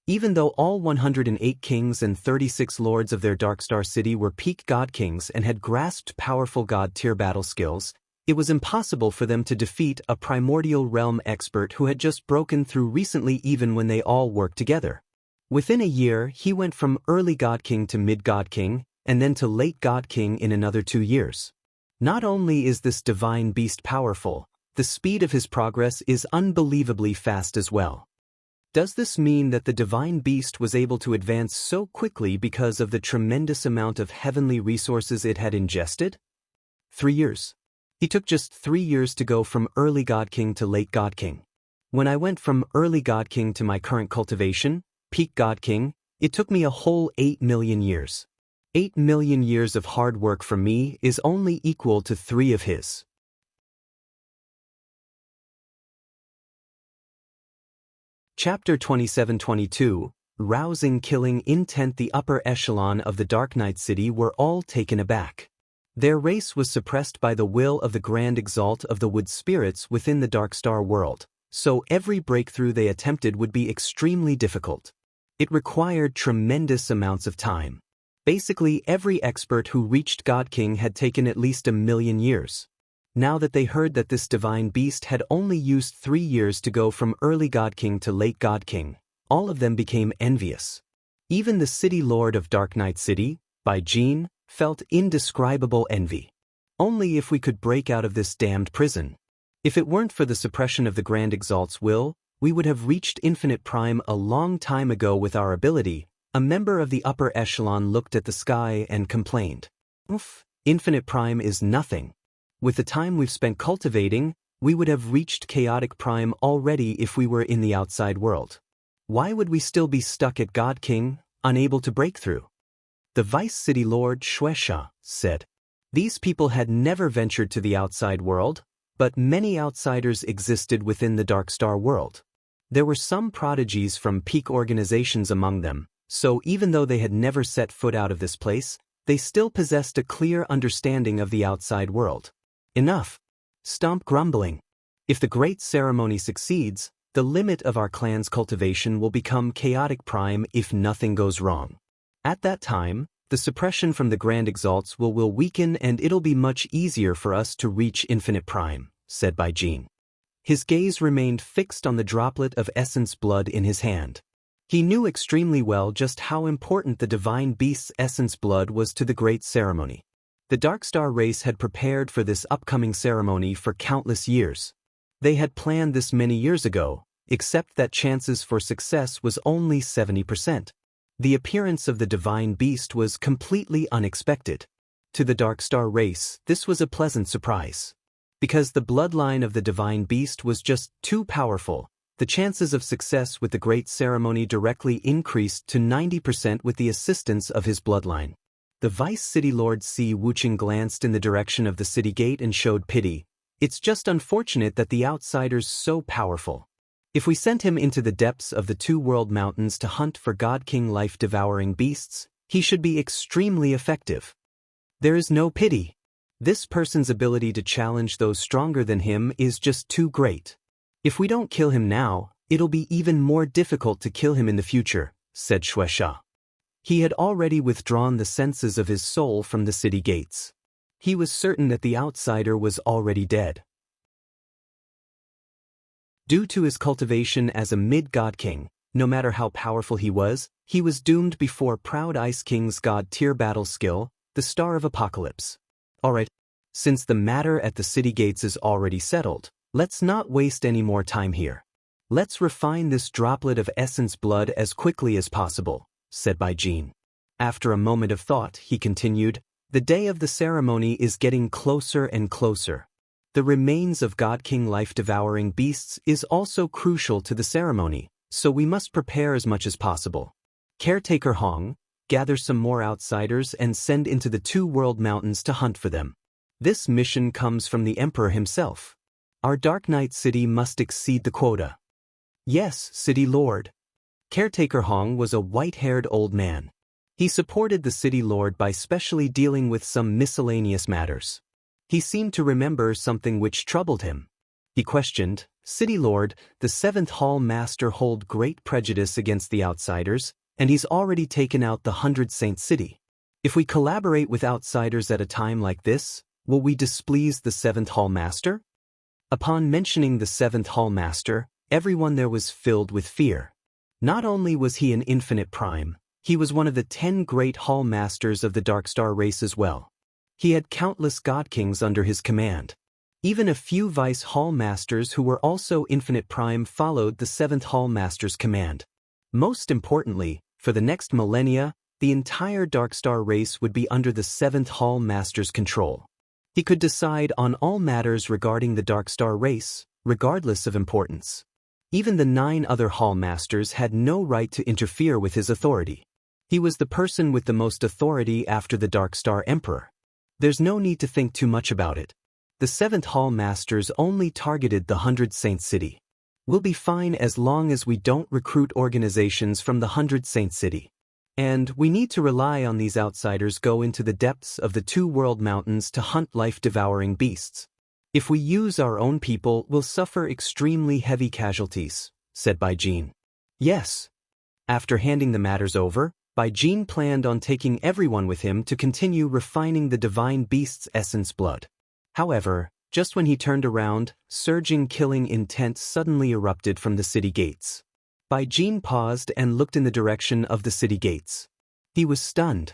Speaker 1: Even though all 108 kings and 36 lords of their Darkstar City were peak God Kings and had grasped powerful God-tier battle skills, it was impossible for them to defeat a primordial realm expert who had just broken through recently even when they all worked together. Within a year, he went from early God King to mid-God King, and then to late God King in another 2 years. Not only is this divine beast powerful, the speed of his progress is unbelievably fast as well. Does this mean that the divine beast was able to advance so quickly because of the tremendous amount of heavenly resources it had ingested? 3 years. He took just 3 years to go from early God King to late God King. When I went from early God King to my current cultivation, peak God King, it took me a whole 8 million years. 8 million years of hard work from me is only equal to 3 of his. Chapter 27-22, Rousing Killing Intent. The upper echelon of the Dark Knight City were all taken aback. Their race was suppressed by the will of the Grand Exalt of the Wood Spirits within the Darkstar world, so every breakthrough they attempted would be extremely difficult. It required tremendous amounts of time. Basically, every expert who reached God King had taken at least 1 million years. Now that they heard that this divine beast had only used 3 years to go from early God King to late God King, all of them became envious. Even the city lord of Dark Knight City, Baijin, felt indescribable envy. Only if we could break out of this damned prison. If it weren't for the suppression of the Grand Exalt's will, we would have reached infinite prime a long time ago with our ability. A member of the upper echelon looked at the sky and complained. Oof, infinite prime is nothing. With the time we've spent cultivating, we would have reached chaotic prime already if we were in the outside world. Why would we still be stuck at God King, unable to break through? The Vice City Lord Shueisha said. These people had never ventured to the outside world, but many outsiders existed within the Darkstar world. There were some prodigies from peak organizations among them, so even though they had never set foot out of this place, they still possessed a clear understanding of the outside world. Enough. Stomp grumbling. If the great ceremony succeeds, the limit of our clan's cultivation will become chaotic prime if nothing goes wrong. At that time, the suppression from the Grand Exalts will weaken and it'll be much easier for us to reach infinite prime, said Baijin. His gaze remained fixed on the droplet of essence blood in his hand. He knew extremely well just how important the divine beast's essence blood was to the great ceremony. The Darkstar race had prepared for this upcoming ceremony for countless years. They had planned this many years ago, except that chances for success was only 70%. The appearance of the divine beast was completely unexpected. To the Darkstar race, this was a pleasant surprise. Because the bloodline of the divine beast was just too powerful, The chances of success with the great ceremony directly increased to 90% with the assistance of his bloodline. The Vice City Lord Si Wucheng glanced in the direction of the city gate and showed pity. It's just unfortunate that the outsider's so powerful. If we sent him into the depths of the Two World Mountains to hunt for God King life-devouring beasts, he should be extremely effective. There is no pity. This person's ability to challenge those stronger than him is just too great. If we don't kill him now, it'll be even more difficult to kill him in the future, said Shueisha. He had already withdrawn the senses of his soul from the city gates. He was certain that the outsider was already dead. Due to his cultivation as a mid-god king, no matter how powerful he was doomed before Proud Ice King's god-tier battle skill, the Star of Apocalypse. Alright, since the matter at the city gates is already settled, let's not waste any more time here. Let's refine this droplet of essence blood as quickly as possible, said Bai Jin. After a moment of thought, he continued, the day of the ceremony is getting closer and closer. The remains of God King life-devouring beasts is also crucial to the ceremony, so we must prepare as much as possible. Caretaker Hong, gather some more outsiders and send into the Two World Mountains to hunt for them. This mission comes from the Emperor himself. Our Dark Knight City must exceed the quota. Yes, City Lord. Caretaker Hong was a white-haired old man. He supported the City Lord by specially dealing with some miscellaneous matters. He seemed to remember something which troubled him. He questioned, City Lord, the Seventh Hall Master hold great prejudice against the outsiders, and he's already taken out the 100 Saint City. If we collaborate with outsiders at a time like this, will we displease the Seventh Hall Master? Upon mentioning the Seventh Hall Master, everyone there was filled with fear. Not only was he an infinite prime, he was one of the 10 great Hall Masters of the Darkstar race as well. He had countless God Kings under his command. Even a few Vice Hall Masters who were also infinite prime followed the 7th Hall Master's command. Most importantly, for the next millennia, the entire Darkstar race would be under the 7th Hall Master's control. He could decide on all matters regarding the Darkstar race, regardless of importance. Even the 9 other Hall Masters had no right to interfere with his authority. He was the person with the most authority after the Darkstar Emperor. There's no need to think too much about it. The 7th Hall Masters only targeted the 100 Saint City. We'll be fine as long as we don't recruit organizations from the 100 Saint City. And we need to rely on these outsiders go into the depths of the Two World Mountains to hunt life-devouring beasts. If we use our own people, we'll suffer extremely heavy casualties, said Bai Jin. Yes. After handing the matters over, Bai Jin planned on taking everyone with him to continue refining the divine beast's essence blood. However, just when he turned around, surging killing intent suddenly erupted from the city gates. Bai Jin paused and looked in the direction of the city gates. He was stunned.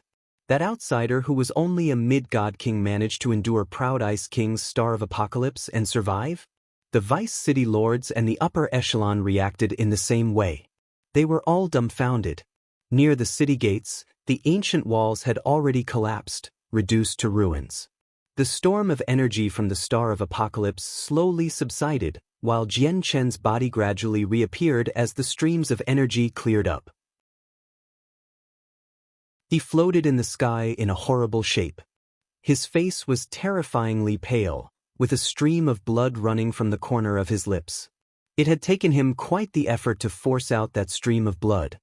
Speaker 1: That outsider who was only a mid-god king managed to endure Proud Ice King's Star of Apocalypse and survive? The Vice City Lords and the upper echelon reacted in the same way. They were all dumbfounded. Near the city gates, the ancient walls had already collapsed, reduced to ruins. The storm of energy from the Star of Apocalypse slowly subsided, while Jian Chen's body gradually reappeared as the streams of energy cleared up. He floated in the sky in a horrible shape. His face was terrifyingly pale, with a stream of blood running from the corner of his lips. It had taken him quite the effort to force out that stream of blood.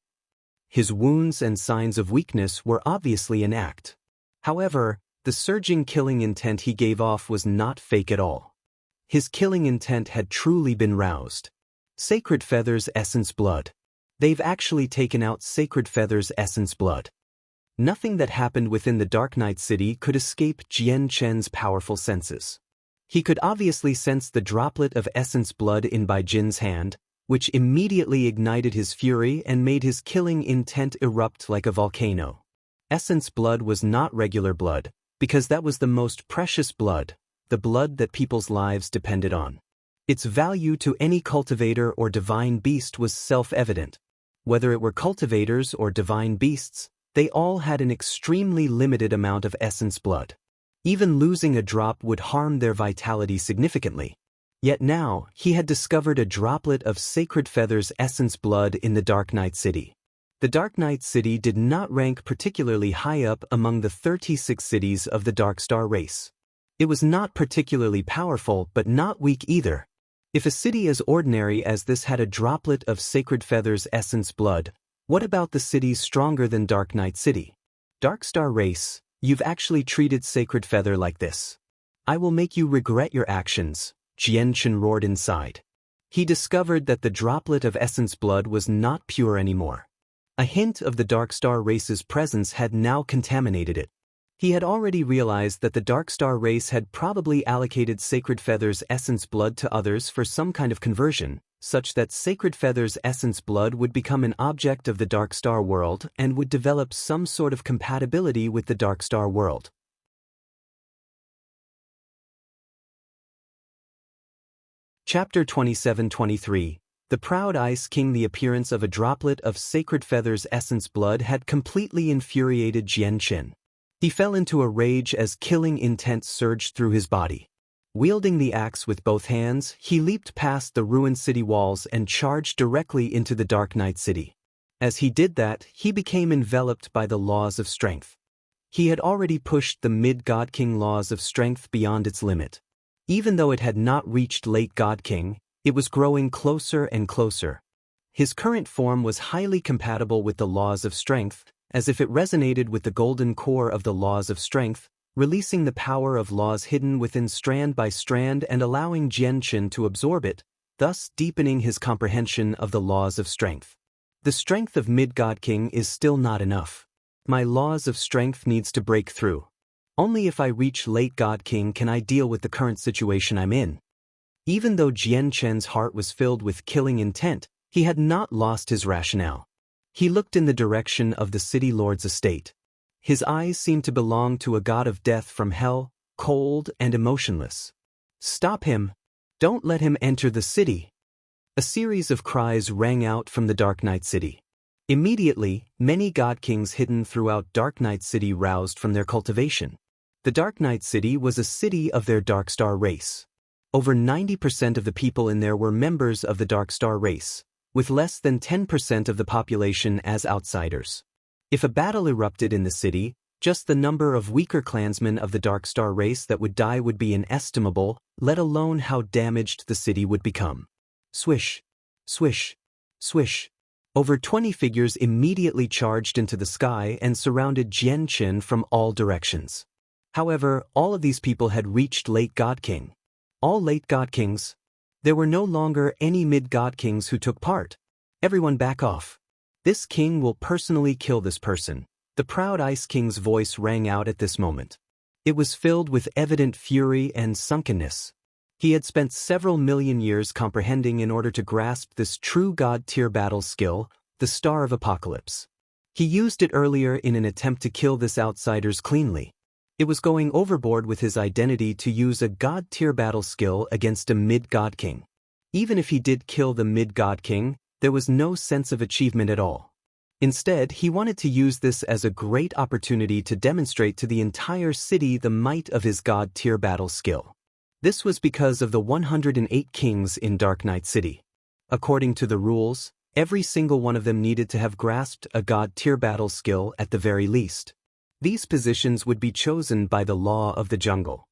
Speaker 1: His wounds and signs of weakness were obviously an act. However, the surging killing intent he gave off was not fake at all. His killing intent had truly been roused. Sacred Feather's essence blood. They've actually taken out Sacred Feather's essence blood. Nothing that happened within the Dark Knight City could escape Jian Chen's powerful senses. He could obviously sense the droplet of essence blood in Bai Jin's hand, which immediately ignited his fury and made his killing intent erupt like a volcano. Essence blood was not regular blood, because that was the most precious blood, the blood that people's lives depended on. Its value to any cultivator or divine beast was self-evident. Whether it were cultivators or divine beasts, they all had an extremely limited amount of essence blood. Even losing a drop would harm their vitality significantly. Yet now, he had discovered a droplet of Sacred Feather's essence blood in the Dark Knight City. The Dark Knight City did not rank particularly high up among the 36 cities of the Dark Star race. It was not particularly powerful but not weak either. If a city as ordinary as this had a droplet of Sacred Feather's essence blood, what about the cities stronger than Dark Knight City? Dark Star race, you've actually treated Sacred Feather like this. I will make you regret your actions, Jianchen roared inside. He discovered that the droplet of essence blood was not pure anymore. A hint of the Dark Star race's presence had now contaminated it. He had already realized that the Dark Star race had probably allocated Sacred Feather's essence blood to others for some kind of conversion, such that Sacred Feather's essence blood would become an object of the Dark Star world and would develop some sort of compatibility with the Dark Star world. Chapter 27-23. The Proud Ice King. The appearance of a droplet of Sacred Feather's essence blood had completely infuriated Jianchen. He fell into a rage as killing intent surged through his body. Wielding the axe with both hands, he leaped past the ruined city walls and charged directly into the Dark Knight City. As he did that, he became enveloped by the laws of strength. He had already pushed the Mid-God King laws of strength beyond its limit. Even though it had not reached Late God King, it was growing closer and closer. His current form was highly compatible with the laws of strength, as if it resonated with the golden core of the laws of strength, releasing the power of laws hidden within strand by strand and allowing Jianchen to absorb it, thus deepening his comprehension of the laws of strength. The strength of Mid-God King is still not enough. My laws of strength needs to break through. Only if I reach Late God King can I deal with the current situation I'm in. Even though Jianchen's heart was filled with killing intent, he had not lost his rationale. He looked in the direction of the city lord's estate. His eyes seemed to belong to a god of death from hell, cold and emotionless. Stop him! Don't let him enter the city! A series of cries rang out from the Dark Knight City. Immediately, many god kings hidden throughout Dark Knight City roused from their cultivation. The Dark Knight City was a city of their Dark Star race. Over 90% of the people in there were members of the Dark Star race, with less than 10% of the population as outsiders. If a battle erupted in the city, just the number of weaker clansmen of the Dark Star race that would die would be inestimable, let alone how damaged the city would become. Swish, swish, swish. Over 20 figures immediately charged into the sky and surrounded Jianchen from all directions. However, all of these people had reached Late God King. All Late God Kings. There were no longer any Mid-God Kings who took part. Everyone back off. This king will personally kill this person. The Proud Ice King's voice rang out at this moment. It was filled with evident fury and sunkenness. He had spent several million years comprehending in order to grasp this true god-tier battle skill, the Star of Apocalypse. He used it earlier in an attempt to kill this outsiders cleanly. It was going overboard with his identity to use a god-tier battle skill against a Mid-God King. Even if he did kill the Mid-God King, there was no sense of achievement at all. Instead, he wanted to use this as a great opportunity to demonstrate to the entire city the might of his god-tier battle skill. This was because of the 108 kings in Dark Knight City. According to the rules, every single one of them needed to have grasped a god-tier battle skill at the very least. These positions would be chosen by the law of the jungle.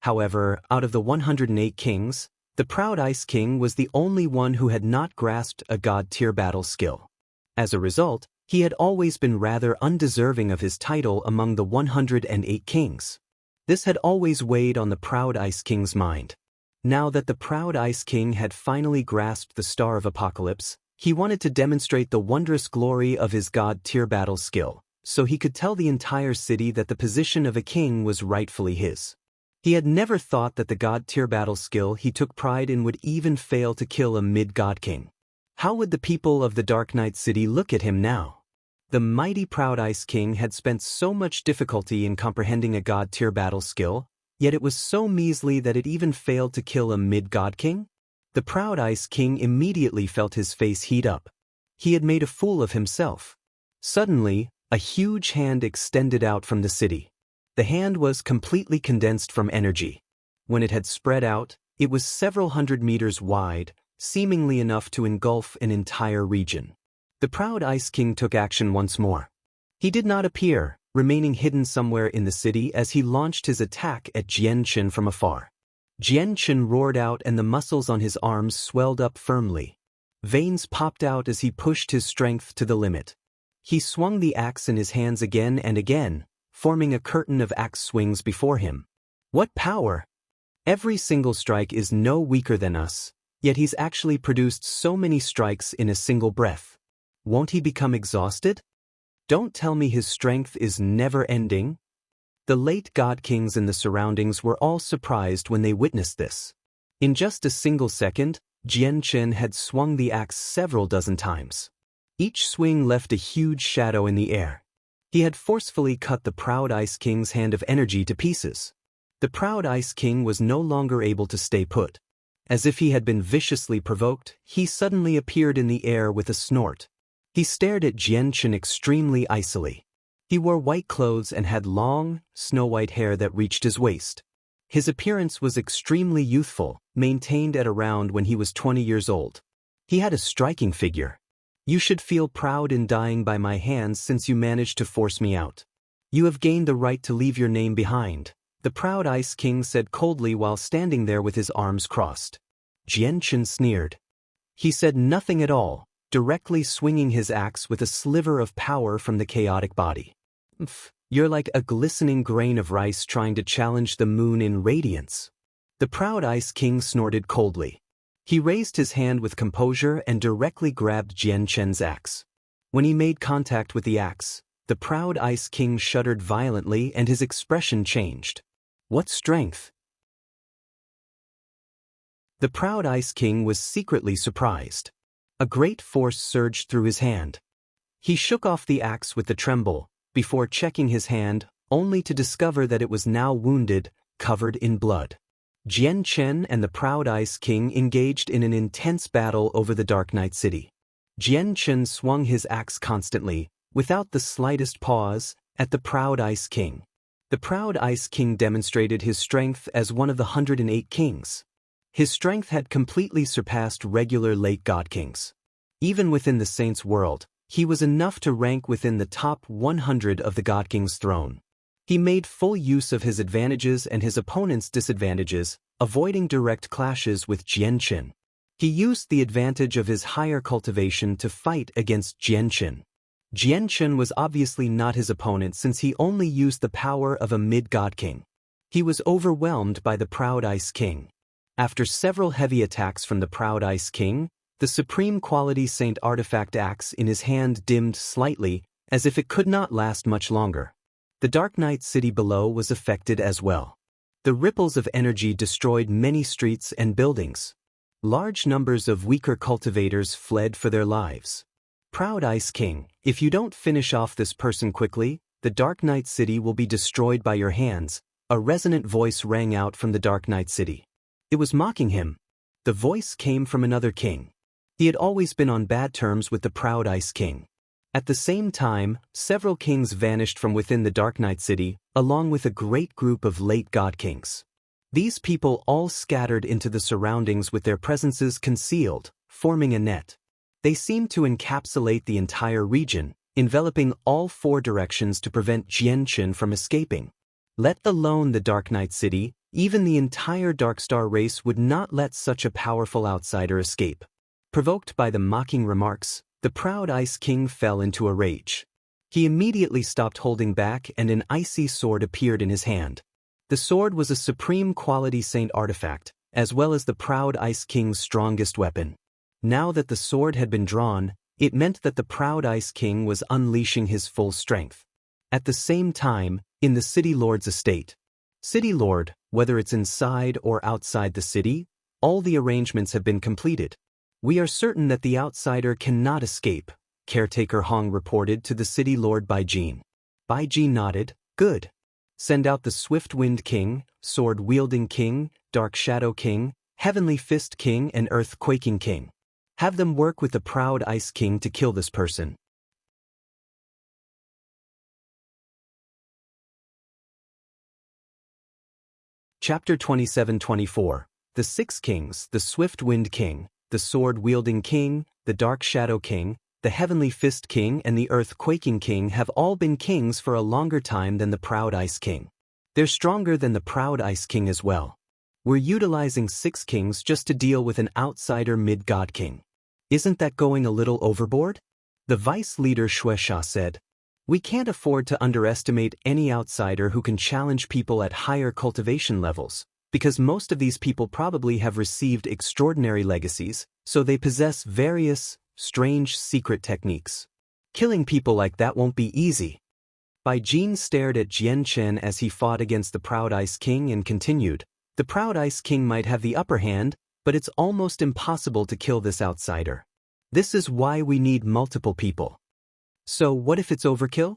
Speaker 1: However, out of the 108 kings, the Proud Ice King was the only one who had not grasped a god-tier battle skill. As a result, he had always been rather undeserving of his title among the 108 kings. This had always weighed on the Proud Ice King's mind. Now that the Proud Ice King had finally grasped the Star of Apocalypse, he wanted to demonstrate the wondrous glory of his god-tier battle skill, so he could tell the entire city that the position of a king was rightfully his. He had never thought that the god-tier battle skill he took pride in would even fail to kill a Mid-God King. How would the people of the Dark Knight City look at him now? The mighty Proud Ice King had spent so much difficulty in comprehending a god-tier battle skill, yet it was so measly that it even failed to kill a Mid-God King? The Proud Ice King immediately felt his face heat up. He had made a fool of himself. Suddenly, a huge hand extended out from the city. The hand was completely condensed from energy. When it had spread out, it was several hundred meters wide, seemingly enough to engulf an entire region. The proud Ice King took action once more. He did not appear, remaining hidden somewhere in the city as he launched his attack at Jian Qin from afar. Jian Qin roared out and the muscles on his arms swelled up firmly. Veins popped out as he pushed his strength to the limit. He swung the axe in his hands again and again, forming a curtain of axe swings before him. What power! Every single strike is no weaker than us, yet he's actually produced so many strikes in a single breath. Won't he become exhausted? Don't tell me his strength is never-ending. The late god kings in the surroundings were all surprised when they witnessed this. In just a single second, Jian Qin had swung the axe several dozen times. Each swing left a huge shadow in the air. He had forcefully cut the proud Ice King's hand of energy to pieces. The proud Ice King was no longer able to stay put. As if he had been viciously provoked, he suddenly appeared in the air with a snort. He stared at Jian Qin extremely icily. He wore white clothes and had long, snow-white hair that reached his waist. His appearance was extremely youthful, maintained at around when he was 20 years old. He had a striking figure. You should feel proud in dying by my hands since you managed to force me out. You have gained the right to leave your name behind, the proud Ice King said coldly while standing there with his arms crossed. Jian Qin sneered. He said nothing at all, directly swinging his axe with a sliver of power from the chaotic body. You're like a glistening grain of rice trying to challenge the moon in radiance. The proud Ice King snorted coldly. He raised his hand with composure and directly grabbed Jian Qin's axe. When he made contact with the axe, the proud Ice King shuddered violently and his expression changed. What strength! The proud Ice King was secretly surprised. A great force surged through his hand. He shook off the axe with a tremble, before checking his hand, only to discover that it was now wounded, covered in blood. Jian Qin and the proud Ice King engaged in an intense battle over the Dark Night City. Jian Qin swung his axe constantly, without the slightest pause, at the proud Ice King. The proud Ice King demonstrated his strength as one of the 108 kings. His strength had completely surpassed regular late god kings. Even within the saints' world, he was enough to rank within the top 100 of the god king's throne. He made full use of his advantages and his opponent's disadvantages, avoiding direct clashes with Jian Qin. He used the advantage of his higher cultivation to fight against Jian Qin. Jian Qin was obviously not his opponent since he only used the power of a mid-god king. He was overwhelmed by the proud Ice King. After several heavy attacks from the proud Ice King, the supreme quality Saint artifact axe in his hand dimmed slightly, as if it could not last much longer. The Dark Night City below was affected as well. The ripples of energy destroyed many streets and buildings. Large numbers of weaker cultivators fled for their lives. Proud Ice King, if you don't finish off this person quickly, the Dark Night City will be destroyed by your hands, a resonant voice rang out from the Dark Night City. It was mocking him. The voice came from another king. He had always been on bad terms with the proud Ice King. At the same time, several kings vanished from within the Dark Night City, along with a great group of late god kings. These people all scattered into the surroundings with their presences concealed, forming a net. They seemed to encapsulate the entire region, enveloping all four directions to prevent Jian Qin from escaping. Let alone the Dark Night City, even the entire Darkstar race would not let such a powerful outsider escape. Provoked by the mocking remarks, the proud Ice King fell into a rage. He immediately stopped holding back and an icy sword appeared in his hand. The sword was a supreme quality saint artifact, as well as the proud Ice King's strongest weapon. Now that the sword had been drawn, it meant that the proud Ice King was unleashing his full strength. At the same time, in the City Lord's estate. City Lord, whether it's inside or outside the city, all the arrangements have been completed. We are certain that the outsider cannot escape, Caretaker Hong reported to the City Lord Baijin. Baijin nodded, good. Send out the Swift Wind King, Sword-Wielding King, Dark Shadow King, Heavenly Fist King and Earth-Quaking King. Have them work with the proud Ice King to kill this person. Chapter 27-24. The Six Kings, the Swift Wind King, the Sword-Wielding King, the Dark Shadow King, the Heavenly Fist King and the Earth-Quaking King have all been kings for a longer time than the Proud Ice King. They're stronger than the Proud Ice King as well. We're utilizing 6 kings just to deal with an outsider mid-god king. Isn't that going a little overboard? The vice leader Shueisha said. We can't afford to underestimate any outsider who can challenge people at higher cultivation levels, because most of these people probably have received extraordinary legacies, so they possess various, strange secret techniques. Killing people like that won't be easy. Bai Jin stared at Jian Chen as he fought against the Proud Ice King and continued, the Proud Ice King might have the upper hand, but it's almost impossible to kill this outsider. This is why we need multiple people. So what if it's overkill?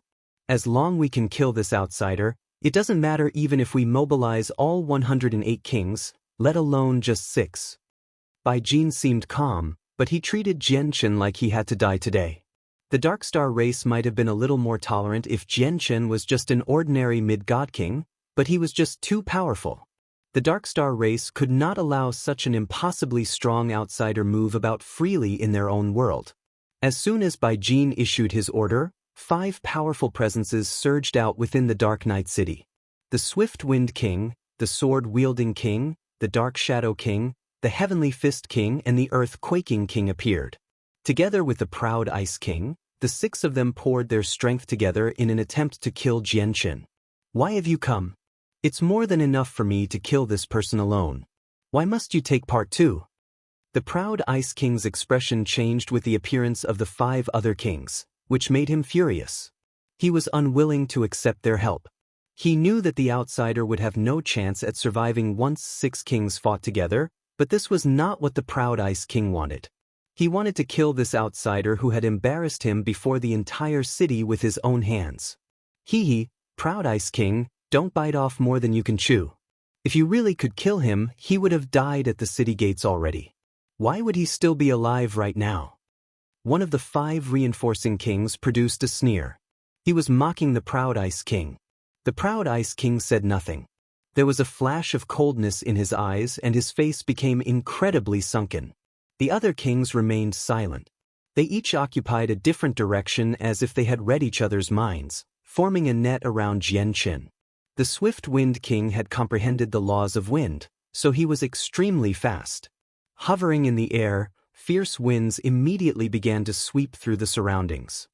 Speaker 1: As long as we can kill this outsider, it doesn't matter even if we mobilize all 108 kings, let alone just 6. Bai Jin seemed calm, but he treated Jian Chen like he had to die today. The Dark Star race might have been a little more tolerant if Jian Chen was just an ordinary mid-god king, but he was just too powerful. The Dark Star race could not allow such an impossibly strong outsider move about freely in their own world. As soon as Bai Jin issued his order, 5 powerful presences surged out within the Dark Night City. The Swift Wind King, the Sword-Wielding King, the Dark Shadow King, the Heavenly Fist King and the Earth-Quaking King appeared. Together with the Proud Ice King, the 6 of them poured their strength together in an attempt to kill Jian Chen. Why have you come? It's more than enough for me to kill this person alone. Why must you take part too? The Proud Ice King's expression changed with the appearance of the 5 other kings, which made him furious. He was unwilling to accept their help. He knew that the outsider would have no chance at surviving once 6 kings fought together, but this was not what the Proud Ice King wanted. He wanted to kill this outsider who had embarrassed him before the entire city with his own hands. Proud Ice King, don't bite off more than you can chew. If you really could kill him, he would have died at the city gates already. Why would he still be alive right now? One of the 5 reinforcing kings produced a sneer. He was mocking the Proud Ice King. The Proud Ice King said nothing. There was a flash of coldness in his eyes and his face became incredibly sunken. The other kings remained silent. They each occupied a different direction as if they had read each other's minds, forming a net around Jian Chen. The Swift Wind King had comprehended the laws of wind, so he was extremely fast. Hovering in the air, fierce winds immediately began to sweep through the surroundings.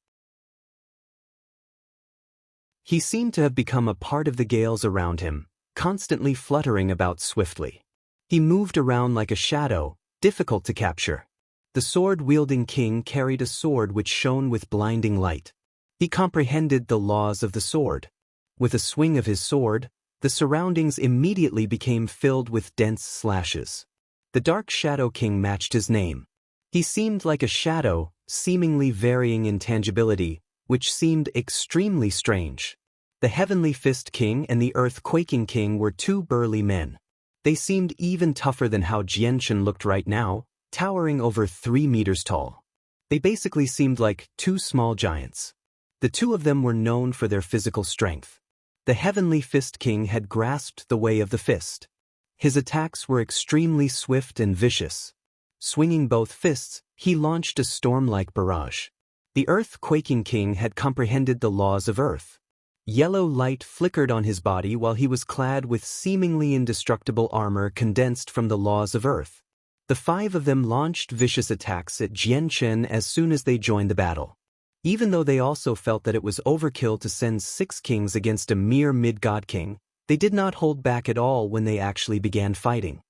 Speaker 1: He seemed to have become a part of the gales around him, constantly fluttering about swiftly. He moved around like a shadow, difficult to capture. The sword-wielding king carried a sword which shone with blinding light. He comprehended the laws of the sword. With a swing of his sword, the surroundings immediately became filled with dense slashes. The Dark Shadow King matched his name. He seemed like a shadow, seemingly varying in tangibility, which seemed extremely strange. The Heavenly Fist King and the Earth-Quaking King were 2 burly men. They seemed even tougher than how Jian Chen looked right now, towering over 3 meters tall. They basically seemed like 2 small giants. The 2 of them were known for their physical strength. The Heavenly Fist King had grasped the way of the fist. His attacks were extremely swift and vicious. Swinging both fists, he launched a storm-like barrage. The Earth-Quaking King had comprehended the laws of Earth. Yellow light flickered on his body while he was clad with seemingly indestructible armor condensed from the laws of Earth. The 5 of them launched vicious attacks at Jian Chen as soon as they joined the battle. Even though they also felt that it was overkill to send 6 kings against a mere mid-god king, they did not hold back at all when they actually began fighting.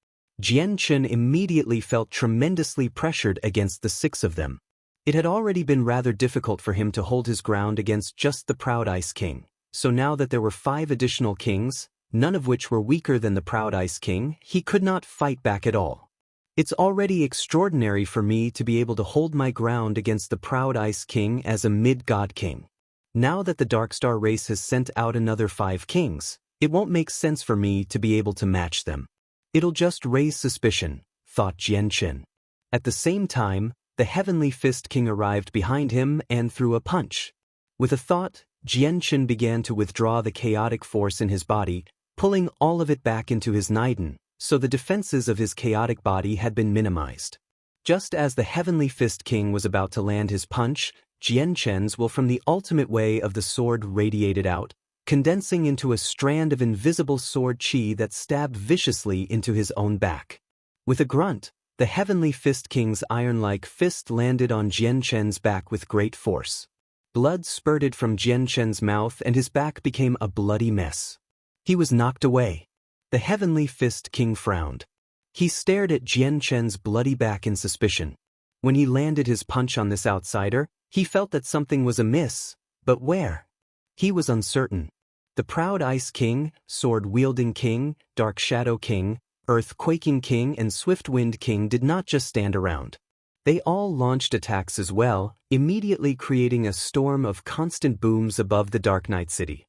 Speaker 1: Jian Chen immediately felt tremendously pressured against the 6 of them. It had already been rather difficult for him to hold his ground against just the Proud Ice King, so now that there were 5 additional kings, none of which were weaker than the Proud Ice King, he could not fight back at all. It's already extraordinary for me to be able to hold my ground against the Proud Ice King as a mid-god king. Now that the Dark Star race has sent out another 5 kings, it won't make sense for me to be able to match them. It'll just raise suspicion, thought Jian Chen. At the same time, the Heavenly Fist King arrived behind him and threw a punch. With a thought, Jian Chen began to withdraw the chaotic force in his body, pulling all of it back into his Naiden, so the defenses of his chaotic body had been minimized. Just as the Heavenly Fist King was about to land his punch, Jian Chen's will from the ultimate way of the sword radiated out, condensing into a strand of invisible sword chi that stabbed viciously into his own back. With a grunt, the Heavenly Fist King's iron-like fist landed on Jian Chen's back with great force. Blood spurted from Jian Chen's mouth and his back became a bloody mess. He was knocked away. The Heavenly Fist King frowned. He stared at Jian Chen's bloody back in suspicion. When he landed his punch on this outsider, he felt that something was amiss, but where? He was uncertain. The proud Ice King, Sword-Wielding King, Dark Shadow King, Earth-Quaking King and Swift-Wind King did not just stand around. They all launched attacks as well, immediately creating a storm of constant booms above the Dark Night City.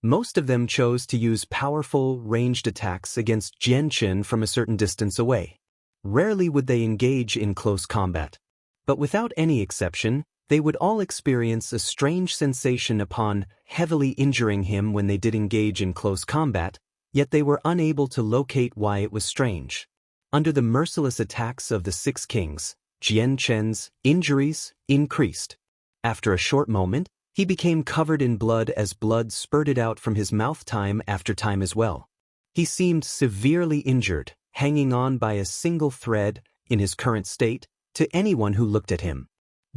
Speaker 1: Most of them chose to use powerful, ranged attacks against Jian Chen from a certain distance away. Rarely would they engage in close combat. But without any exception, they would all experience a strange sensation upon heavily injuring him when they did engage in close combat, yet they were unable to locate why it was strange. Under the merciless attacks of the Six Kings, Jian Chen's injuries increased. After a short moment, he became covered in blood as blood spurted out from his mouth time after time as well. He seemed severely injured, hanging on by a single thread, in his current state, to anyone who looked at him.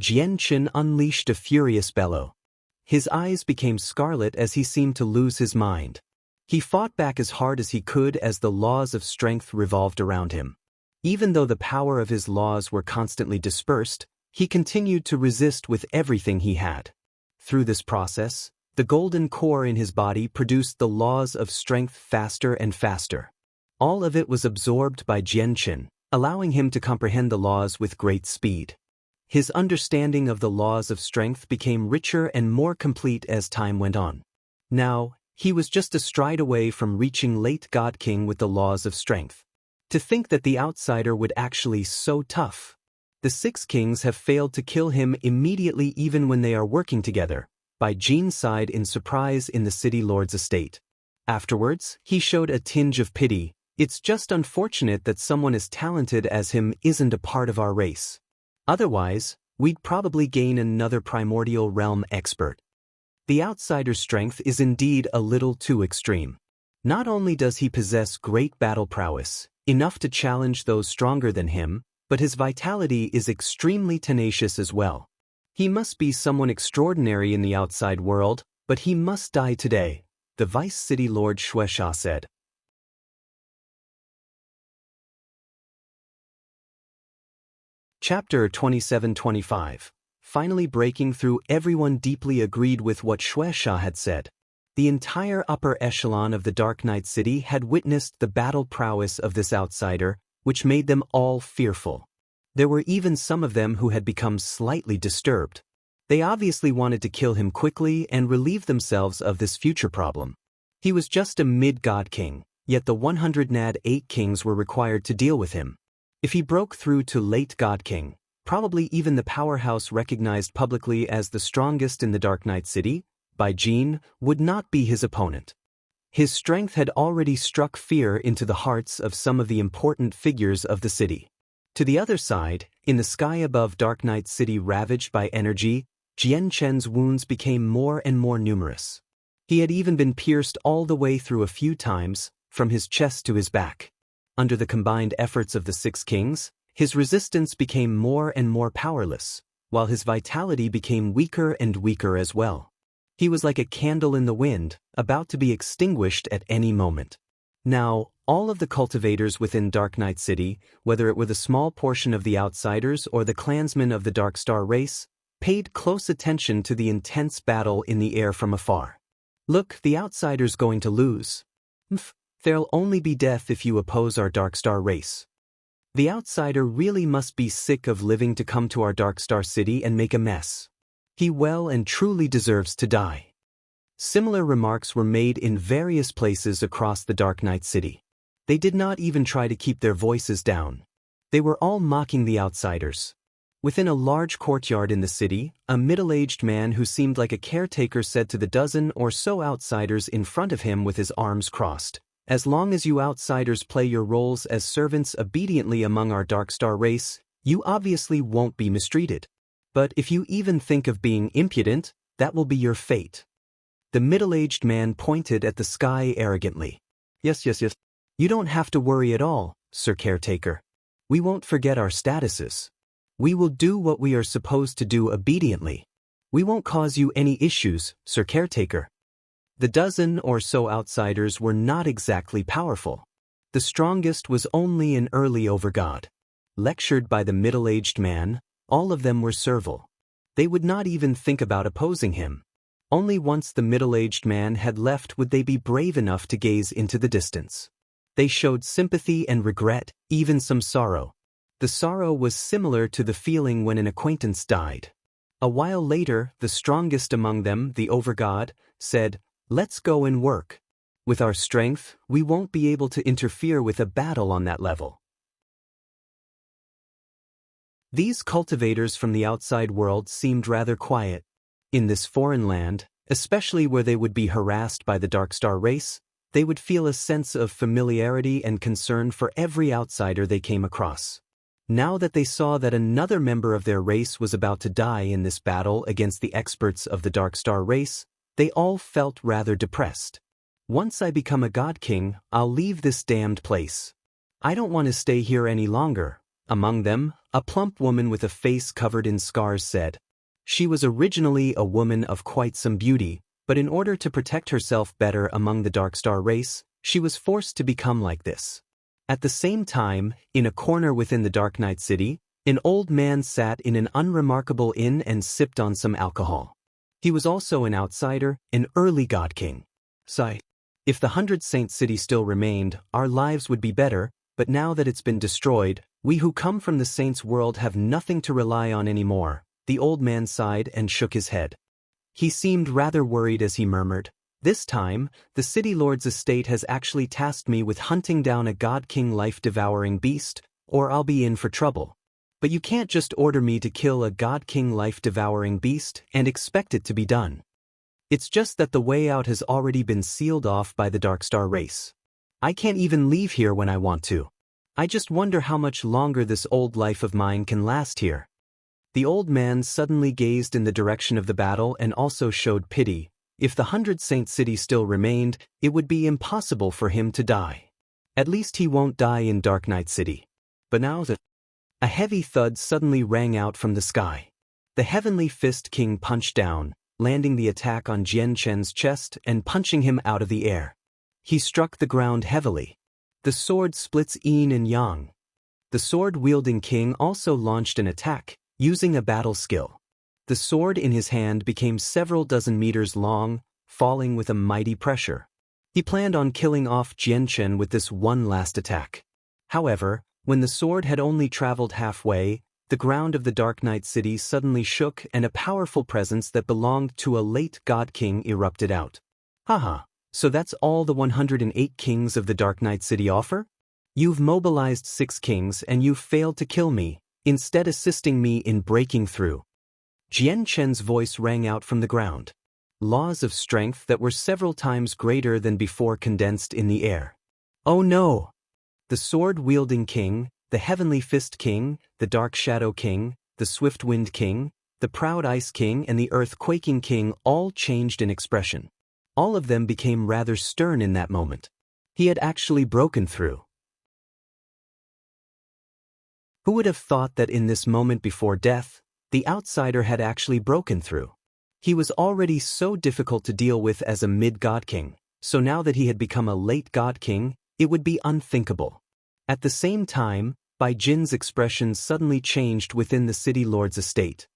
Speaker 1: Jian Chen unleashed a furious bellow. His eyes became scarlet as he seemed to lose his mind. He fought back as hard as he could as the laws of strength revolved around him. Even though the power of his laws were constantly dispersed, he continued to resist with everything he had. Through this process, the golden core in his body produced the laws of strength faster and faster. All of it was absorbed by Jian Chen, allowing him to comprehend the laws with great speed. His understanding of the laws of strength became richer and more complete as time went on. Now, he was just a stride away from reaching late God King with the laws of strength. To think that the outsider would actually so tough. The Six Kings have failed to kill him immediately even when they are working together, by Jin's side in surprise in the city lord's estate. Afterwards, he showed a tinge of pity. It's just unfortunate that someone as talented as him isn't a part of our race. Otherwise, we'd probably gain another primordial realm expert. The outsider's strength is indeed a little too extreme. Not only does he possess great battle prowess, enough to challenge those stronger than him, but his vitality is extremely tenacious as well. He must be someone extraordinary in the outside world, but he must die today, the Vice City Lord Shueisha said. Chapter 27-25. Finally breaking through, everyone deeply agreed with what Shueisha had said. The entire upper echelon of the Dark Night City had witnessed the battle prowess of this outsider, which made them all fearful. There were even some of them who had become slightly disturbed. They obviously wanted to kill him quickly and relieve themselves of this future problem. He was just a mid-god king, yet the 100 NAD 8 kings were required to deal with him. If he broke through to late God King, probably even the powerhouse recognized publicly as the strongest in the Dark Night City, by Jin, would not be his opponent. His strength had already struck fear into the hearts of some of the important figures of the city. To the other side, in the sky above Dark Night City ravaged by energy, Jian Chen's wounds became more and more numerous. He had even been pierced all the way through a few times, from his chest to his back. Under the combined efforts of the Six Kings, his resistance became more and more powerless, while his vitality became weaker and weaker as well. He was like a candle in the wind, about to be extinguished at any moment. Now, all of the cultivators within Dark Night City, whether it were the small portion of the outsiders or the clansmen of the Dark Star race, paid close attention to the intense battle in the air from afar. Look, the outsider's going to lose. There'll only be death if you oppose our Dark Star race. The outsider really must be sick of living to come to our Dark Star City and make a mess. He well and truly deserves to die. Similar remarks were made in various places across the Dark Night City. They did not even try to keep their voices down. They were all mocking the outsiders. Within a large courtyard in the city, a middle-aged man who seemed like a caretaker said to the dozen or so outsiders in front of him with his arms crossed, "As long as you outsiders play your roles as servants obediently among our Darkstar race, you obviously won't be mistreated. But if you even think of being impudent, that will be your fate." The middle-aged man pointed at the sky arrogantly. Yes. You don't have to worry at all, Sir Caretaker. We won't forget our statuses. We will do what we are supposed to do obediently. We won't cause you any issues, Sir Caretaker." The dozen or so outsiders were not exactly powerful. The strongest was only an early overgod. Lectured by the middle-aged man, all of them were servile. They would not even think about opposing him. Only once the middle-aged man had left would they be brave enough to gaze into the distance. They showed sympathy and regret, even some sorrow. The sorrow was similar to the feeling when an acquaintance died. A while later, the strongest among them, the overgod, said, "Let's go and work. With our strength, we won't be able to interfere with a battle on that level." These cultivators from the outside world seemed rather quiet. In this foreign land, especially where they would be harassed by the Darkstar race, they would feel a sense of familiarity and concern for every outsider they came across. Now that they saw that another member of their race was about to die in this battle against the experts of the Darkstar race, they all felt rather depressed. "Once I become a God King, I'll leave this damned place. I don't want to stay here any longer." Among them, a plump woman with a face covered in scars said. She was originally a woman of quite some beauty, but in order to protect herself better among the Darkstar race, she was forced to become like this. At the same time, in a corner within the Dark Knight City, an old man sat in an unremarkable inn and sipped on some alcohol. He was also an outsider, an early God King. Sigh. If the 100 Saint City still remained, our lives would be better, but now that it's been destroyed, we who come from the Saints' world have nothing to rely on anymore. The old man sighed and shook his head. He seemed rather worried as he murmured, "This time, the City Lord's estate has actually tasked me with hunting down a God King life-devouring beast, or I'll be in for trouble. But you can't just order me to kill a God King life-devouring beast and expect it to be done. It's just that the way out has already been sealed off by the Darkstar race. I can't even leave here when I want to. I just wonder how much longer this old life of mine can last here." The old man suddenly gazed in the direction of the battle and also showed pity. If the 100 Saint City still remained, it would be impossible for him to die. At least he won't die in Dark Knight City. But now a heavy thud suddenly rang out from the sky. The Heavenly Fist King punched down, landing the attack on Jian Chen's chest and punching him out of the air. He struck the ground heavily. The sword splits yin and yang. The sword-wielding king also launched an attack, using a battle skill. The sword in his hand became several dozen meters long, falling with a mighty pressure. He planned on killing off Jian Chen with this one last attack. However, when the sword had only traveled halfway, the ground of the Dark Knight City suddenly shook and a powerful presence that belonged to a late God King erupted out. "Haha, so that's all the 108 kings of the Dark Knight City offer? You've mobilized 6 kings and you've failed to kill me, instead assisting me in breaking through." Jian Chen's voice rang out from the ground. Laws of strength that were several times greater than before condensed in the air. "Oh no!" The sword-wielding king, the Heavenly Fist King, the Dark Shadow King, the Swift Wind King, the Proud Ice King and the Earth-Quaking King all changed in expression. All of them became rather stern in that moment. He had actually broken through. Who would have thought that in this moment before death, the outsider had actually broken through? He was already so difficult to deal with as a mid-God King, so now that he had become a late God King, it would be unthinkable. At the same time, Bai Jin's expression suddenly changed within the City Lord's estate.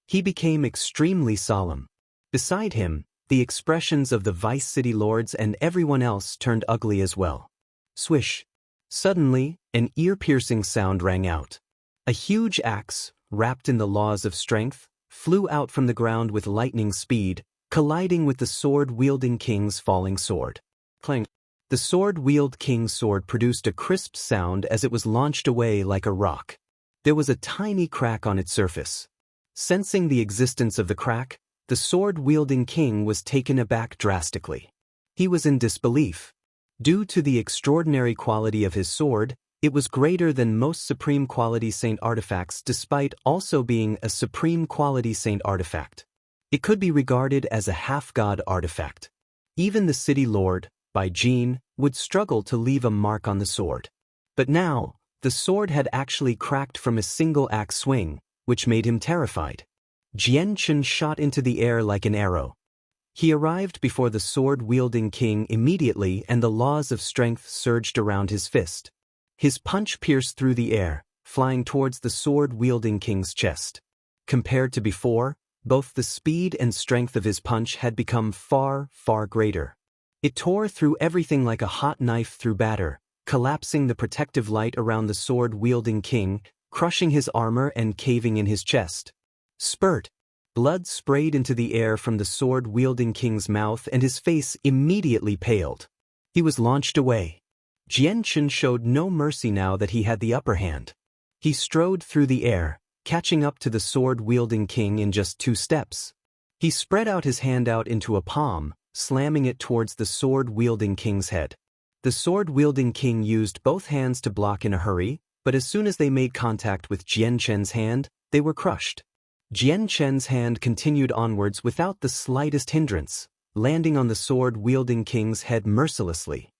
Speaker 1: He became extremely solemn. Beside him, the expressions of the Vice City Lords and everyone else turned ugly as well. Swish! Suddenly, an ear-piercing sound rang out. A huge axe, wrapped in the laws of strength, flew out from the ground with lightning speed, colliding with the sword-wielding king's falling sword. Clang! The sword-wield king's sword produced a crisp sound as it was launched away like a rock. There was a tiny crack on its surface. Sensing the existence of the crack, the sword-wielding king was taken aback drastically. He was in disbelief. Due to the extraordinary quality of his sword, it was greater than most supreme quality saint artifacts despite also being a supreme quality saint artifact. It could be regarded as a half-god artifact. Even the city lord, Bai Jin, would struggle to leave a mark on the sword. But now, the sword had actually cracked from a single axe swing, which made him terrified. Jian Chen shot into the air like an arrow. He arrived before the sword-wielding king immediately, and the laws of strength surged around his fist. His punch pierced through the air, flying towards the sword-wielding king's chest. Compared to before, both the speed and strength of his punch had become far, far greater. It tore through everything like a hot knife through batter, collapsing the protective light around the sword-wielding king, crushing his armor and caving in his chest. Spurt! Blood sprayed into the air from the sword-wielding king's mouth, and his face immediately paled. He was launched away. Jian Chen showed no mercy now that he had the upper hand. He strode through the air, catching up to the sword-wielding king in just 2 steps. He spread out his hand out into a palm, slamming it towards the sword-wielding king's head. The sword-wielding king used both hands to block in a hurry, but as soon as they made contact with Jian Chen's hand, they were crushed. Jian Chen's hand continued onwards without the slightest hindrance, landing on the sword-wielding king's head mercilessly.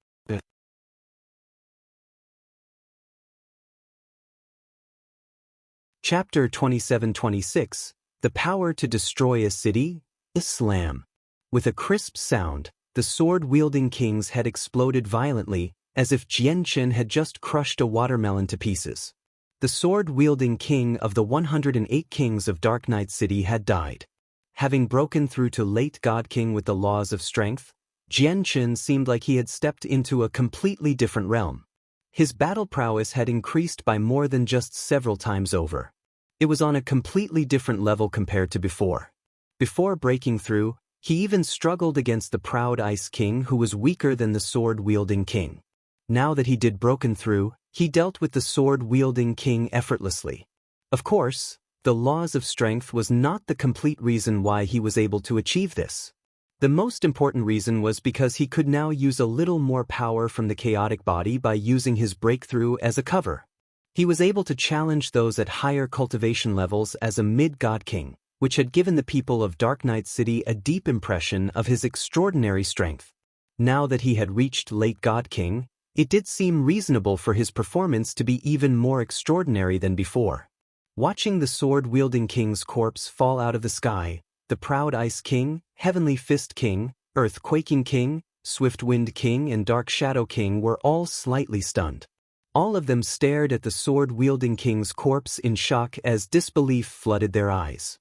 Speaker 1: Chapter 27-26, The Power to Destroy a City, Islam. With a crisp sound, the sword-wielding king's head exploded violently, as if Jian Chen had just crushed a watermelon to pieces. The sword-wielding king of the 108 kings of Dark Knight City had died. Having broken through to late God King with the laws of strength, Jian Chen seemed like he had stepped into a completely different realm. His battle prowess had increased by more than just several times over. It was on a completely different level compared to before. Before breaking through, he even struggled against the proud Ice King, who was weaker than the sword-wielding king. Now that he did broken through, he dealt with the sword-wielding king effortlessly. Of course, the laws of strength was not the complete reason why he was able to achieve this. The most important reason was because he could now use a little more power from the chaotic body by using his breakthrough as a cover. He was able to challenge those at higher cultivation levels as a mid-god king, which had given the people of Dark Knight City a deep impression of his extraordinary strength. Now that he had reached late god king, it did seem reasonable for his performance to be even more extraordinary than before. Watching the sword-wielding king's corpse fall out of the sky, the proud Ice King, Heavenly Fist King, Earth-Quaking King, Swift-Wind King and Dark Shadow King were all slightly stunned. All of them stared at the sword-wielding king's corpse in shock as disbelief flooded their eyes.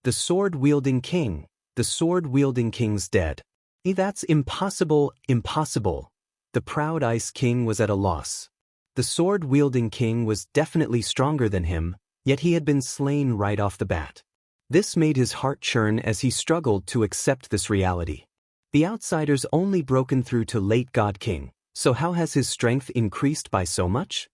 Speaker 1: The sword-wielding king, the sword-wielding king's dead. That's impossible, impossible. The proud Ice King was at a loss. The sword-wielding king was definitely stronger than him, yet he had been slain right off the bat. This made his heart churn as he struggled to accept this reality. The outsider's only broken through to late God King, so how has his strength increased by so much?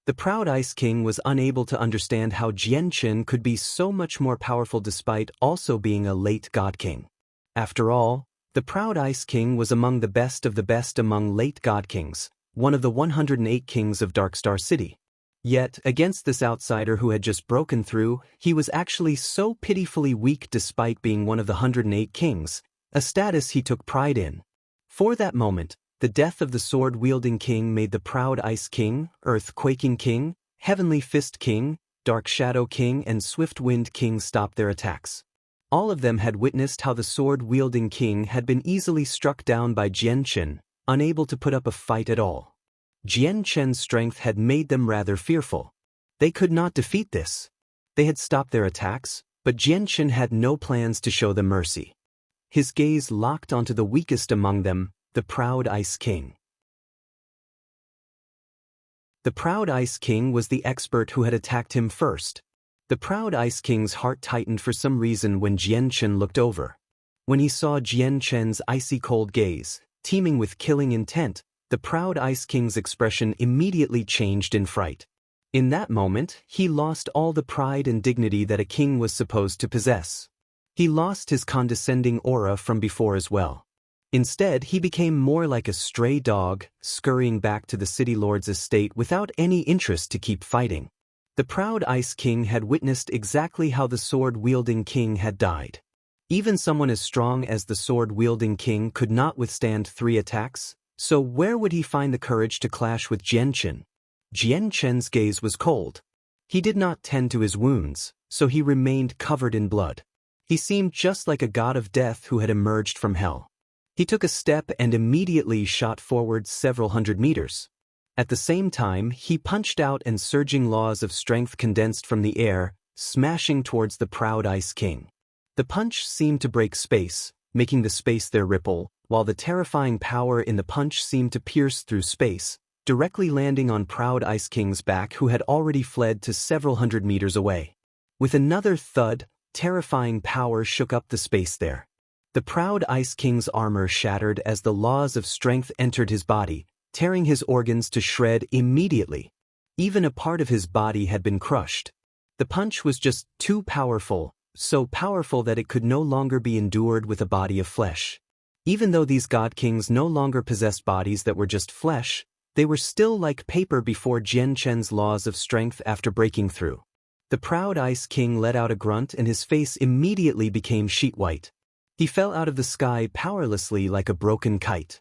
Speaker 1: The proud Ice King was unable to understand how Jian Chen could be so much more powerful despite also being a late God King. After all, the proud Ice King was among the best of the best among late God Kings, one of the 108 kings of Darkstar City. Yet, against this outsider who had just broken through, he was actually so pitifully weak despite being one of the 108 kings, a status he took pride in. For that moment, the death of the sword-wielding king made the proud Ice King, Earth-Quaking King, Heavenly Fist King, Dark Shadow King and Swift-Wind King stop their attacks. All of them had witnessed how the sword-wielding king had been easily struck down by Jian Chen, unable to put up a fight at all. Jian Chen's strength had made them rather fearful. They could not defeat this. They had stopped their attacks, but Jian Chen had no plans to show them mercy. His gaze locked onto the weakest among them, the proud Ice King. The proud Ice King was the expert who had attacked him first. The proud Ice King's heart tightened for some reason when Jian Chen looked over. When he saw Jian Chen's icy cold gaze, teeming with killing intent, the proud Ice King's expression immediately changed in fright. In that moment, he lost all the pride and dignity that a king was supposed to possess. He lost his condescending aura from before as well. Instead, he became more like a stray dog, scurrying back to the city lord's estate without any interest to keep fighting. The proud Ice King had witnessed exactly how the sword-wielding king had died. Even someone as strong as the sword-wielding king could not withstand 3 attacks, so where would he find the courage to clash with Jian Qin? Jian Chen's gaze was cold. He did not tend to his wounds, so he remained covered in blood. He seemed just like a god of death who had emerged from hell. He took a step and immediately shot forward several hundred meters. At the same time, he punched out and surging laws of strength condensed from the air, smashing towards the proud Ice King. The punch seemed to break space, making the space there ripple, while the terrifying power in the punch seemed to pierce through space, directly landing on proud Ice King's back who had already fled to several hundred meters away. With another thud, terrifying power shook up the space there. The proud Ice King's armor shattered as the laws of strength entered his body, tearing his organs to shred immediately. Even a part of his body had been crushed. The punch was just too powerful, so powerful that it could no longer be endured with a body of flesh. Even though these god kings no longer possessed bodies that were just flesh, they were still like paper before Jian Chen's laws of strength after breaking through. The proud Ice King let out a grunt and his face immediately became sheet white. He fell out of the sky powerlessly like a broken kite.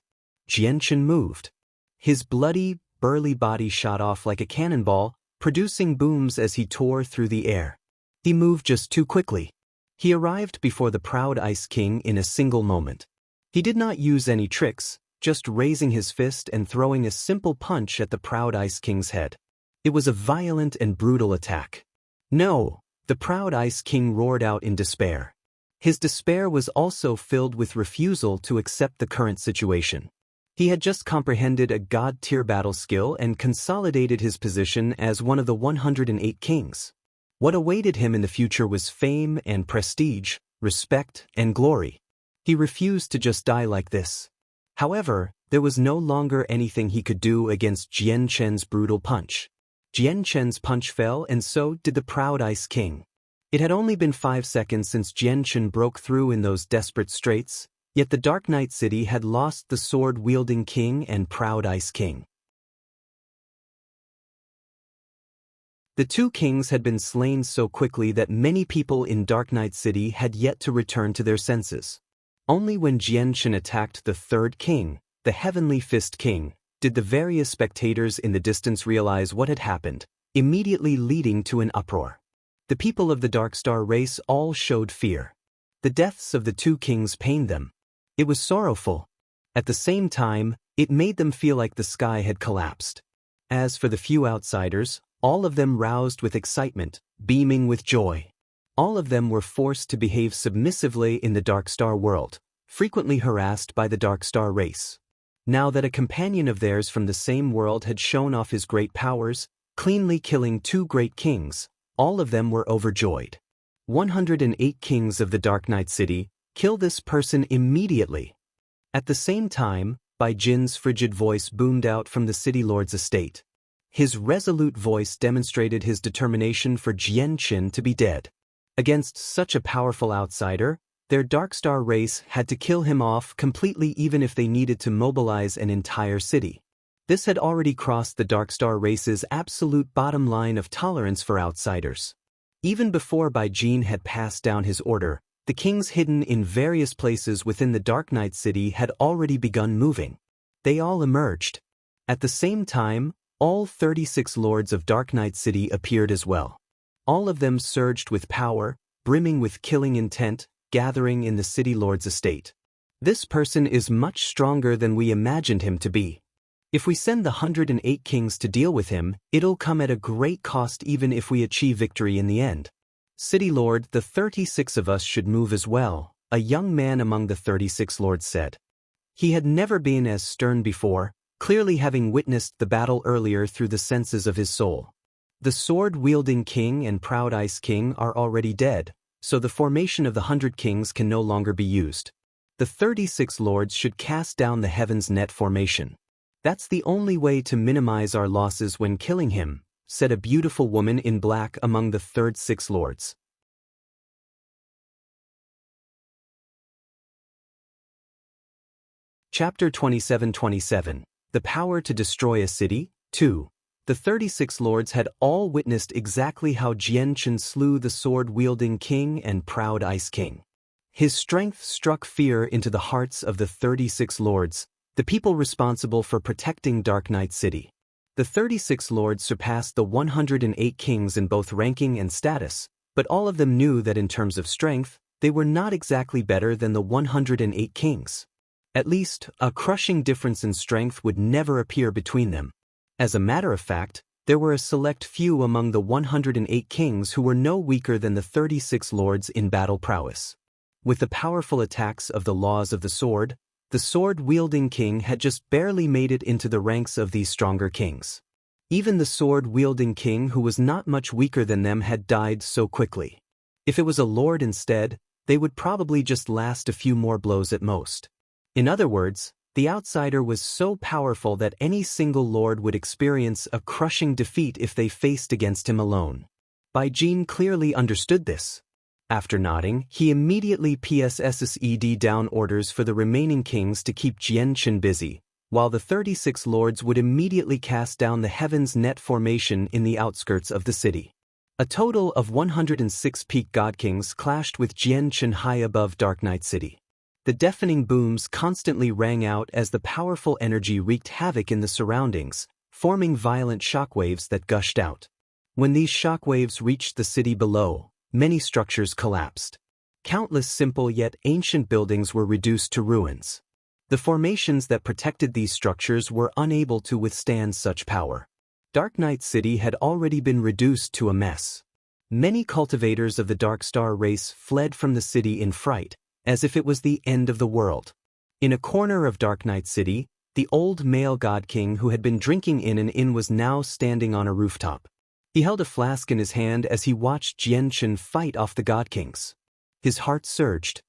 Speaker 1: Jian Chen moved. His bloody, burly body shot off like a cannonball, producing booms as he tore through the air. He moved just too quickly. He arrived before the proud Ice King in a single moment. He did not use any tricks, just raising his fist and throwing a simple punch at the proud Ice King's head. It was a violent and brutal attack. No! The proud Ice King roared out in despair. His despair was also filled with refusal to accept the current situation. He had just comprehended a god-tier battle skill and consolidated his position as one of the 108 kings. What awaited him in the future was fame and prestige, respect and glory. He refused to just die like this. However, there was no longer anything he could do against Jian Chen's brutal punch. Jian Chen's punch fell and so did the proud Ice King. It had only been 5 seconds since Jian Chen broke through in those desperate straits, yet the Dark Knight City had lost the sword-wielding king and proud Ice King. The 2 kings had been slain so quickly that many people in Dark Knight City had yet to return to their senses. Only when Jian Chen attacked the 3rd king, the Heavenly Fist King, did the various spectators in the distance realize what had happened, immediately leading to an uproar. The people of the Dark Star race all showed fear. The deaths of the 2 kings pained them. It was sorrowful. At the same time, it made them feel like the sky had collapsed. As for the few outsiders, all of them roused with excitement, beaming with joy. All of them were forced to behave submissively in the Dark Star world, frequently harassed by the Dark Star race. Now that a companion of theirs from the same world had shown off his great powers, cleanly killing 2 great kings, all of them were overjoyed. 108 kings of the Dark Knight City, kill this person immediately. At the same time, Bai Jin's frigid voice boomed out from the city lord's estate. His resolute voice demonstrated his determination for Jian Chen to be dead. Against such a powerful outsider, their Dark Star race had to kill him off completely even if they needed to mobilize an entire city. This had already crossed the Dark Star race's absolute bottom line of tolerance for outsiders. Even before Bai Jin had passed down his order, the kings hidden in various places within the Dark Knight City had already begun moving. They all emerged. At the same time, all 36 lords of Dark Knight City appeared as well. All of them surged with power, brimming with killing intent, gathering in the city lord's estate. This person is much stronger than we imagined him to be. If we send the 108 kings to deal with him, it'll come at a great cost even if we achieve victory in the end. City Lord, the 36 of us should move as well, a young man among the 36 lords said. He had never been as stern before, clearly having witnessed the battle earlier through the senses of his soul. The sword-wielding king and proud Ice King are already dead, so the formation of the 100 kings can no longer be used. The 36 lords should cast down the Heaven's Net formation. That's the only way to minimize our losses when killing him, said a beautiful woman in black among the third six lords. Chapter 27:27. The Power to Destroy a City, 2. The 36 lords had all witnessed exactly how Jian Chen slew the sword-wielding king and proud Ice King. His strength struck fear into the hearts of the 36 lords, the people responsible for protecting Dark Knight City. The 36 lords surpassed the 108 kings in both ranking and status, but all of them knew that in terms of strength, they were not exactly better than the 108 kings. At least, a crushing difference in strength would never appear between them. As a matter of fact, there were a select few among the 108 kings who were no weaker than the 36 lords in battle prowess. With the powerful attacks of the laws of the sword-wielding king had just barely made it into the ranks of these stronger kings. Even the sword-wielding king, who was not much weaker than them, had died so quickly. If it was a lord instead, they would probably just last a few more blows at most. In other words, the outsider was so powerful that any single lord would experience a crushing defeat if they faced against him alone. Bai Jin clearly understood this. After nodding, he immediately PSSed down orders for the remaining kings to keep Jian Chen busy, while the 36 lords would immediately cast down the Heaven's Net formation in the outskirts of the city. A total of 106 peak god kings clashed with Jian Chen high above Dark Knight City. The deafening booms constantly rang out as the powerful energy wreaked havoc in the surroundings, forming violent shockwaves that gushed out. When these shockwaves reached the city below, many structures collapsed. Countless simple yet ancient buildings were reduced to ruins. The formations that protected these structures were unable to withstand such power. Dark Knight City had already been reduced to a mess. Many cultivators of the Dark Star race fled from the city in fright, as if it was the end of the world. In a corner of Dark Knight City, the old male god king who had been drinking in an inn was now standing on a rooftop. He held a flask in his hand as he watched Jian Chen fight off the god kings. His heart surged.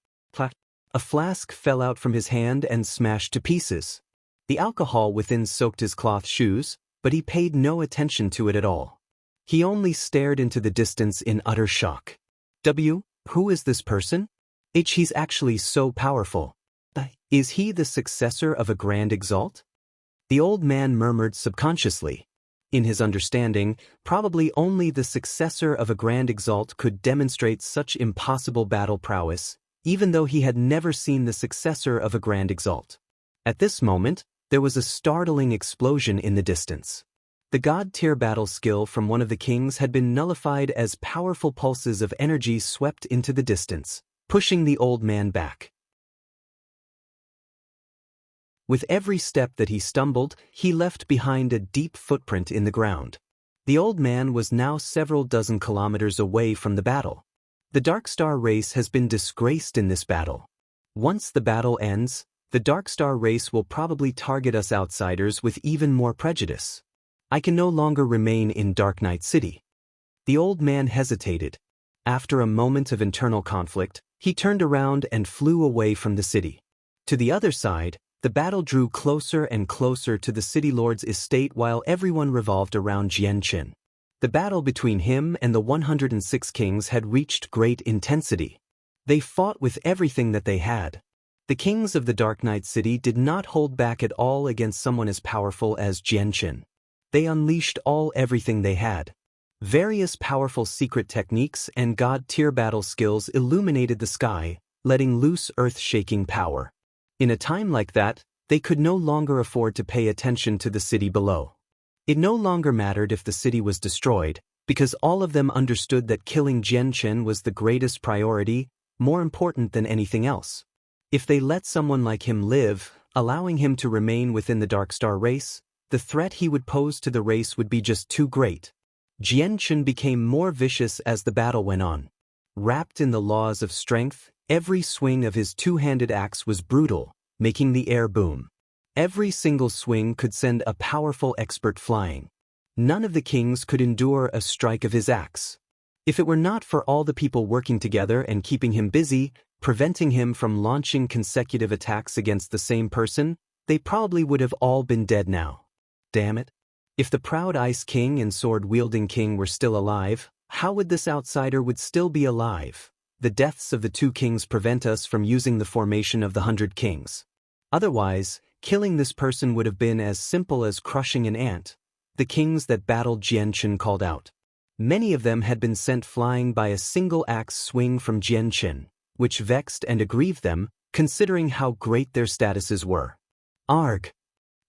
Speaker 1: A flask fell out from his hand and smashed to pieces. The alcohol within soaked his cloth shoes, but he paid no attention to it at all. He only stared into the distance in utter shock. Who is this person? He's actually so powerful. Is he the successor of a Grand Exalt? The old man murmured subconsciously. In his understanding, probably only the successor of a Grand Exalt could demonstrate such impossible battle prowess, even though he had never seen the successor of a Grand Exalt. At this moment, there was a startling explosion in the distance. The god-tier battle skill from one of the kings had been nullified as powerful pulses of energy swept into the distance, pushing the old man back. With every step that he stumbled, he left behind a deep footprint in the ground. The old man was now several dozen kilometers away from the battle. The Dark Star race has been disgraced in this battle. Once the battle ends, the Dark Star race will probably target us outsiders with even more prejudice. I can no longer remain in Dark Knight City. The old man hesitated. After a moment of internal conflict, he turned around and flew away from the city. To the other side, the battle drew closer and closer to the city lord's estate while everyone revolved around Jian Chen. The battle between him and the 106 kings had reached great intensity. They fought with everything that they had. The kings of the Dark Knight City did not hold back at all against someone as powerful as Jian Chen. They unleashed everything they had. Various powerful secret techniques and god-tier battle skills illuminated the sky, letting loose earth-shaking power. In a time like that, they could no longer afford to pay attention to the city below. It no longer mattered if the city was destroyed, because all of them understood that killing Jian Chen was the greatest priority, more important than anything else. If they let someone like him live, allowing him to remain within the Dark Star race, the threat he would pose to the race would be just too great. Jian Chen became more vicious as the battle went on. Wrapped in the laws of strength, every swing of his two-handed axe was brutal, making the air boom. Every single swing could send a powerful expert flying. None of the kings could endure a strike of his axe. If it were not for all the people working together and keeping him busy, preventing him from launching consecutive attacks against the same person, they probably would have all been dead now. Damn it. If the proud Ice King and sword-wielding king were still alive, how would this outsider would still be alive? The deaths of the two kings prevent us from using the formation of the 100 kings. Otherwise, killing this person would have been as simple as crushing an ant. The kings that battled Jianchen called out. Many of them had been sent flying by a single axe swing from Jianchen, which vexed and aggrieved them, considering how great their statuses were. Arg!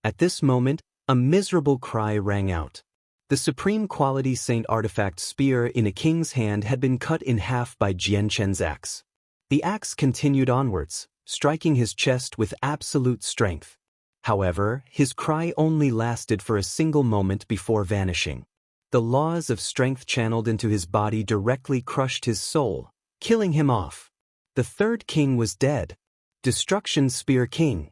Speaker 1: At this moment, a miserable cry rang out. The supreme quality saint artifact spear in a king's hand had been cut in half by Jianchen's axe. The axe continued onwards, striking his chest with absolute strength. However, his cry only lasted for a single moment before vanishing. The laws of strength channeled into his body directly crushed his soul, killing him off. The third king was dead. Destruction Spear King.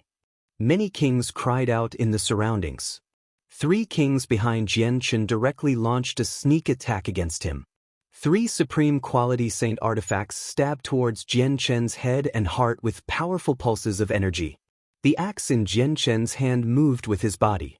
Speaker 1: Many kings cried out in the surroundings. 3 kings behind Jianchen directly launched a sneak attack against him. 3 supreme quality saint artifacts stabbed towards Jianchen's head and heart with powerful pulses of energy. The axe in Jianchen's hand moved with his body.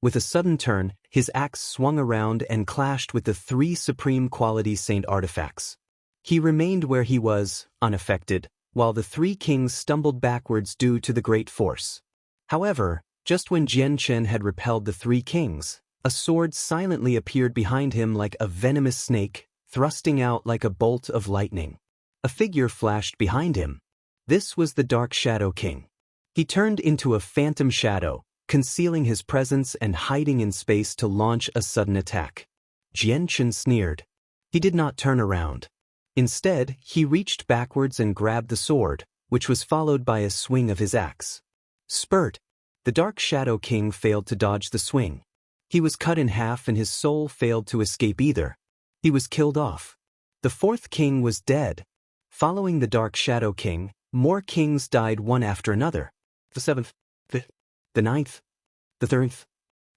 Speaker 1: With a sudden turn, his axe swung around and clashed with the 3 supreme quality saint artifacts. He remained where he was, unaffected, while the 3 kings stumbled backwards due to the great force. However, just when Jianchen had repelled the 3 kings, a sword silently appeared behind him like a venomous snake, thrusting out like a bolt of lightning. A figure flashed behind him. This was the Dark Shadow King. He turned into a phantom shadow, concealing his presence and hiding in space to launch a sudden attack. Jianchen sneered. He did not turn around. Instead, he reached backwards and grabbed the sword, which was followed by a swing of his axe. Spurt! The Dark Shadow King failed to dodge the swing. He was cut in half and his soul failed to escape either. He was killed off. The 4th king was dead. Following the Dark Shadow King, more kings died one after another. The 7th, 5th, the 9th, the 3rd.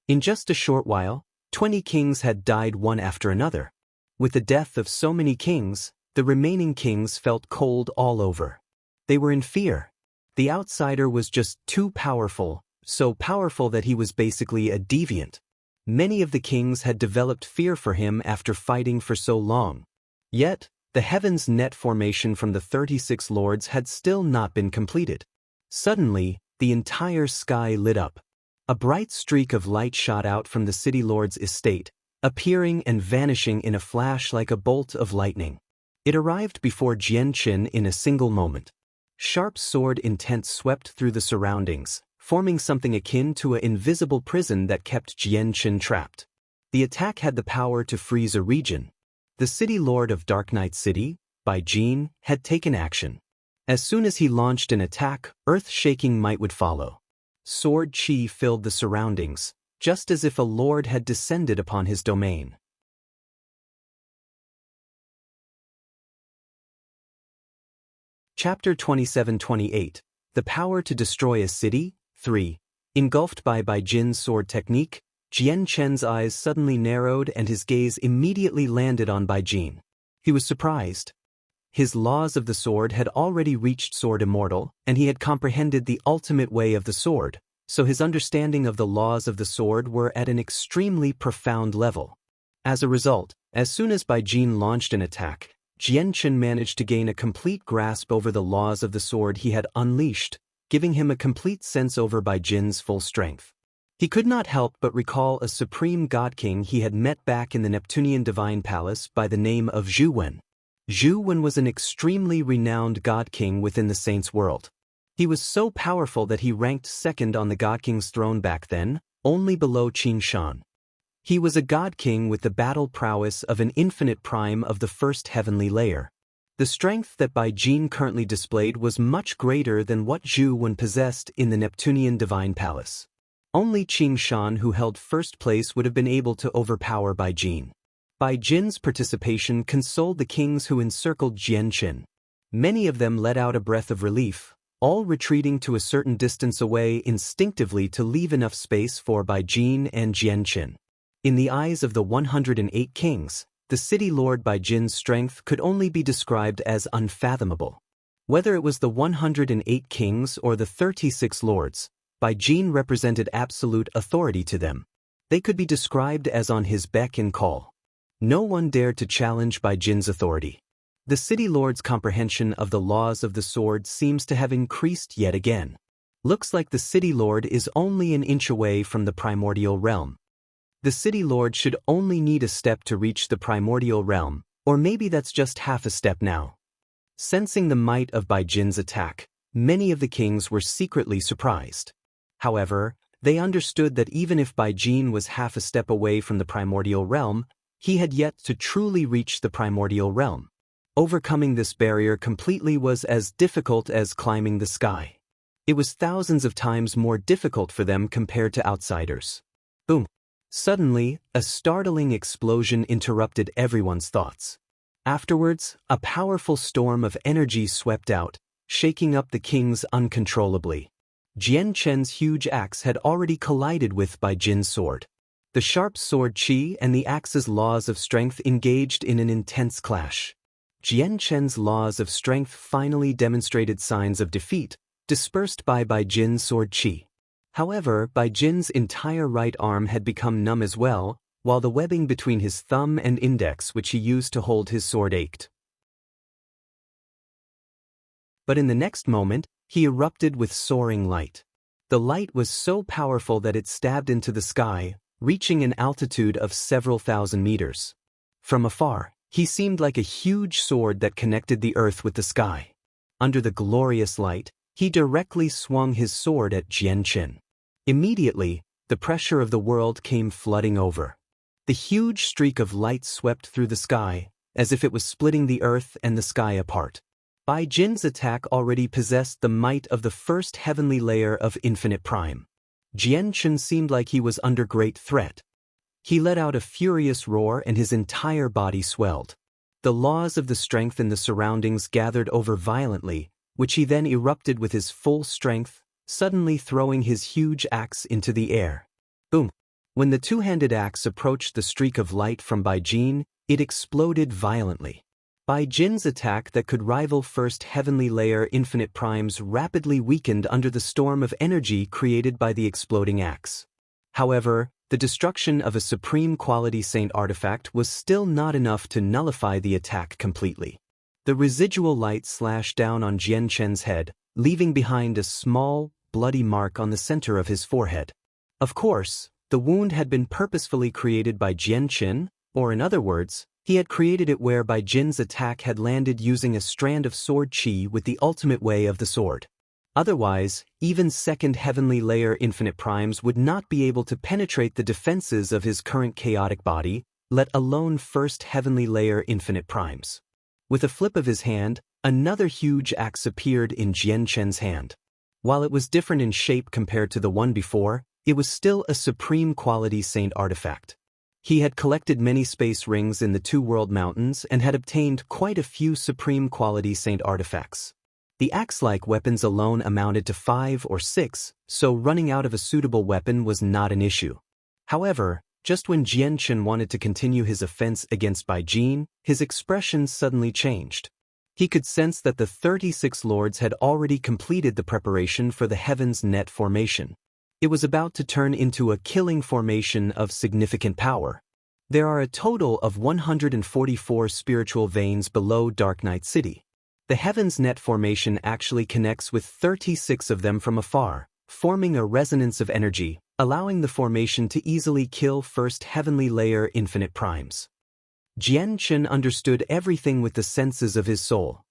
Speaker 1: In just a short while, 20 kings had died one after another. With the death of so many kings, the remaining kings felt cold all over. They were in fear. The outsider was just too powerful, so powerful that he was basically a deviant. Many of the kings had developed fear for him after fighting for so long. Yet, the heaven's net formation from the 36 lords had still not been completed. Suddenly, the entire sky lit up. A bright streak of light shot out from the city lord's estate, appearing and vanishing in a flash like a bolt of lightning. It arrived before Jianchen in a single moment. Sharp sword intent swept through the surroundings, forming something akin to an invisible prison that kept Jianchen trapped. The attack had the power to freeze a region. The city lord of Dark Knight City, Bai Jin, had taken action. As soon as he launched an attack, earth-shaking might would follow. Sword chi filled the surroundings, just as if a lord had descended upon his domain. Chapter 27-28, The Power to Destroy a City, 3. Engulfed by Bai Jin's sword technique, Jianchen's eyes suddenly narrowed and his gaze immediately landed on Bai Jin. He was surprised. His laws of the sword had already reached Sword Immortal, and he had comprehended the ultimate way of the sword, so his understanding of the laws of the sword were at an extremely profound level. As a result, as soon as Bai Jin launched an attack, Jianchen managed to gain a complete grasp over the laws of the sword he had unleashed, giving him a complete sense over Bai Jin's full strength. He could not help but recall a supreme god king he had met back in the Neptunian divine palace by the name of Zhu Wen. Zhu Wen was an extremely renowned god king within the saints' world. He was so powerful that he ranked second on the god king's throne back then, only below Qin Shan. He was a god king with the battle prowess of an infinite prime of the first heavenly layer. The strength that Bai Jin currently displayed was much greater than what Zhu Wen possessed in the Neptunian divine palace. Only Qin Shan, who held first place, would have been able to overpower Bai Jin. Bai Jin's participation consoled the kings who encircled Jianchen. Many of them let out a breath of relief, all retreating to a certain distance away instinctively to leave enough space for Bai Jin and Jianchen. In the eyes of the 108 kings, the city lord Bai Jin's strength could only be described as unfathomable. Whether it was the 108 kings or the 36 lords, Bai Jin represented absolute authority to them. They could be described as on his beck and call. No one dared to challenge Bai Jin's authority. The city lord's comprehension of the laws of the sword seems to have increased yet again. Looks like the city lord is only an inch away from the primordial realm. The city lord should only need a step to reach the primordial realm, or maybe that's just half a step now. Sensing the might of Bai Jin's attack, many of the kings were secretly surprised. However, they understood that even if Bai Jin was half a step away from the primordial realm, he had yet to truly reach the primordial realm. Overcoming this barrier completely was as difficult as climbing the sky. It was thousands of times more difficult for them compared to outsiders. Boom! Suddenly, a startling explosion interrupted everyone's thoughts. Afterwards, a powerful storm of energy swept out, shaking up the kings uncontrollably. Jian Chen's huge axe had already collided with Bai Jin's sword. The sharp sword qi and the axe's laws of strength engaged in an intense clash. Jian Chen's laws of strength finally demonstrated signs of defeat, dispersed by Bai Jin's sword qi. However, Bai Jin's entire right arm had become numb as well, while the webbing between his thumb and index which he used to hold his sword ached. But in the next moment, he erupted with soaring light. The light was so powerful that it stabbed into the sky, reaching an altitude of several thousand meters. From afar, he seemed like a huge sword that connected the earth with the sky. Under the glorious light, he directly swung his sword at Jian Chen. Immediately, the pressure of the world came flooding over. The huge streak of light swept through the sky, as if it was splitting the earth and the sky apart. Bai Jin's attack already possessed the might of the first heavenly layer of infinite prime. Jian Chen seemed like he was under great threat. He let out a furious roar and his entire body swelled. The laws of the strength in the surroundings gathered over violently, which he then erupted with his full strength, suddenly throwing his huge axe into the air. Boom! When the two-handed axe approached the streak of light from Bai Jin, it exploded violently. Bai Jin's attack that could rival first heavenly layer infinite primes rapidly weakened under the storm of energy created by the exploding axe. However, the destruction of a supreme quality saint artifact was still not enough to nullify the attack completely. The residual light slashed down on Jian Chen's head, leaving behind a small, bloody mark on the center of his forehead. Of course, the wound had been purposefully created by Jian Chen, or in other words, he had created it where Bai Jin's attack had landed using a strand of sword qi with the ultimate way of the sword. Otherwise, even second heavenly layer infinite primes would not be able to penetrate the defenses of his current chaotic body, let alone first heavenly layer infinite primes. With a flip of his hand, another huge axe appeared in Jian Chen's hand. While it was different in shape compared to the one before, it was still a supreme quality saint artifact. He had collected many space rings in the Two World Mountains and had obtained quite a few supreme quality saint artifacts. The axe-like weapons alone amounted to 5 or 6, so running out of a suitable weapon was not an issue. However, just when Jian Chen wanted to continue his offense against Bai Jin, his expression suddenly changed. He could sense that the 36 lords had already completed the preparation for the Heaven's Net formation. It was about to turn into a killing formation of significant power. There are a total of 144 spiritual veins below Dark Knight City. The Heaven's Net formation actually connects with 36 of them from afar, forming a resonance of energy, allowing the formation to easily kill first heavenly layer infinite primes. Jian Chen understood everything with the senses of his soul.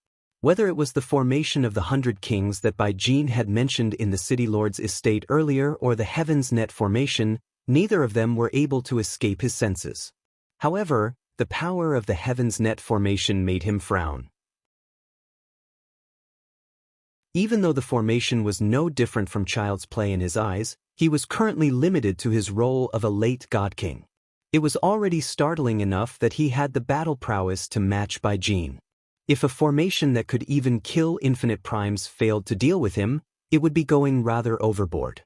Speaker 1: Whether it was the formation of the 100 Kings that Bai Jin had mentioned in the City Lord's estate earlier or the Heaven's Net formation, neither of them were able to escape his senses. However, the power of the Heaven's Net formation made him frown. Even though the formation was no different from child's play in his eyes, he was currently limited to his role of a late God King. It was already startling enough that he had the battle prowess to match Bai Jin. If a formation that could even kill infinite primes failed to deal with him, it would be going rather overboard.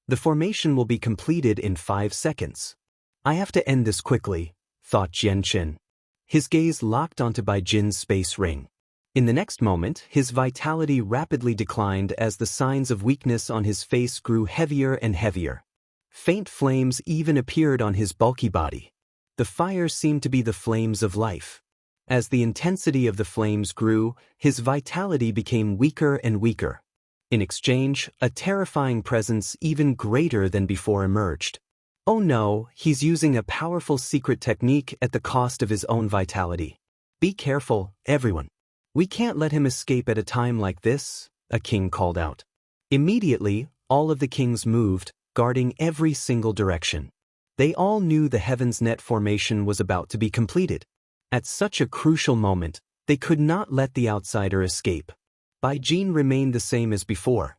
Speaker 1: The formation will be completed in 5 seconds. I have to end this quickly, thought Jian Chen. His gaze locked onto Bai Jin's space ring. In the next moment, his vitality rapidly declined as the signs of weakness on his face grew heavier and heavier. Faint flames even appeared on his bulky body. The fire seemed to be the flames of life. As the intensity of the flames grew, his vitality became weaker and weaker. In exchange, a terrifying presence even greater than before emerged. Oh no, he's using a powerful secret technique at the cost of his own vitality. Be careful, everyone. We can't let him escape at a time like this, a king called out. Immediately, all of the kings moved, guarding every single direction. They all knew the Heaven's Net formation was about to be completed. At such a crucial moment, they could not let the outsider escape. Bai Jin remained the same as before.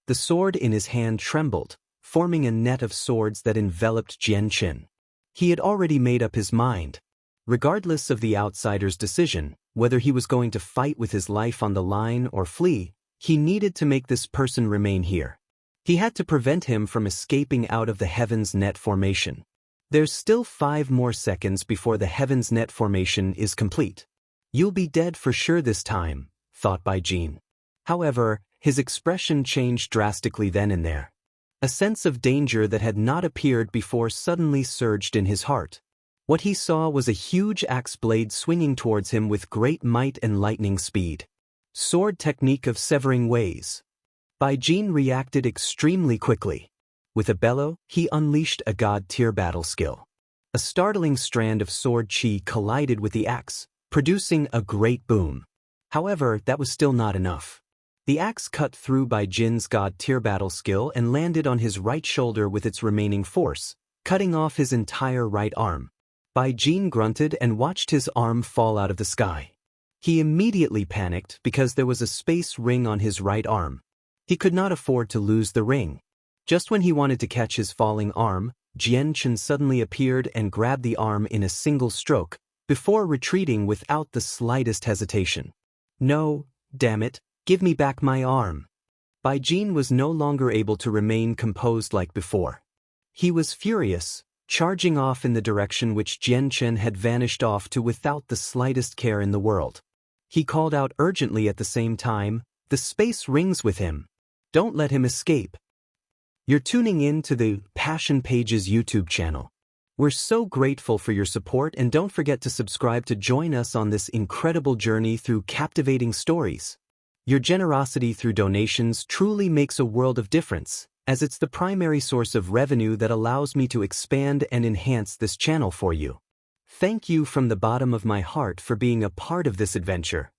Speaker 1: The sword in his hand trembled, forming a net of swords that enveloped Jian Qin. He had already made up his mind. Regardless of the outsider's decision, whether he was going to fight with his life on the line or flee, he needed to make this person remain here. He had to prevent him from escaping out of the Heaven's Net formation. There's still 5 more seconds before the Heaven's Net formation is complete. You'll be dead for sure this time, thought Bai Jin. However, his expression changed drastically then and there. A sense of danger that had not appeared before suddenly surged in his heart. What he saw was a huge axe blade swinging towards him with great might and lightning speed. Sword technique of severing ways. Bai Jin reacted extremely quickly. With a bellow, he unleashed a god-tier battle skill. A startling strand of sword chi collided with the axe, producing a great boom. However, that was still not enough. The axe cut through Bai Jin's god-tier battle skill and landed on his right shoulder with its remaining force, cutting off his entire right arm. Bai Jin grunted and watched his arm fall out of the sky. He immediately panicked because there was a space ring on his right arm. He could not afford to lose the ring. Just when he wanted to catch his falling arm, Jian Qin suddenly appeared and grabbed the arm in a single stroke, before retreating without the slightest hesitation. No, damn it, give me back my arm. Bai Jin was no longer able to remain composed like before. He was furious, charging off in the direction which Jian Qin had vanished off to without the slightest care in the world. He called out urgently at the same time, "The space rings with him. Don't let him escape." You're tuning in to the Passion Pages YouTube channel. We're so grateful for your support, and don't forget to subscribe to join us on this incredible journey through captivating stories. Your generosity through donations truly makes a world of difference, as it's the primary source of revenue that allows me to expand and enhance this channel for you. Thank you from the bottom of my heart for being a part of this adventure.